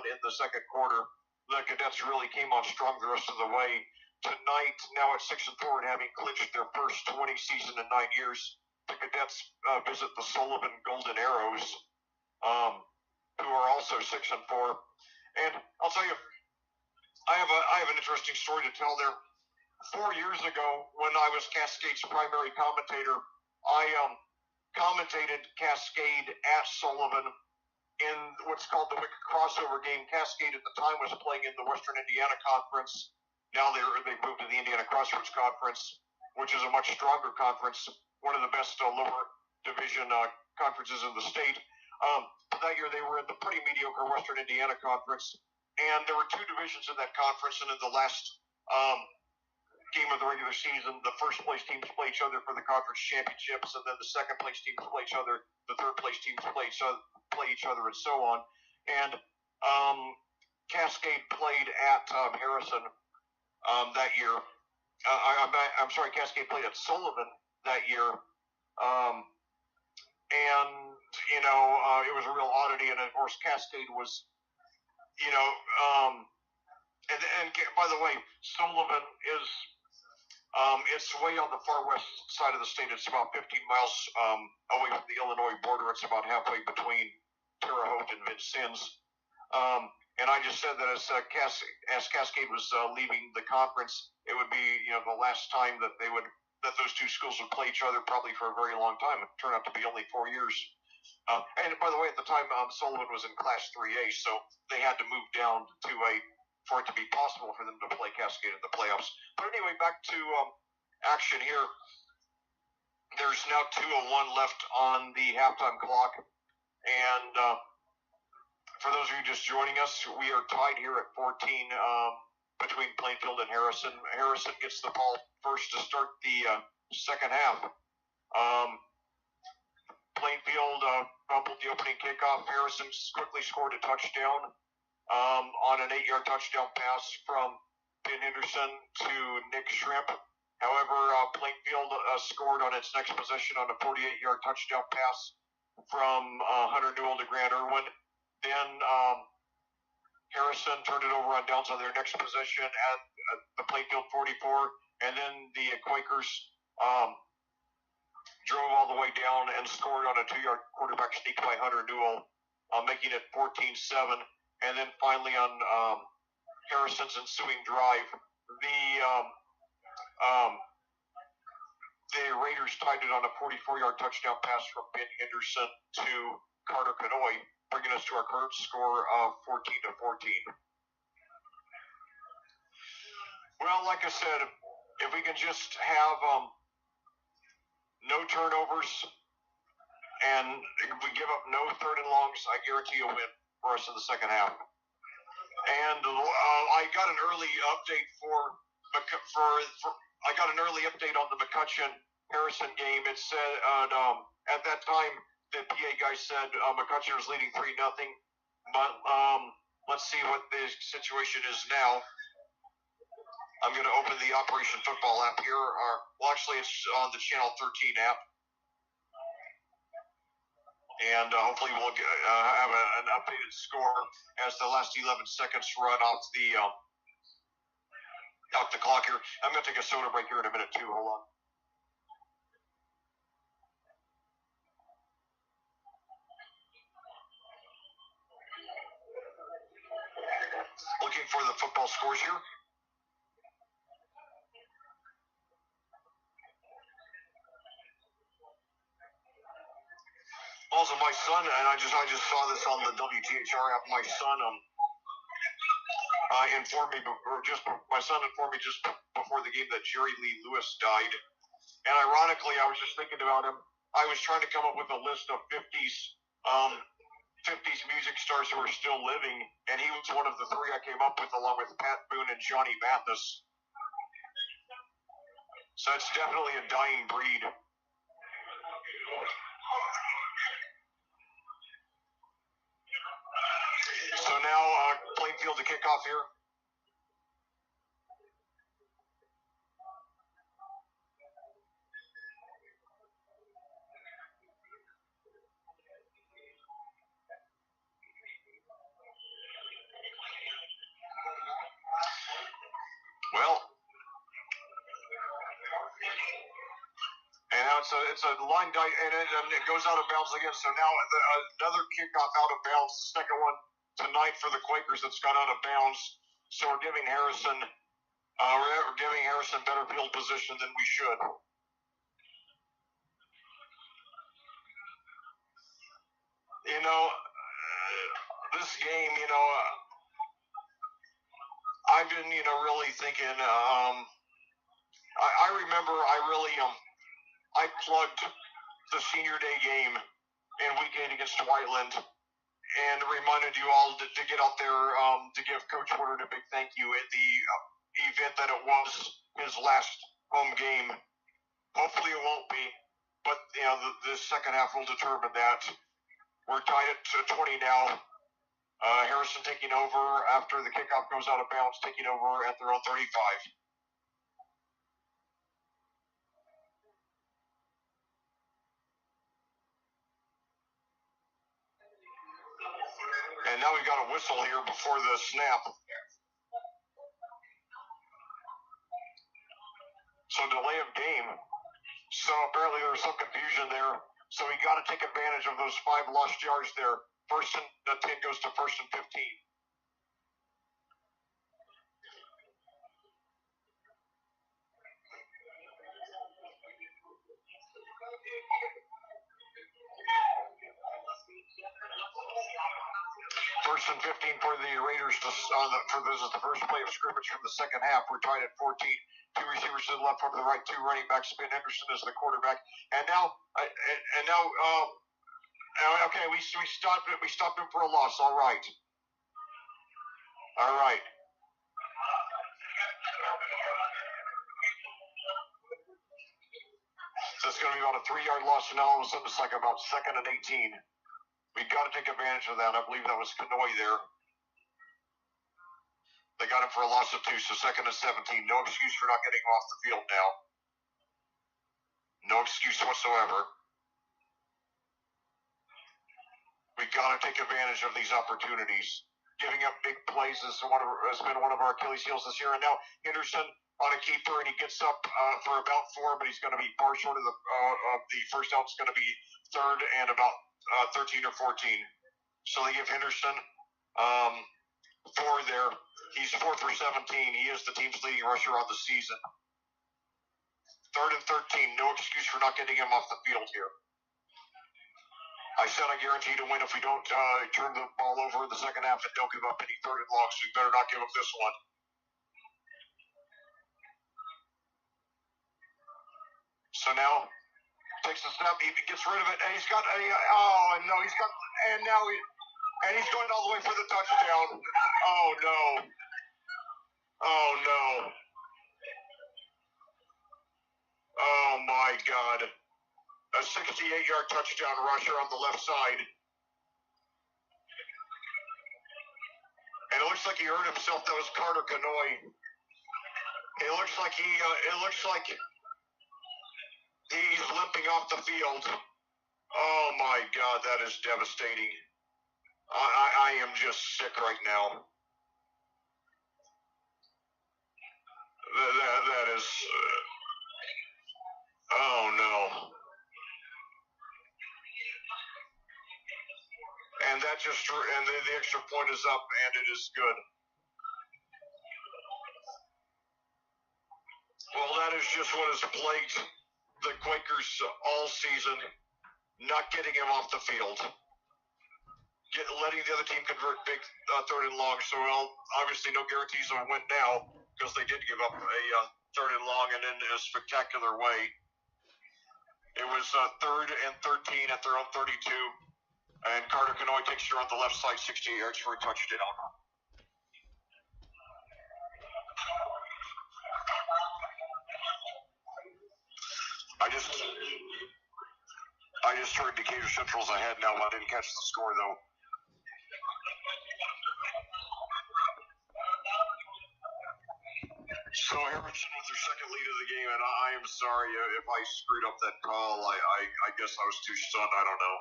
in the second quarter. The Cadets really came on strong the rest of the way. Tonight, now at 6-4 and having clinched their first 20 season in 9 years, the Cadets visit the Sullivan Golden Arrows, who are also 6-4. And I'll tell you, I have an interesting story to tell there. 4 years ago, when I was Cascade's primary commentator, I commentated Cascade at Sullivan in what's called the Wicked Crossover game. Cascade at the time was playing in the Western Indiana Conference. Now they've moved to the Indiana Crossroads Conference, which is a much stronger conference, one of the best lower division conferences in the state. That year they were in the pretty mediocre Western Indiana Conference, and there were 2 divisions in that conference, and in the last game of the regular season, the first place teams play each other for the conference championships, and then the second place teams play each other, the third place teams play each other, and so on. And Cascade played at Harrison that year. Cascade played at Sullivan that year. And, it was a real oddity. And, of course, Cascade was, and by the way, Sullivan is, it's way on the far west side of the state. It's about 15 miles away from the Illinois border. It's about halfway between Terre Haute and Vincennes. And I just said that as Cascade was leaving the conference, it would be the last time that those 2 schools would play each other, probably for a very long time. It turned out to be only 4 years. And by the way, at the time, Sullivan was in Class 3A, so they had to move down to 2A for it to be possible for them to play Cascade in the playoffs. But anyway, back to action here. There's now 2:01 left on the halftime clock, and for those of you just joining us, we are tied here at 14 between Plainfield and Harrison. Harrison gets the ball first to start the second half. Plainfield fumbled the opening kickoff. Harrison quickly scored a touchdown on an 8-yard touchdown pass from Ben Henderson to Nick Shrimp. However, Plainfield scored on its next possession on a 48-yard touchdown pass from Hunter Newell to Grant Irwin. Then Harrison turned it over on downs on their next possession at the Plainfield 44, and then the Quakers drove all the way down and scored on a 2-yard quarterback sneak by Hunter Newell, making it 14-7. And then finally on Harrison's ensuing drive, the Raiders tied it on a 44-yard touchdown pass from Ben Henderson to Carter Canoy, bringing us to our current score of 14-14. Well, like I said, if we can just have no turnovers and we give up no third and longs, I guarantee a win for us in the second half. And I got an early update I got an early update on the McCutcheon Harrison game. It said at that time the PA guy said McCutcheon was leading 3-0, but let's see what the situation is now. I'm going to open the Operation Football app here. Actually, it's on the Channel 13 app. And hopefully we'll have an updated score as the last 11 seconds run off the clock here. I'm going to take a soda break here in a minute, too. Hold on. Looking for the football scores here. my son, and I just saw this on the WTHR app. My son informed me, my son informed me just before the game that Jerry Lee Lewis died. And ironically, I was just thinking about him. I was trying to come up with a list of 50s music stars who are still living, and he was one of the three I came up with, along with Pat Boone and Johnny Mathis. So it's definitely a dying breed. So now, Plainfield to kick off here. Well, and now it's a line and it goes out of bounds again. So now another kickoff out of bounds, the second one tonight for the Quakers that's gone out of bounds. So we're giving Harrison better field position than we should. This game, I've been, really thinking. I remember I plugged the senior day game in week 8 against Whiteland and reminded you all to get out there to give Coach Woodard a big thank you at the event that it was his last home game. Hopefully it won't be, but the second half will determine that. We're tied at 20 now. Harrison taking over after the kickoff goes out of bounds, taking over at their own 35. And now we've got a whistle here before the snap. So delay of game. So apparently there was some confusion there. So we got to take advantage of those 5 lost yards there. First and 10 goes to first and 15. First and 15 for the Raiders. This is the first play of scrimmage from the second half. We're tied at 14. 2 receivers to the left, 1 to the right, 2 running backs. Ben Henderson is the quarterback. And now, okay, we stopped him for a loss. All right. So it's going to be about a 3-yard loss, and now all of a sudden it's like about 2nd and 18. We got to take advantage of that. I believe that was Kanoy there. They got him for a loss of 2, so 2nd and 17. No excuse for not getting off the field now. No excuse whatsoever. We got to take advantage of these opportunities. Giving up big plays has been one of our Achilles heels this year. And now Henderson on a keeper, and he gets up for about 4, but he's going to be far short of the first down. It's going to be 3rd and about 13 or 14. So they give Henderson 4 there. He's 4 for 17. He is the team's leading rusher on the season. 3rd and 13. No excuse for not getting him off the field here. I said I guarantee to win if we don't turn the ball over in the second half and don't give up any 3rd and longs. We better not give up this one. So now takes the snap, he gets rid of it, and he's going all the way for the touchdown. Oh no. Oh my God. A 68-yard touchdown rusher on the left side. And it looks like he hurt himself. That was Carter Kanoy. It looks like he's limping off the field. Oh my God, that is devastating. I am just sick right now. That is. Oh no. And the extra point is up, and it is good. Well, that is just what has plagued the Quakers all season. not getting him off the field, letting the other team convert big third and long. So, obviously no guarantees of a win now because they did give up a third and long, and in a spectacular way. It was 3rd and 13 at their own 32, and Carter Canoy takes it around the left side 60 yards for a touchdown. I just heard Decatur Central's ahead now. I didn't catch the score though. So Harrison with their second lead of the game, and I am sorry if I screwed up that call. I guess I was too stunned. I don't know.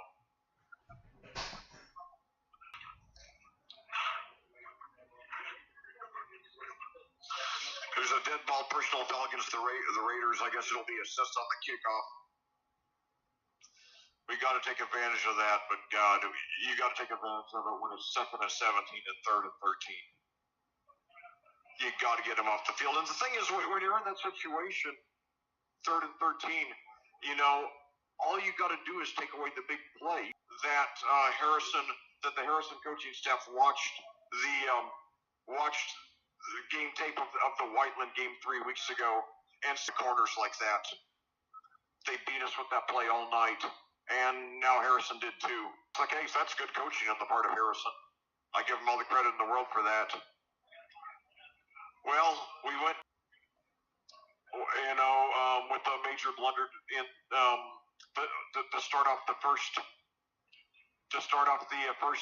There's a dead ball personal foul against the Raiders. I guess it'll be assessed on the kickoff. We got to take advantage of that, but God, you got to take advantage of it when it's 2nd and 17 and 3rd and 13. You got to get him off the field. And the thing is, when you're in that situation, 3rd and 13, you know, all you got to do is take away the big play that the Harrison coaching staff watched the game tape of the Whiteland game 3 weeks ago, and the corners like that. They beat us with that play all night. And now Harrison did too. It's like, hey, that's good coaching on the part of Harrison. I give him all the credit in the world for that. Well, we went, with a major blunder in to start off the first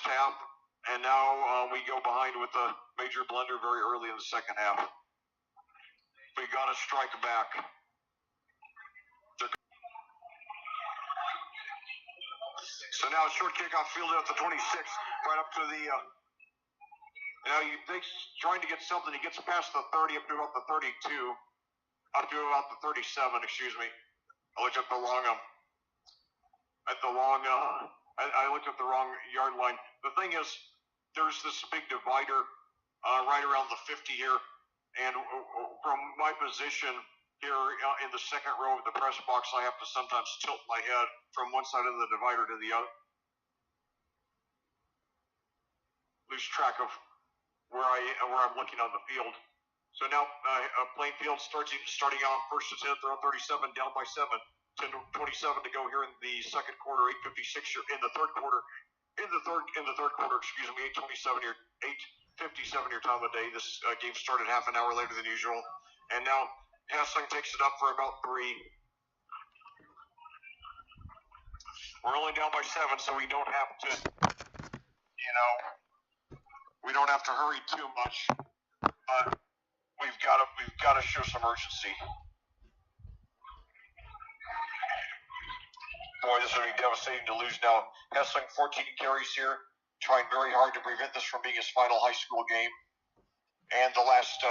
half, and now we go behind with a major blunder very early in the second half. We got to strike back. So now short kickoff fielded at the 26, right up to the. Now they're trying to get something. He gets past the 30 up to about the 32, up to about the 37. Excuse me. I looked at the wrong. I looked at the wrong yard line. The thing is, there's this big divider right around the 50 here, and from my position here in the second row of the press box, I have to sometimes tilt my head from one side of the divider to the other. Lose track of where I'm looking on the field. So now Plainfield starting off first and 10 at 37, down by 7. 10-27 to go here in the second quarter. 8:56 in the third quarter. In the third quarter, excuse me. 8:57 here. 8:57 your time of day. This game started half an hour later than usual, and now Hessling takes it up for about 3. We're only down by 7, so we don't have to, we don't have to hurry too much. But we've got to show some urgency. Boy, this would be devastating to lose now. Hessling 14 carries here, trying very hard to prevent this from being his final high school game. And the last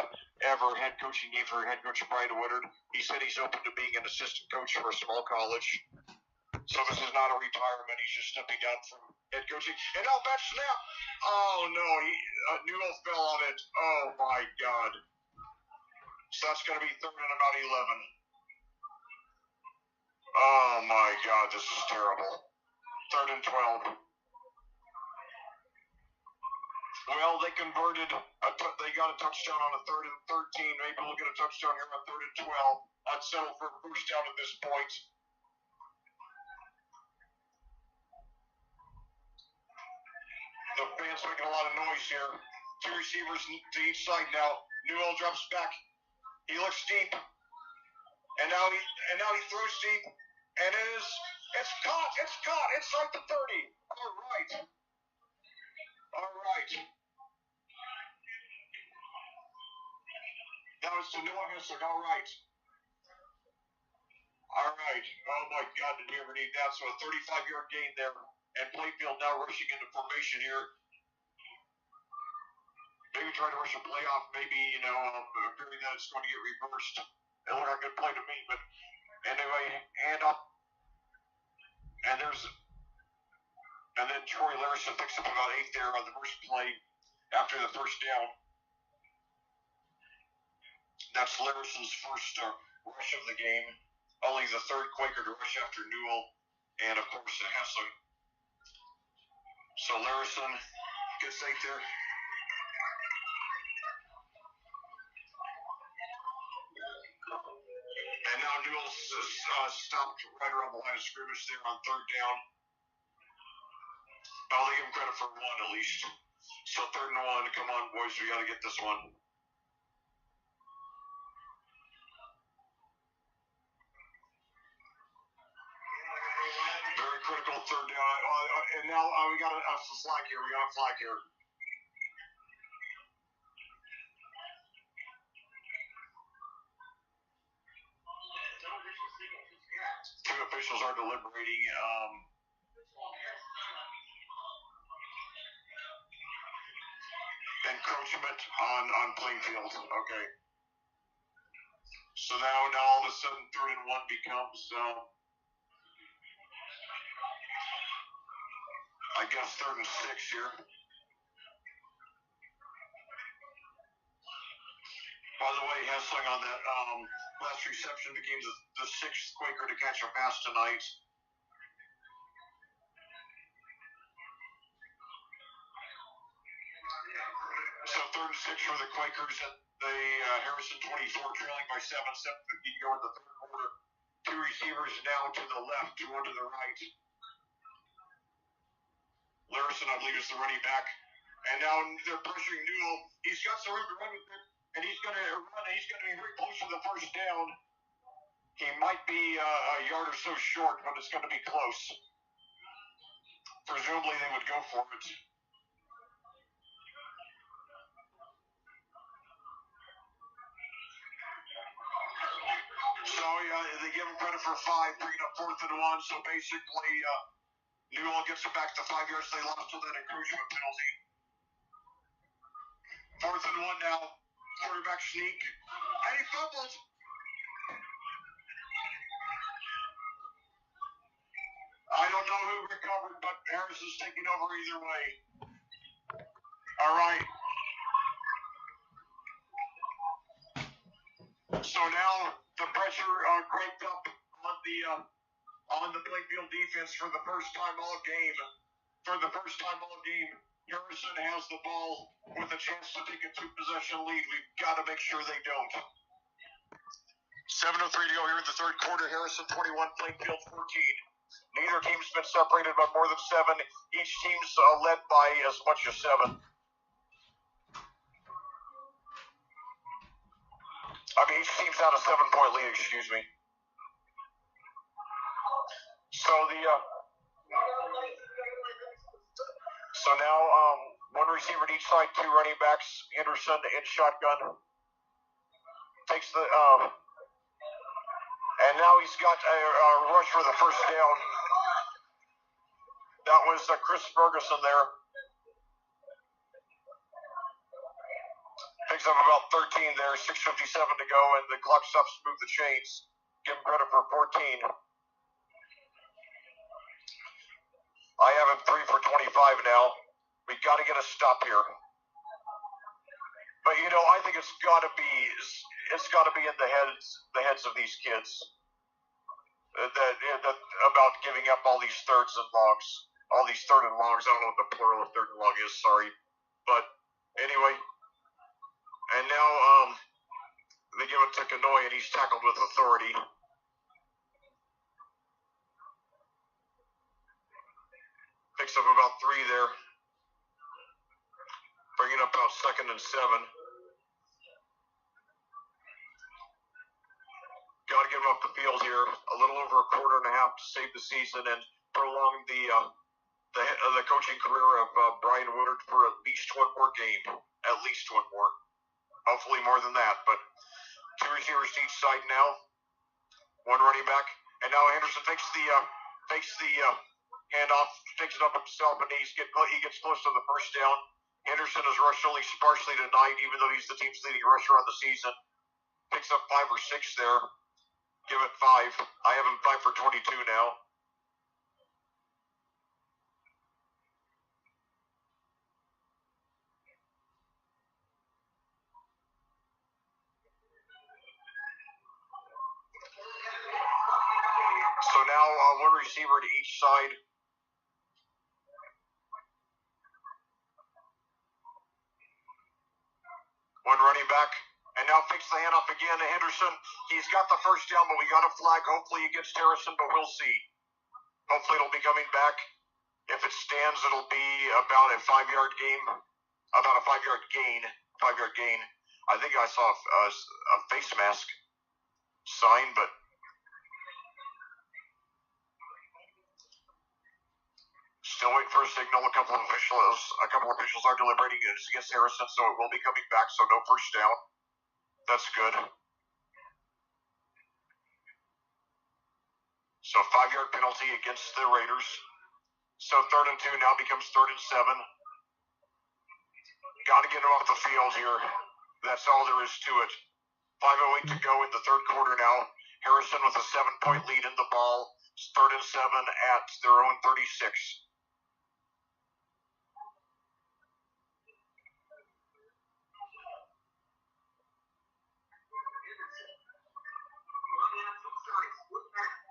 ever head coaching game for head coach Brian Woodard. He said he's open to being an assistant coach for a small college. So this is not a retirement. He's just stepping down from head coaching. And now back snap. Oh, no. Newell fell on it. Oh, my God. So that's going to be 3rd and about 11. Oh, my God. This is terrible. 3rd and 12. Well, they converted. They got a touchdown on a 3rd and 13. Maybe we'll get a touchdown here on 3rd and 12. I'd settle for a first down at this point. The fans making a lot of noise here. 2 receivers to each side now. Newell drops back. He looks deep, and now he throws deep, and it's caught. It's caught inside the 30. All right. Now it's to Noah Hessling. All right. Oh, my God, did you ever need that? So a 35-yard gain there. And Plainfield now rushing into formation here. Maybe trying to rush a playoff. Maybe, fearing that it's going to get reversed. It looked like a good play to me. But anyway, hand up. And then Troy Larison picks up about 8 there on the first play after the first down. That's Larison's first rush of the game. Only the 3rd Quaker to rush after Newell. and, of course, Hessling. So Larison gets 8 there. And now Newell's stopped right around the line of scrimmage there on 3rd down. I'll give him credit for 1 at least. So 3rd and 1. Come on, boys. We got to get this one. Very critical 3rd down. And now we got a flag here. We got a flag here. Two officials are deliberating. Encroachment on playing field. Okay. So now all of a sudden 3rd and 1 becomes, I guess 3rd and 6 here. By the way, Hessling on that last reception became the 6th Quaker to catch a pass tonight. So 3rd and 6 for the Quakers at the Harrison 24, trailing by 7, 7:50 to go in the 3rd quarter. 2 receivers now to the left, 1 to the right. Larison, I believe, is the running back. And now they're pressuring Newell. He's got some room to run with it, and he's going to run. He's going to be very close to the 1st down. He might be a yard or so short, but it's going to be close. Presumably they would go for it. So they give him credit for 5, bringing up 4th and 1. So basically, Newell gets it back to 5 yards. They lost to that encroachment penalty. 4th and 1 now. Quarterback sneak. And he fumbled. I don't know who recovered, but Harris is taking over either way. All right. So now the pressure cranked up on the Plainfield defense for the first time all game. Harrison has the ball with a chance to take a 2-possession lead. We've got to make sure they don't. 7:03 to go here in the 3rd quarter. Harrison 21, Plainfield 14. Neither team's been separated by more than 7. Each team's led by as much as 7. I mean, each team's out a 7-point lead, excuse me. So now 1 receiver to each side, 2 running backs. Henderson in shotgun. Takes the and now he's got a rush for the 1st down. That was Chris Ferguson there. Picks up about 13 there, 6:57 to go, and the clock stops to move the chains. Give him credit for 14. I have him 3 for 25 now. We got to get a stop here. But I think it's got to be in the heads of these kids that about giving up all these 3rds and longs, all these 3rd and longs. I don't know what the plural of 3rd and long is. Sorry, but anyway. And now they give it to Kanoy, and he's tackled with authority. Picks up about 3 there. Bringing up about 2nd and 7. Got to get him up the field here. A little over a quarter and a half to save the season and prolong the coaching career of Brian Woodard for at least 1 more game. At least 1 more. Hopefully more than that. But 2 receivers to each side now. 1 running back. And now Henderson takes the handoff, takes it up himself, and he gets close to the 1st down. Henderson has rushed only sparsely tonight, even though he's the team's leading rusher on the season. Picks up 5 or 6 there. Give it 5. I have him 5 for 22 now. So now 1 receiver to each side. One running back. And now fakes the handoff again to Henderson. He's got the first down, but we got a flag. Hopefully against Harrison, but we'll see. Hopefully it'll be coming back. If it stands, it'll be about a 5-yard game. About a 5-yard gain. 5-yard gain. I think I saw a face mask sign, but still waiting for a signal. A couple of officials are deliberating. It's against Harrison, so it will be coming back. So no first down. That's good. So 5-yard penalty against the Raiders. So 3rd and 2 now becomes 3rd and 7. Got to get him off the field here. That's all there is to it. 5:08 to go in the 3rd quarter now. Harrison with a 7-point lead in the ball. It's 3rd and 7 at their own 36.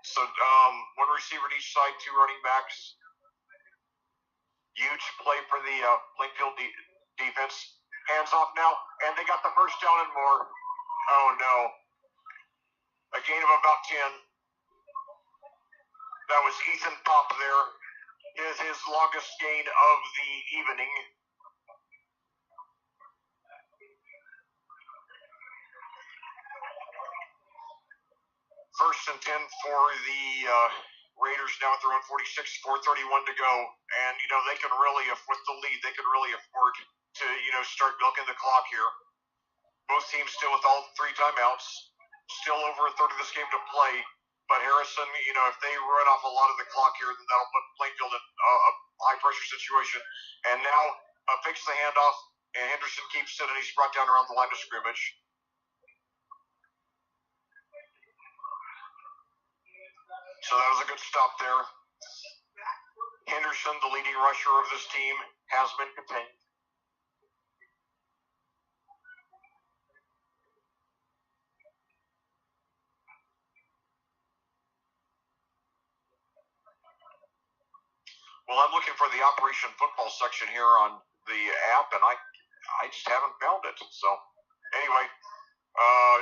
So one receiver to each side, 2 running backs. Huge play for the Plainfield defense. Hands off now, and they got the first down and more. Oh no. A gain of about 10. That was Ethan Pop there. His longest gain of the evening. First and 10 for the Raiders now at their own 46, 4:31 to go. And, they can really, with the lead, they can really afford to, start milking the clock here. Both teams still with all 3 timeouts. Still over a third of this game to play. But Harrison, if they run off a lot of the clock here, then that'll put Plainfield in a high-pressure situation. And now fakes the handoff, and Henderson keeps it, and he's brought down around the line of scrimmage. So that was a good stop there. Henderson, the leading rusher of this team, has been contained. Well, I'm looking for the Operation Football section here on the app, and I just haven't found it. So, anyway,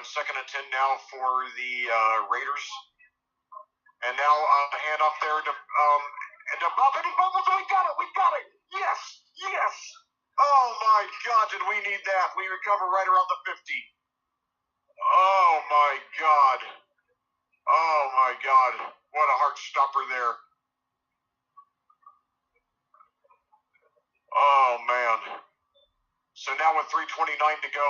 2nd and 10 now for the Raiders. And now a handoff there to Bob, and he bubbles. We got it. Yes. Oh my God, did we need that? We recover right around the 50. Oh my God, what a heart stopper there. Oh man. So now with 3:29 to go,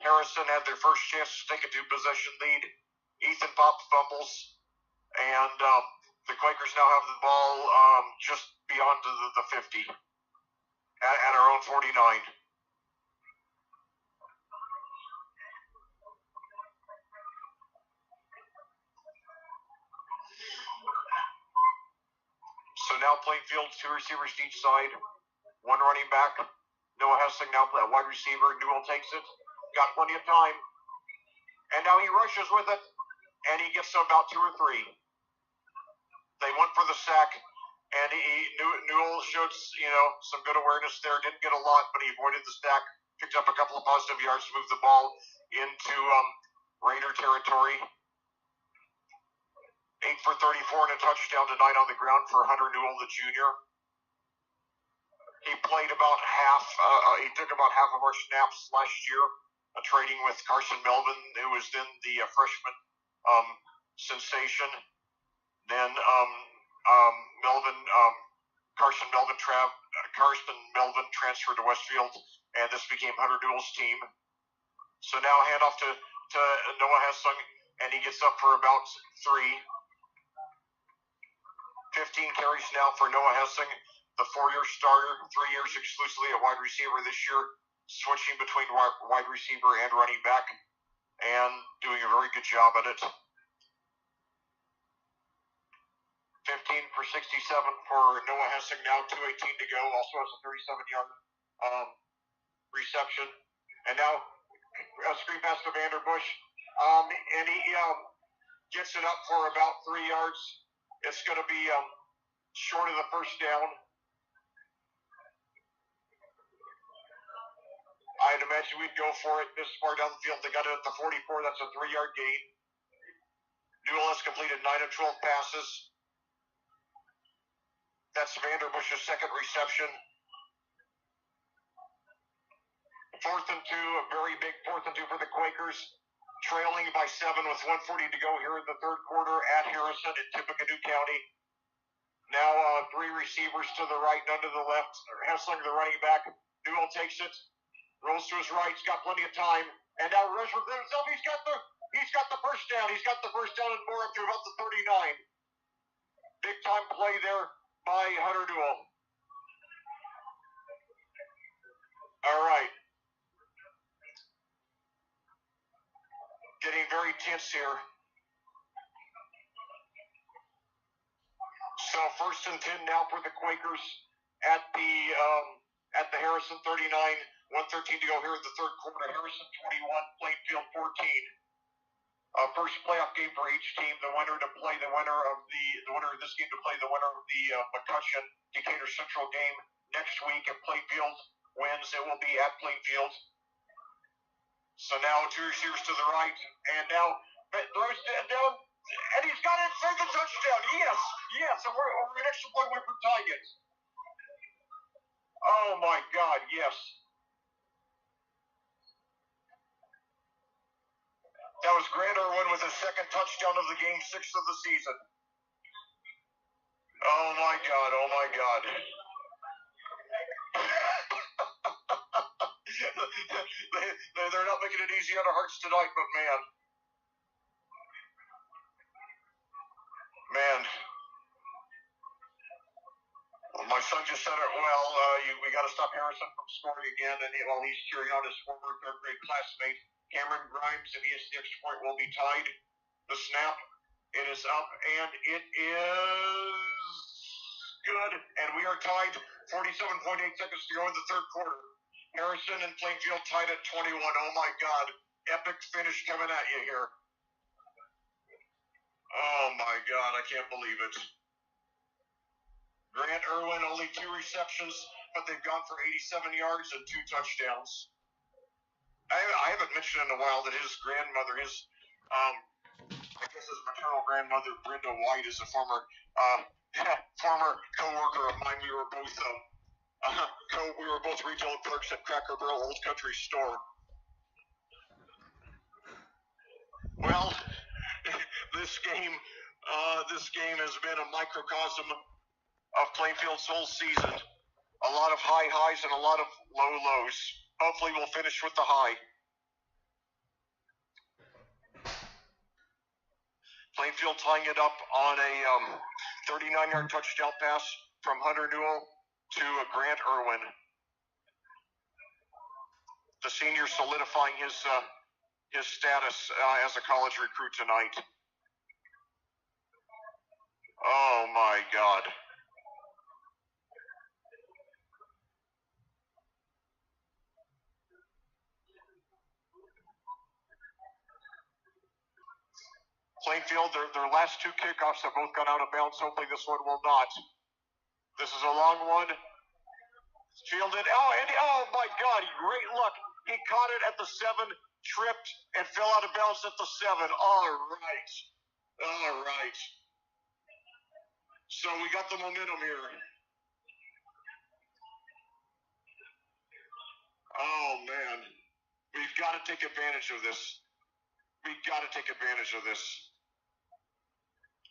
Harrison had their first chance to take a 2-possession lead. Ethan Pop fumbles, and the Quakers now have the ball just beyond the 50 at our own 49. So now Plainfield, 2 receivers to each side, 1 running back. Noah Hessing now a wide receiver. Newell takes it. Got plenty of time. And now he rushes with it, and he gets about 2 or 3. They went for the sack, and Newell showed, some good awareness there. Didn't get a lot, but he avoided the sack. Picked up a couple of positive yards to move the ball into Raider territory. 8 for 34 and a touchdown tonight on the ground for Hunter Newell, the junior. He played about half. He took about half of our snaps last year, trading with Carson Melvin, who was then the freshman sensation. Then Carson Melvin transferred to Westfield, and this became Hunter Newell's team. So now handoff to Noah Hessing, and he gets up for about 3. 15 carries now for Noah Hessing, the 4-year starter, 3 years exclusively at wide receiver this year, switching between wide receiver and running back, and doing a very good job at it. 15 for 67 for Noah Hessing now, 2:18 to go, also has a 37-yard reception. And now a screen pass to Vanderbush, and he gets it up for about 3 yards. It's going to be short of the first down. I'd imagine we'd go for it this far down the field. They got it at the 44. That's a 3-yard gain. Newell has completed 9 of 12 passes. That's Vanderbush's second reception. 4th and 2, a very big 4th and 2 for the Quakers. Trailing by 7 with 1:40 to go here in the third quarter at Harrison in Tippecanoe County. Now 3 receivers to the right, none to the left. Hessling, the running back. Newell takes it. Rolls to his right. He's got plenty of time. And now Rushford himself. He's got the first down. He's got the first down and more up to about the 39. Big time play there by Hunter Newell. All right. Getting very tense here. So 1st and 10 now for the Quakers at the Harrison 39. 1:13 to go here in the third quarter. Harrison 21, Plainfield 14. First playoff game for each team. The winner of this game to play the winner of the McCutcheon Decatur Central game next week. If Plainfield wins, it will be at Plainfield. So now 2 receivers to the right, and now throws down, and he's got it for the touchdown. Yes, and we're an extra point away from tying it. Oh my God, yes. That was Grant Irwin with his second touchdown of the game, 6th of the season. Oh my God. They're not making it easy on our hearts tonight, but man. Well, my son just said it well. We got to stop Harrison from scoring again, and while he's cheering on his former third-grade classmate, Cameron Grimes, and the extra point will be tied. The snap, it is up, and it is good, and we are tied. 47.8 seconds to go in the third quarter. Harrison and Plainfield tied at 21. Oh my God, epic finish coming at you here. Oh my God, I can't believe it. Grant Irwin, only 2 receptions, but they've gone for 87 yards and 2 touchdowns. I haven't mentioned in a while that his grandmother, his maternal grandmother, Brenda White, is a former co-worker of mine. We were both retail clerks at Cracker Barrel Old Country Store. Well, this game has been a microcosm of Plainfield's whole season. A lot of high highs and a lot of low lows. Hopefully we'll finish with the high. Plainfield tying it up on a 39-yard touchdown pass from Hunter Newell to Grant Irwin. The senior solidifying his status as a college recruit tonight. Oh my God. Plainfield, their last 2 kickoffs have both gone out of bounds. Hopefully this one will not. This is a long one. Fielded. Oh my God, great luck. He caught it at the 7, tripped, and fell out of bounds at the 7. All right. So we got the momentum here. Oh man, we've got to take advantage of this.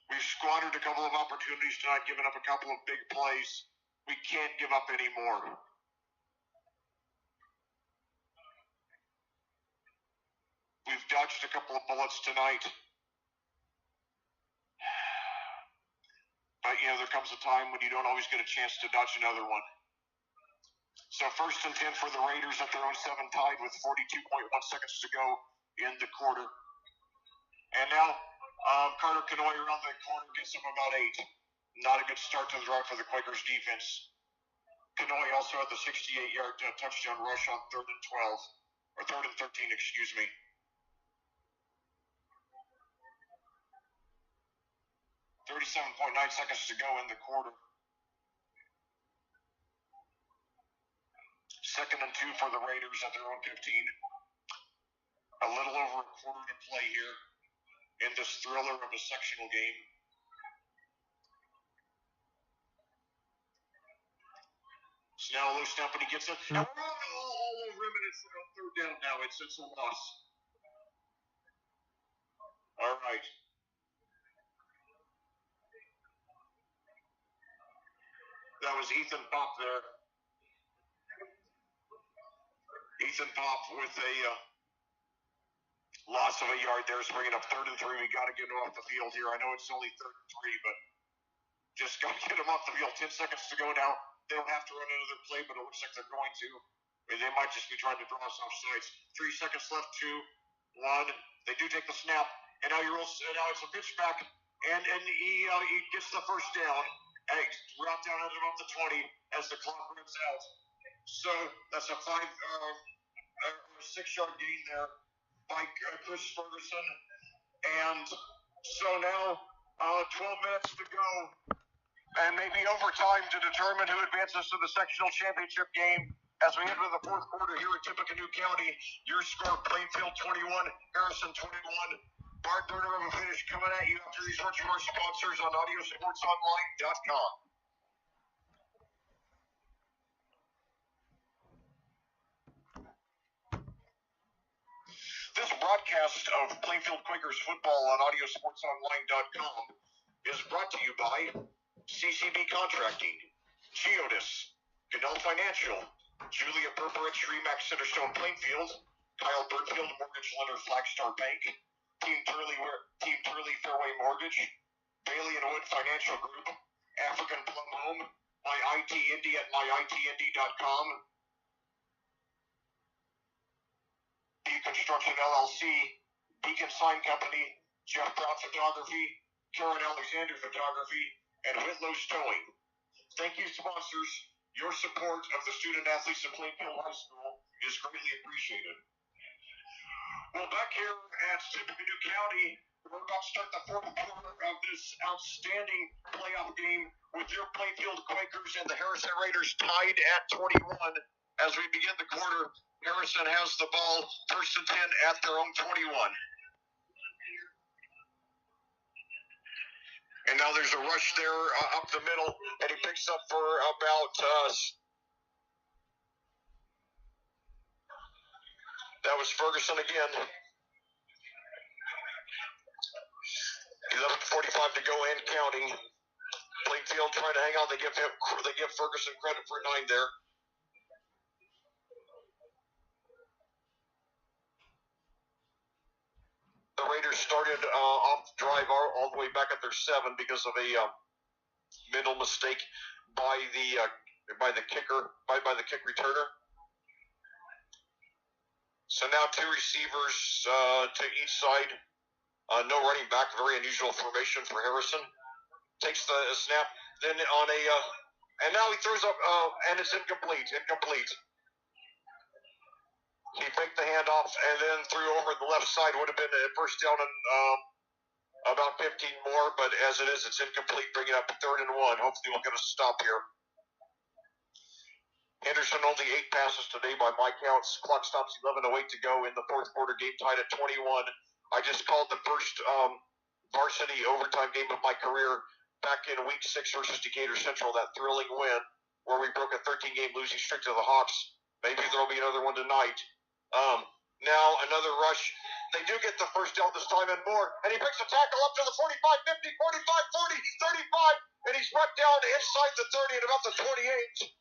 We've squandered a couple of opportunities tonight, given up a couple of big plays. We can't give up any more. We've dodged a couple of bullets tonight. But, there comes a time when you don't always get a chance to dodge another one. So 1st and 10 for the Raiders at their own 7, tied with 42.1 seconds to go in the quarter. And now Carter Canoy around the corner gets him about 8. Not a good start to the drive for the Quakers defense. Canoy also had the 68-yard touchdown rush on 3rd and 13, excuse me. 37.9 seconds to go in the quarter. 2nd and 2 for the Raiders at their own 15. A little over a quarter to play here in this thriller of a sectional game. So now a low snap and he gets it. And we're all over him, and it's a 3rd down now. It's a loss. All right. That was Ethan Pop there. Ethan Pop with a loss of a yard there is bringing up 3rd and 3. We got to get him off the field here. I know it's only 3rd and 3, but just got to get him off the field. 10 seconds to go now. They don't have to run another play, but it looks like they're going to. They might just be trying to draw us off sides. 3 seconds left. 2, 1. They do take the snap, and now now it's a pitch back, and he gets the 1st down. And route down at about the 20 as the clock runs out. So that's a 6-yard gain there by Chris Ferguson. And so now 12 minutes to go, and maybe overtime to determine who advances to the sectional championship game. As we enter the 4th quarter here in Tippecanoe County, your score: Plainfield 21, Harrison 21. Bart Burner of a finish coming at you after these words from our sponsors on AudioSportsOnline.com. This broadcast of Plainfield Quakers football on AudioSportsOnline.com is brought to you by CCB Contracting, Geodis, Canal Financial, Julia Perperich, Remax Centerstone Plainfield, Kyle Burnfield, Mortgage Lender, Flagstar Bank, Team Turley Fairway Mortgage, Bailey and Wood Financial Group, African Plum Home, My IT Indy at myITindy.com, D Construction LLC, Beacon Sign Company, Jeff Brown Photography, Karen Alexander Photography, and Whitlow's Towing. Thank you, sponsors. Your support of the student athletes of Plainfield High School is greatly appreciated. Well, back here at Tippecanoe County, we're about to start the 4th quarter of this outstanding playoff game with your Plainfield Quakers and the Harrison Raiders tied at 21. As we begin the quarter, Harrison has the ball 1st and 10 at their own 21. And now there's a rush there up the middle, and he picks up for about that was Ferguson again. 11:45 to go and counting. Plainfield trying to hang on. They give Ferguson credit for 9 there. The Raiders started off the drive all the way back at their 7 because of a mental mistake by the kicker, by the kick returner. So now 2 receivers to each side. No running back, very unusual formation for Harrison. Takes the snap, then on a, and now he throws up, and it's incomplete. He faked the handoff and then threw over the left side. Would have been a 1st down and about 15 more, but as it is, it's incomplete, bringing up 3rd and 1. Hopefully we'll get a stop here. Henderson only 8 passes today by my counts. Clock stops 11:08 to go in the 4th quarter. Game tied at 21. I just called the first varsity overtime game of my career back in Week 6 versus Decatur Central, that thrilling win where we broke a 13-game losing streak to the Hawks. Maybe there'll be another one tonight. Now another rush. They do get the 1st down this time and more. And he picks a tackle up to the 45, 50, 45, 40, 35, and he's brought down inside the 30 at about the 28.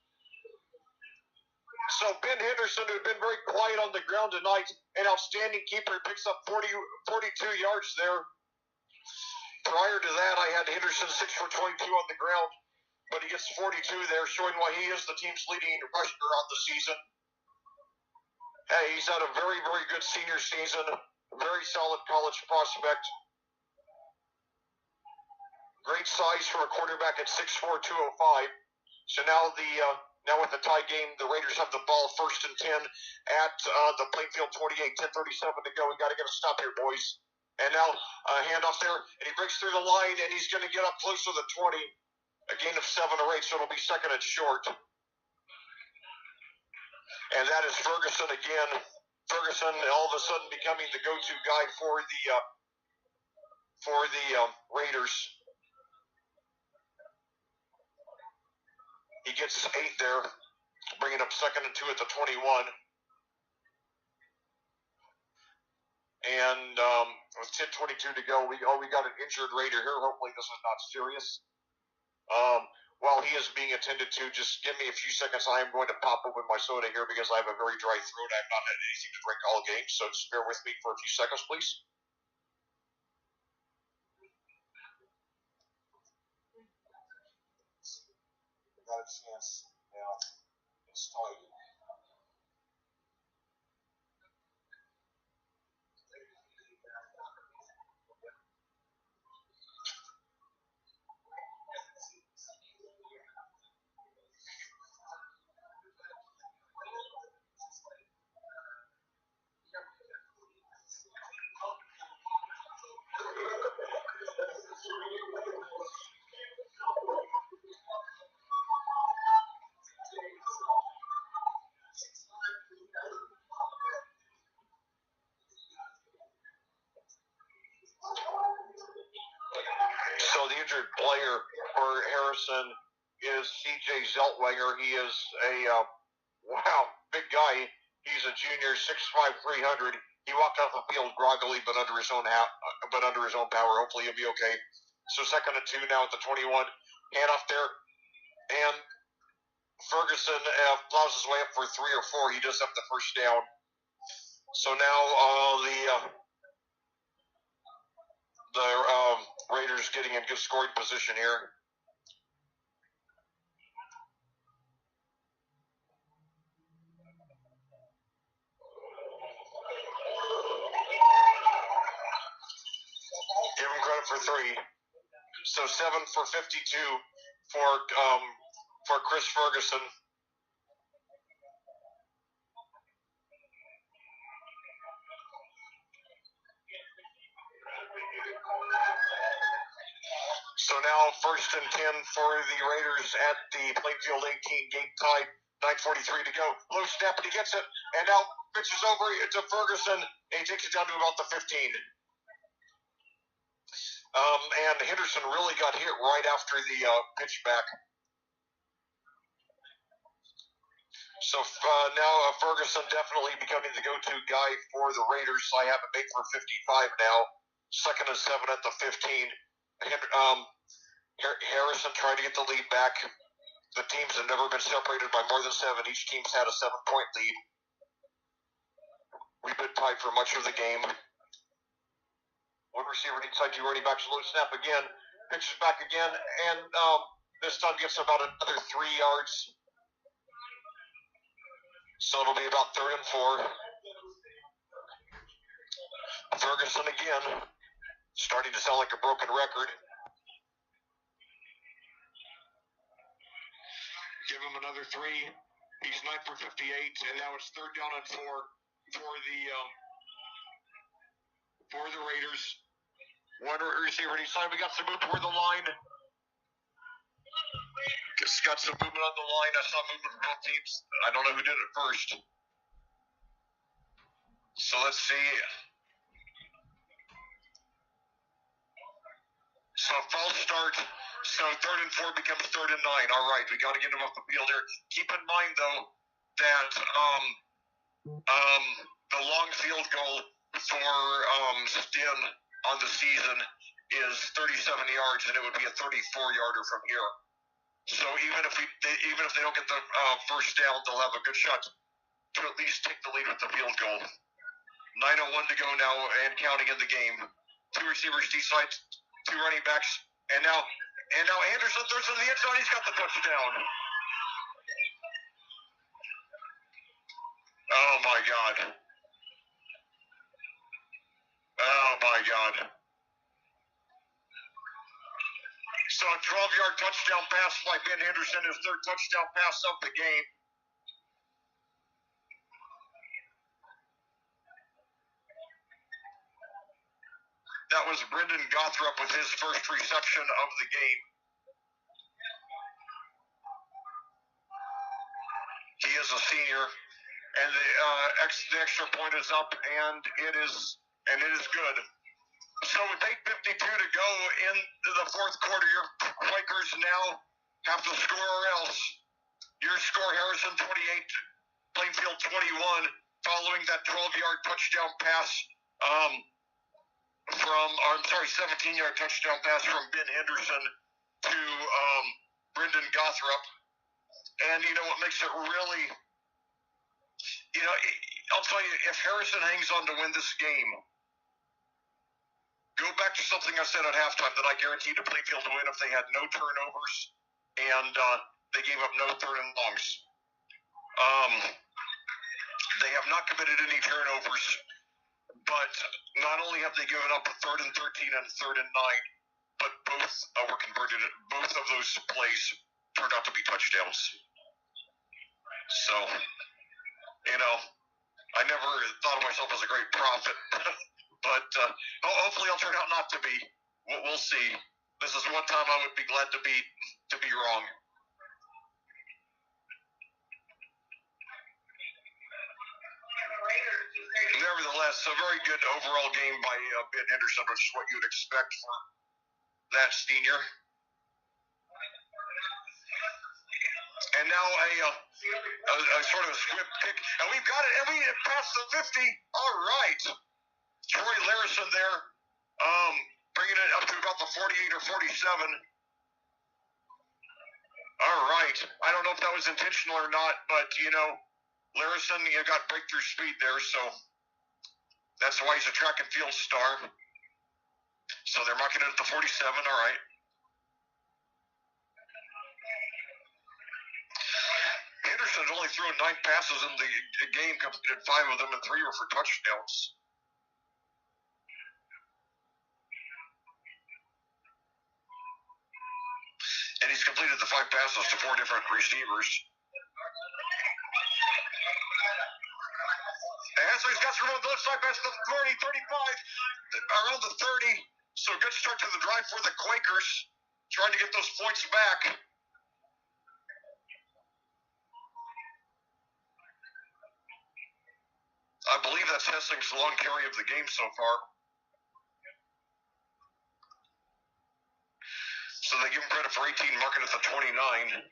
So Ben Henderson, who had been very quiet on the ground tonight, an outstanding keeper, picks up 42 yards there. Prior to that, I had Henderson 6 for 22 on the ground, but he gets 42 there, showing why he is the team's leading rusher on the season. Hey, he's had a very, very good senior season, very solid college prospect. Great size for a quarterback at 6'4", 205. So now with the tie game, the Raiders have the ball 1st and 10 at the Plainfield 28, 10:37 to go. We got to get a stop here, boys. And now handoff there, and he breaks through the line, and he's going to get up close to the 20. A gain of 7 or 8, so it'll be second and short. And that is Ferguson again. Ferguson all of a sudden becoming the go-to guy for the Raiders. He gets 8 there, bringing up second and 2 at the 21. And with 10:22 to go, we got an injured Raider here. Hopefully this is not serious. While he is being attended to, just give me a few seconds. I am going to pop open my soda here because I have a very dry throat. I have not had anything to drink all game, so just bear with me for a few seconds, please. Got a chance. Yeah, it's tight. So the injured player for Harrison is C.J. Zeltwanger. He is a big guy. He's a junior, 6'5", 300. He walked off the field groggily, but under his own power. Hopefully he'll be okay. So second and 2 now at the 21. Handoff there, and Ferguson plows his way up for 3 or 4. He does have the first down. So now the Raiders getting in good scoring position here. Give him credit for 3. So 7 for 52 for Chris Ferguson. So now first and 10 for the Raiders at the Plainfield 18, game tied, 9:43 to go. Low snap, and he gets it, and now pitches over to Ferguson, and he takes it down to about the 15. And Henderson really got hit right after the pitch back. So now Ferguson definitely becoming the go-to guy for the Raiders. I have it made for 55 now. Second and 7 at the 15. Harrison trying to get the lead back. The teams have never been separated by more than 7. Each team's had a 7-point lead. We've been tied for much of the game. One receiver inside, 2 running backs, low snap again. Pitches back again, and this time gets about another 3 yards. So it'll be about 3rd and 4. Ferguson again, starting to sound like a broken record. Give him another 3. He's 9 for 58, and now it's 3rd down and 4 for the Raiders. One receiver each side. We got some movement toward the line. Just got some movement on the line. I saw movement from both teams. I don't know who did it first. So let's see. So false start. So 3rd and 4 becomes 3rd and 9. All right, we got to get him off the field here. Keep in mind though that the long field goal for Stin on the season is 37 yards, and it would be a 34-yarder from here. So even if they don't get the first down, they'll have a good shot to at least take the lead with the field goal. 9:01 to go now, and counting in the game. 2 receivers each side, 2 running backs, and now Anderson throws to the end zone. He's got the touchdown. Oh my God. Oh my God. So a 12-yard touchdown pass by Ben Henderson, his 3rd touchdown pass of the game. That was Brendan Gothrop with his first reception of the game. He is a senior, and the extra point is up, and it is good. So with 8:52 to go in the fourth quarter, your Quakers now have to score or else. Your score, Harrison 28, Plainfield 21, following that 12-yard touchdown pass 17-yard touchdown pass from Ben Henderson to Brendan Gothrop. And you know what makes it really, I'll tell you, if Harrison hangs on to win this game, go back to something I said at halftime that I guaranteed to Plainfield to win if they had no turnovers and they gave up no third and longs. They have not committed any turnovers, but not only have they given up a 3rd and 13 and 3rd and 9, but both were converted. Both of those plays turned out to be touchdowns. So, I never thought of myself as a great prophet, but hopefully I'll turn out not to be. We'll see. This is one time I would be glad to be wrong. Nevertheless, a very good overall game by Ben Henderson, which is what you'd expect for that senior. And now a sort of a squib kick, and we've got it, and we passed the 50. All right, Troy Larison there, bringing it up to about the 48 or 47. All right, I don't know if that was intentional or not, but Larison, got breakthrough speed there, so that's why he's a track and field star. So they're marking it at the 47. All right. Henderson's only thrown 9 passes in the game, completed 5 of them, and 3 were for touchdowns. And he's completed the 5 passes to 4 different receivers. And so he's got some on the left side past the 30, 35, around the 30. So good start to the drive for the Quakers, trying to get those points back. I believe that's Hessing's long carry of the game so far. So they give him credit for 18, marking it at the 29.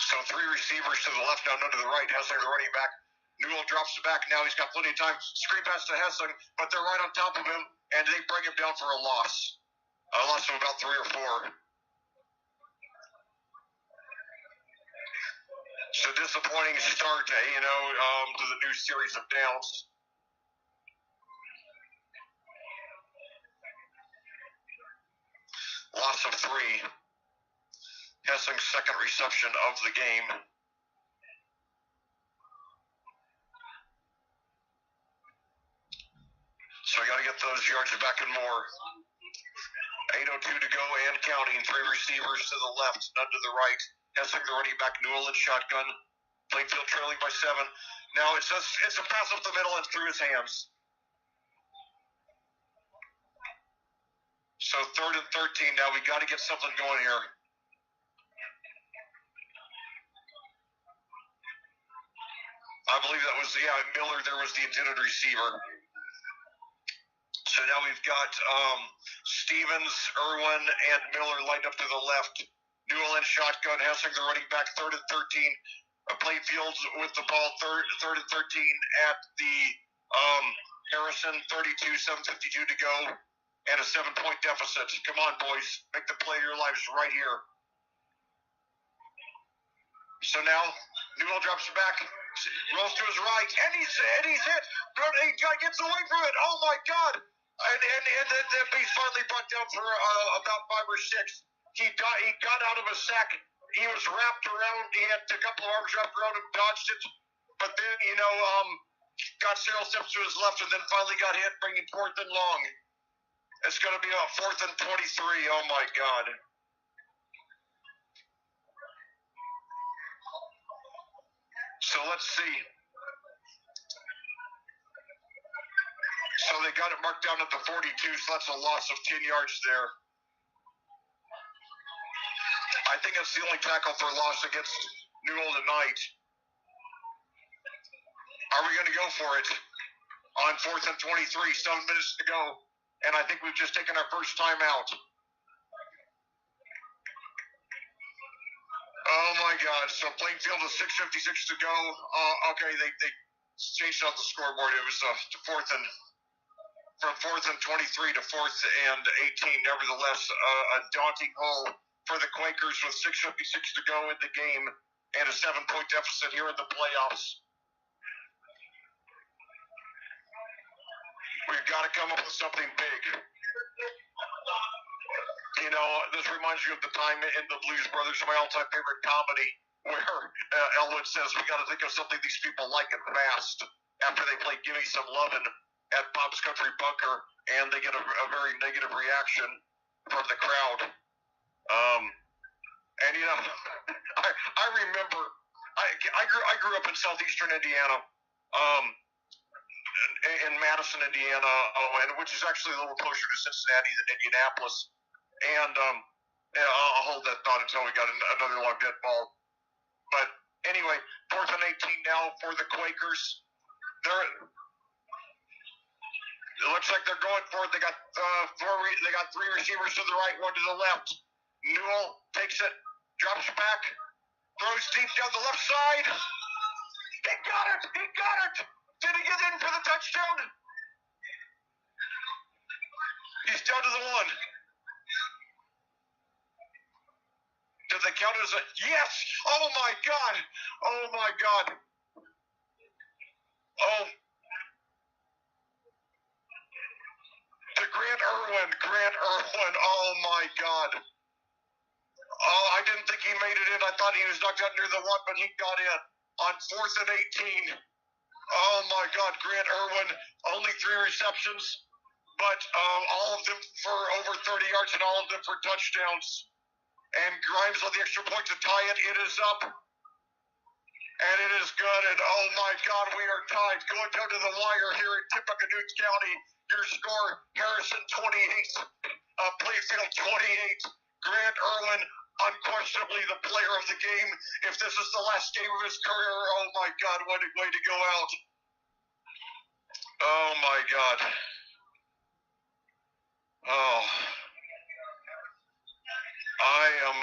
So 3 receivers to the left, now none to the right. Hessing, the running back. Newell drops back now. He's got plenty of time. Screen pass to Hessing, but they're right on top of him, and they bring him down for a loss. A loss of about 3 or 4. So disappointing start, to the new series of downs. Loss of 3. Hessing's second reception of the game. So we got to get those yards back and more. 8:02 to go and counting. 3 receivers to the left, none to the right. Hessing, the running back, Newell in shotgun. Plainfield trailing by 7. Now it's a pass up the middle and through his hands. So 3rd and 13 now. We got to get something going here. I believe that was, Miller there was the intended receiver. So now we've got Stevens, Irwin, and Miller lined up to the left. Newell in shotgun, Hessing the running back, 3rd and 13. Plainfield with the ball, 3rd and 13 at the Harrison, 32, 7:52 to go, and a 7-point deficit. Come on, boys, make the play of your lives right here. So now Newell drops back, rolls to his right, and he's hit. He gets away from it. Oh my God! And then he's finally brought down for about 5 or 6. He got out of a sack. He was wrapped around. He had a couple of arms wrapped around him, dodged it, but then got several steps to his left, and then finally got hit, bringing 4th and long. It's going to be a 4th and 23. Oh my God! So let's see. they got it marked down at the 42, so that's a loss of 10 yards there. I think that's the only tackle for loss against Newell tonight. Are we going to go for it on 4th and 23, 7 minutes to go, and I think we've just taken our first time out. Oh my God! So Plainfield is 6:56 to go. Okay, they changed out the scoreboard. It was from 4th and 23 to 4th and 18. Nevertheless, a daunting hole for the Quakers with 6:56 to go in the game and a 7-point deficit here in the playoffs. We've got to come up with something big. You know, this reminds me of the time in the Blues Brothers, my all-time favorite comedy, where Elwood says, we got to think of something these people like and fast after they play Gimme Some Lovin' at Bob's Country Bunker, and they get a very negative reaction from the crowd. And, you know, I remember, I grew up in southeastern Indiana, in Madison, Indiana, and which is actually a little closer to Cincinnati than Indianapolis. And yeah, I'll hold that thought until we got another long dead ball. But anyway, 4th and 18 now for the Quakers. It looks like they're going for it. They got three receivers to the right, one to the left. Newell takes it, drops back, throws deep down the left side. He got it! He got it! Did he get in for the touchdown? He's down to the 1. Did they count it as a yes? Oh my God! Oh my God! Oh. To Grant Irwin. Oh my God. Oh, I didn't think he made it in. I thought he was knocked out near the 1, but he got in on 4th and 18. Oh my God, Grant Irwin, only 3 receptions, but all of them for over 30 yards and all of them for touchdowns. And Grimes on the extra point to tie it. It is up. And it is good. And oh my God, we are tied. Going down to the wire here in Tippecanoe County. Your score, Harrison 28, Plainfield 28. Grant Irwin, unquestionably the player of the game. If this is the last game of his career, oh my God, what a way to go out. Oh my God. Oh. I am,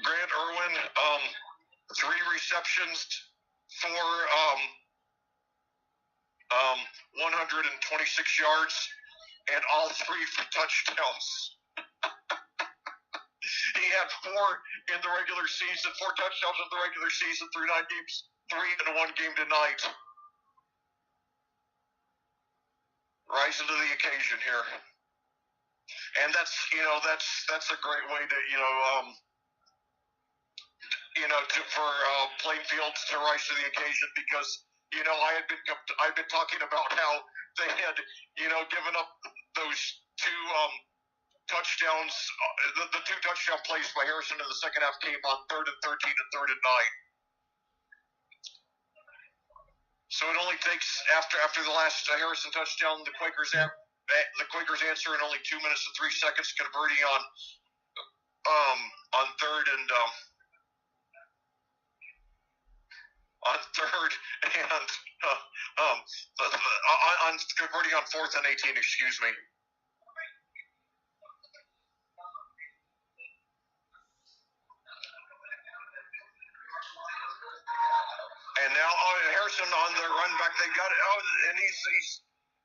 Grant Irwin, 3 receptions for, 126 yards, and all 3 for touchdowns. He had 4 in the regular season, 4 touchdowns in the regular season through 9 games, 3 in 1 game tonight. Rising to the occasion here. And that's, you know, that's a great way to, for Plainfield to rise to the occasion, because, you know, I've been talking about how they had, you know, given up those 2 touchdowns, the 2 touchdown plays by Harrison in the second half came on 3rd and 13 and 3rd and 9. So it only takes after the last Harrison touchdown, the Quakers answer in only 2 minutes and 3 seconds, converting on 3rd and converting on 4th and 18. Excuse me. And now Harrison on the run back. They got it. Oh, and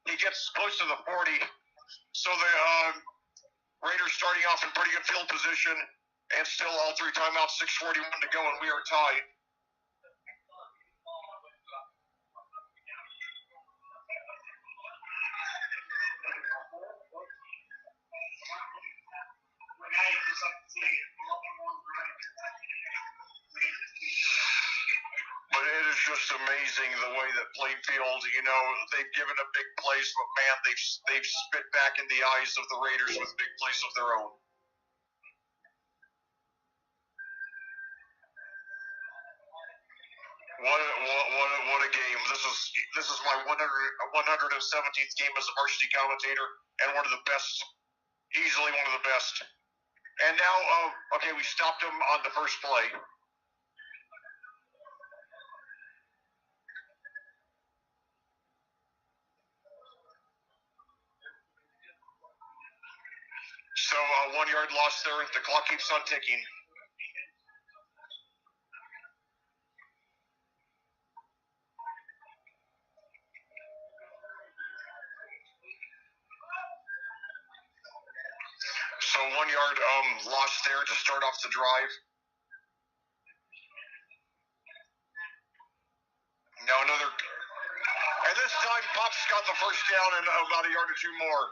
he gets close to the 40. So the Raiders starting off in pretty good field position, and still all 3 timeouts. 6:41 to go, and we are tied. But it is just amazing the way that Plainfield, you know, they've given up big plays, but man, they've spit back in the eyes of the Raiders with big plays of their own. What a game! This is my 117th game as a varsity commentator, and one of the best, easily one of the best. And now, okay, we stopped him on the first play. So 1 yard loss there. The clock keeps on ticking. So 1 yard loss there to start off the drive. Now another, and this time Pop's got the first down and about a yard or two more.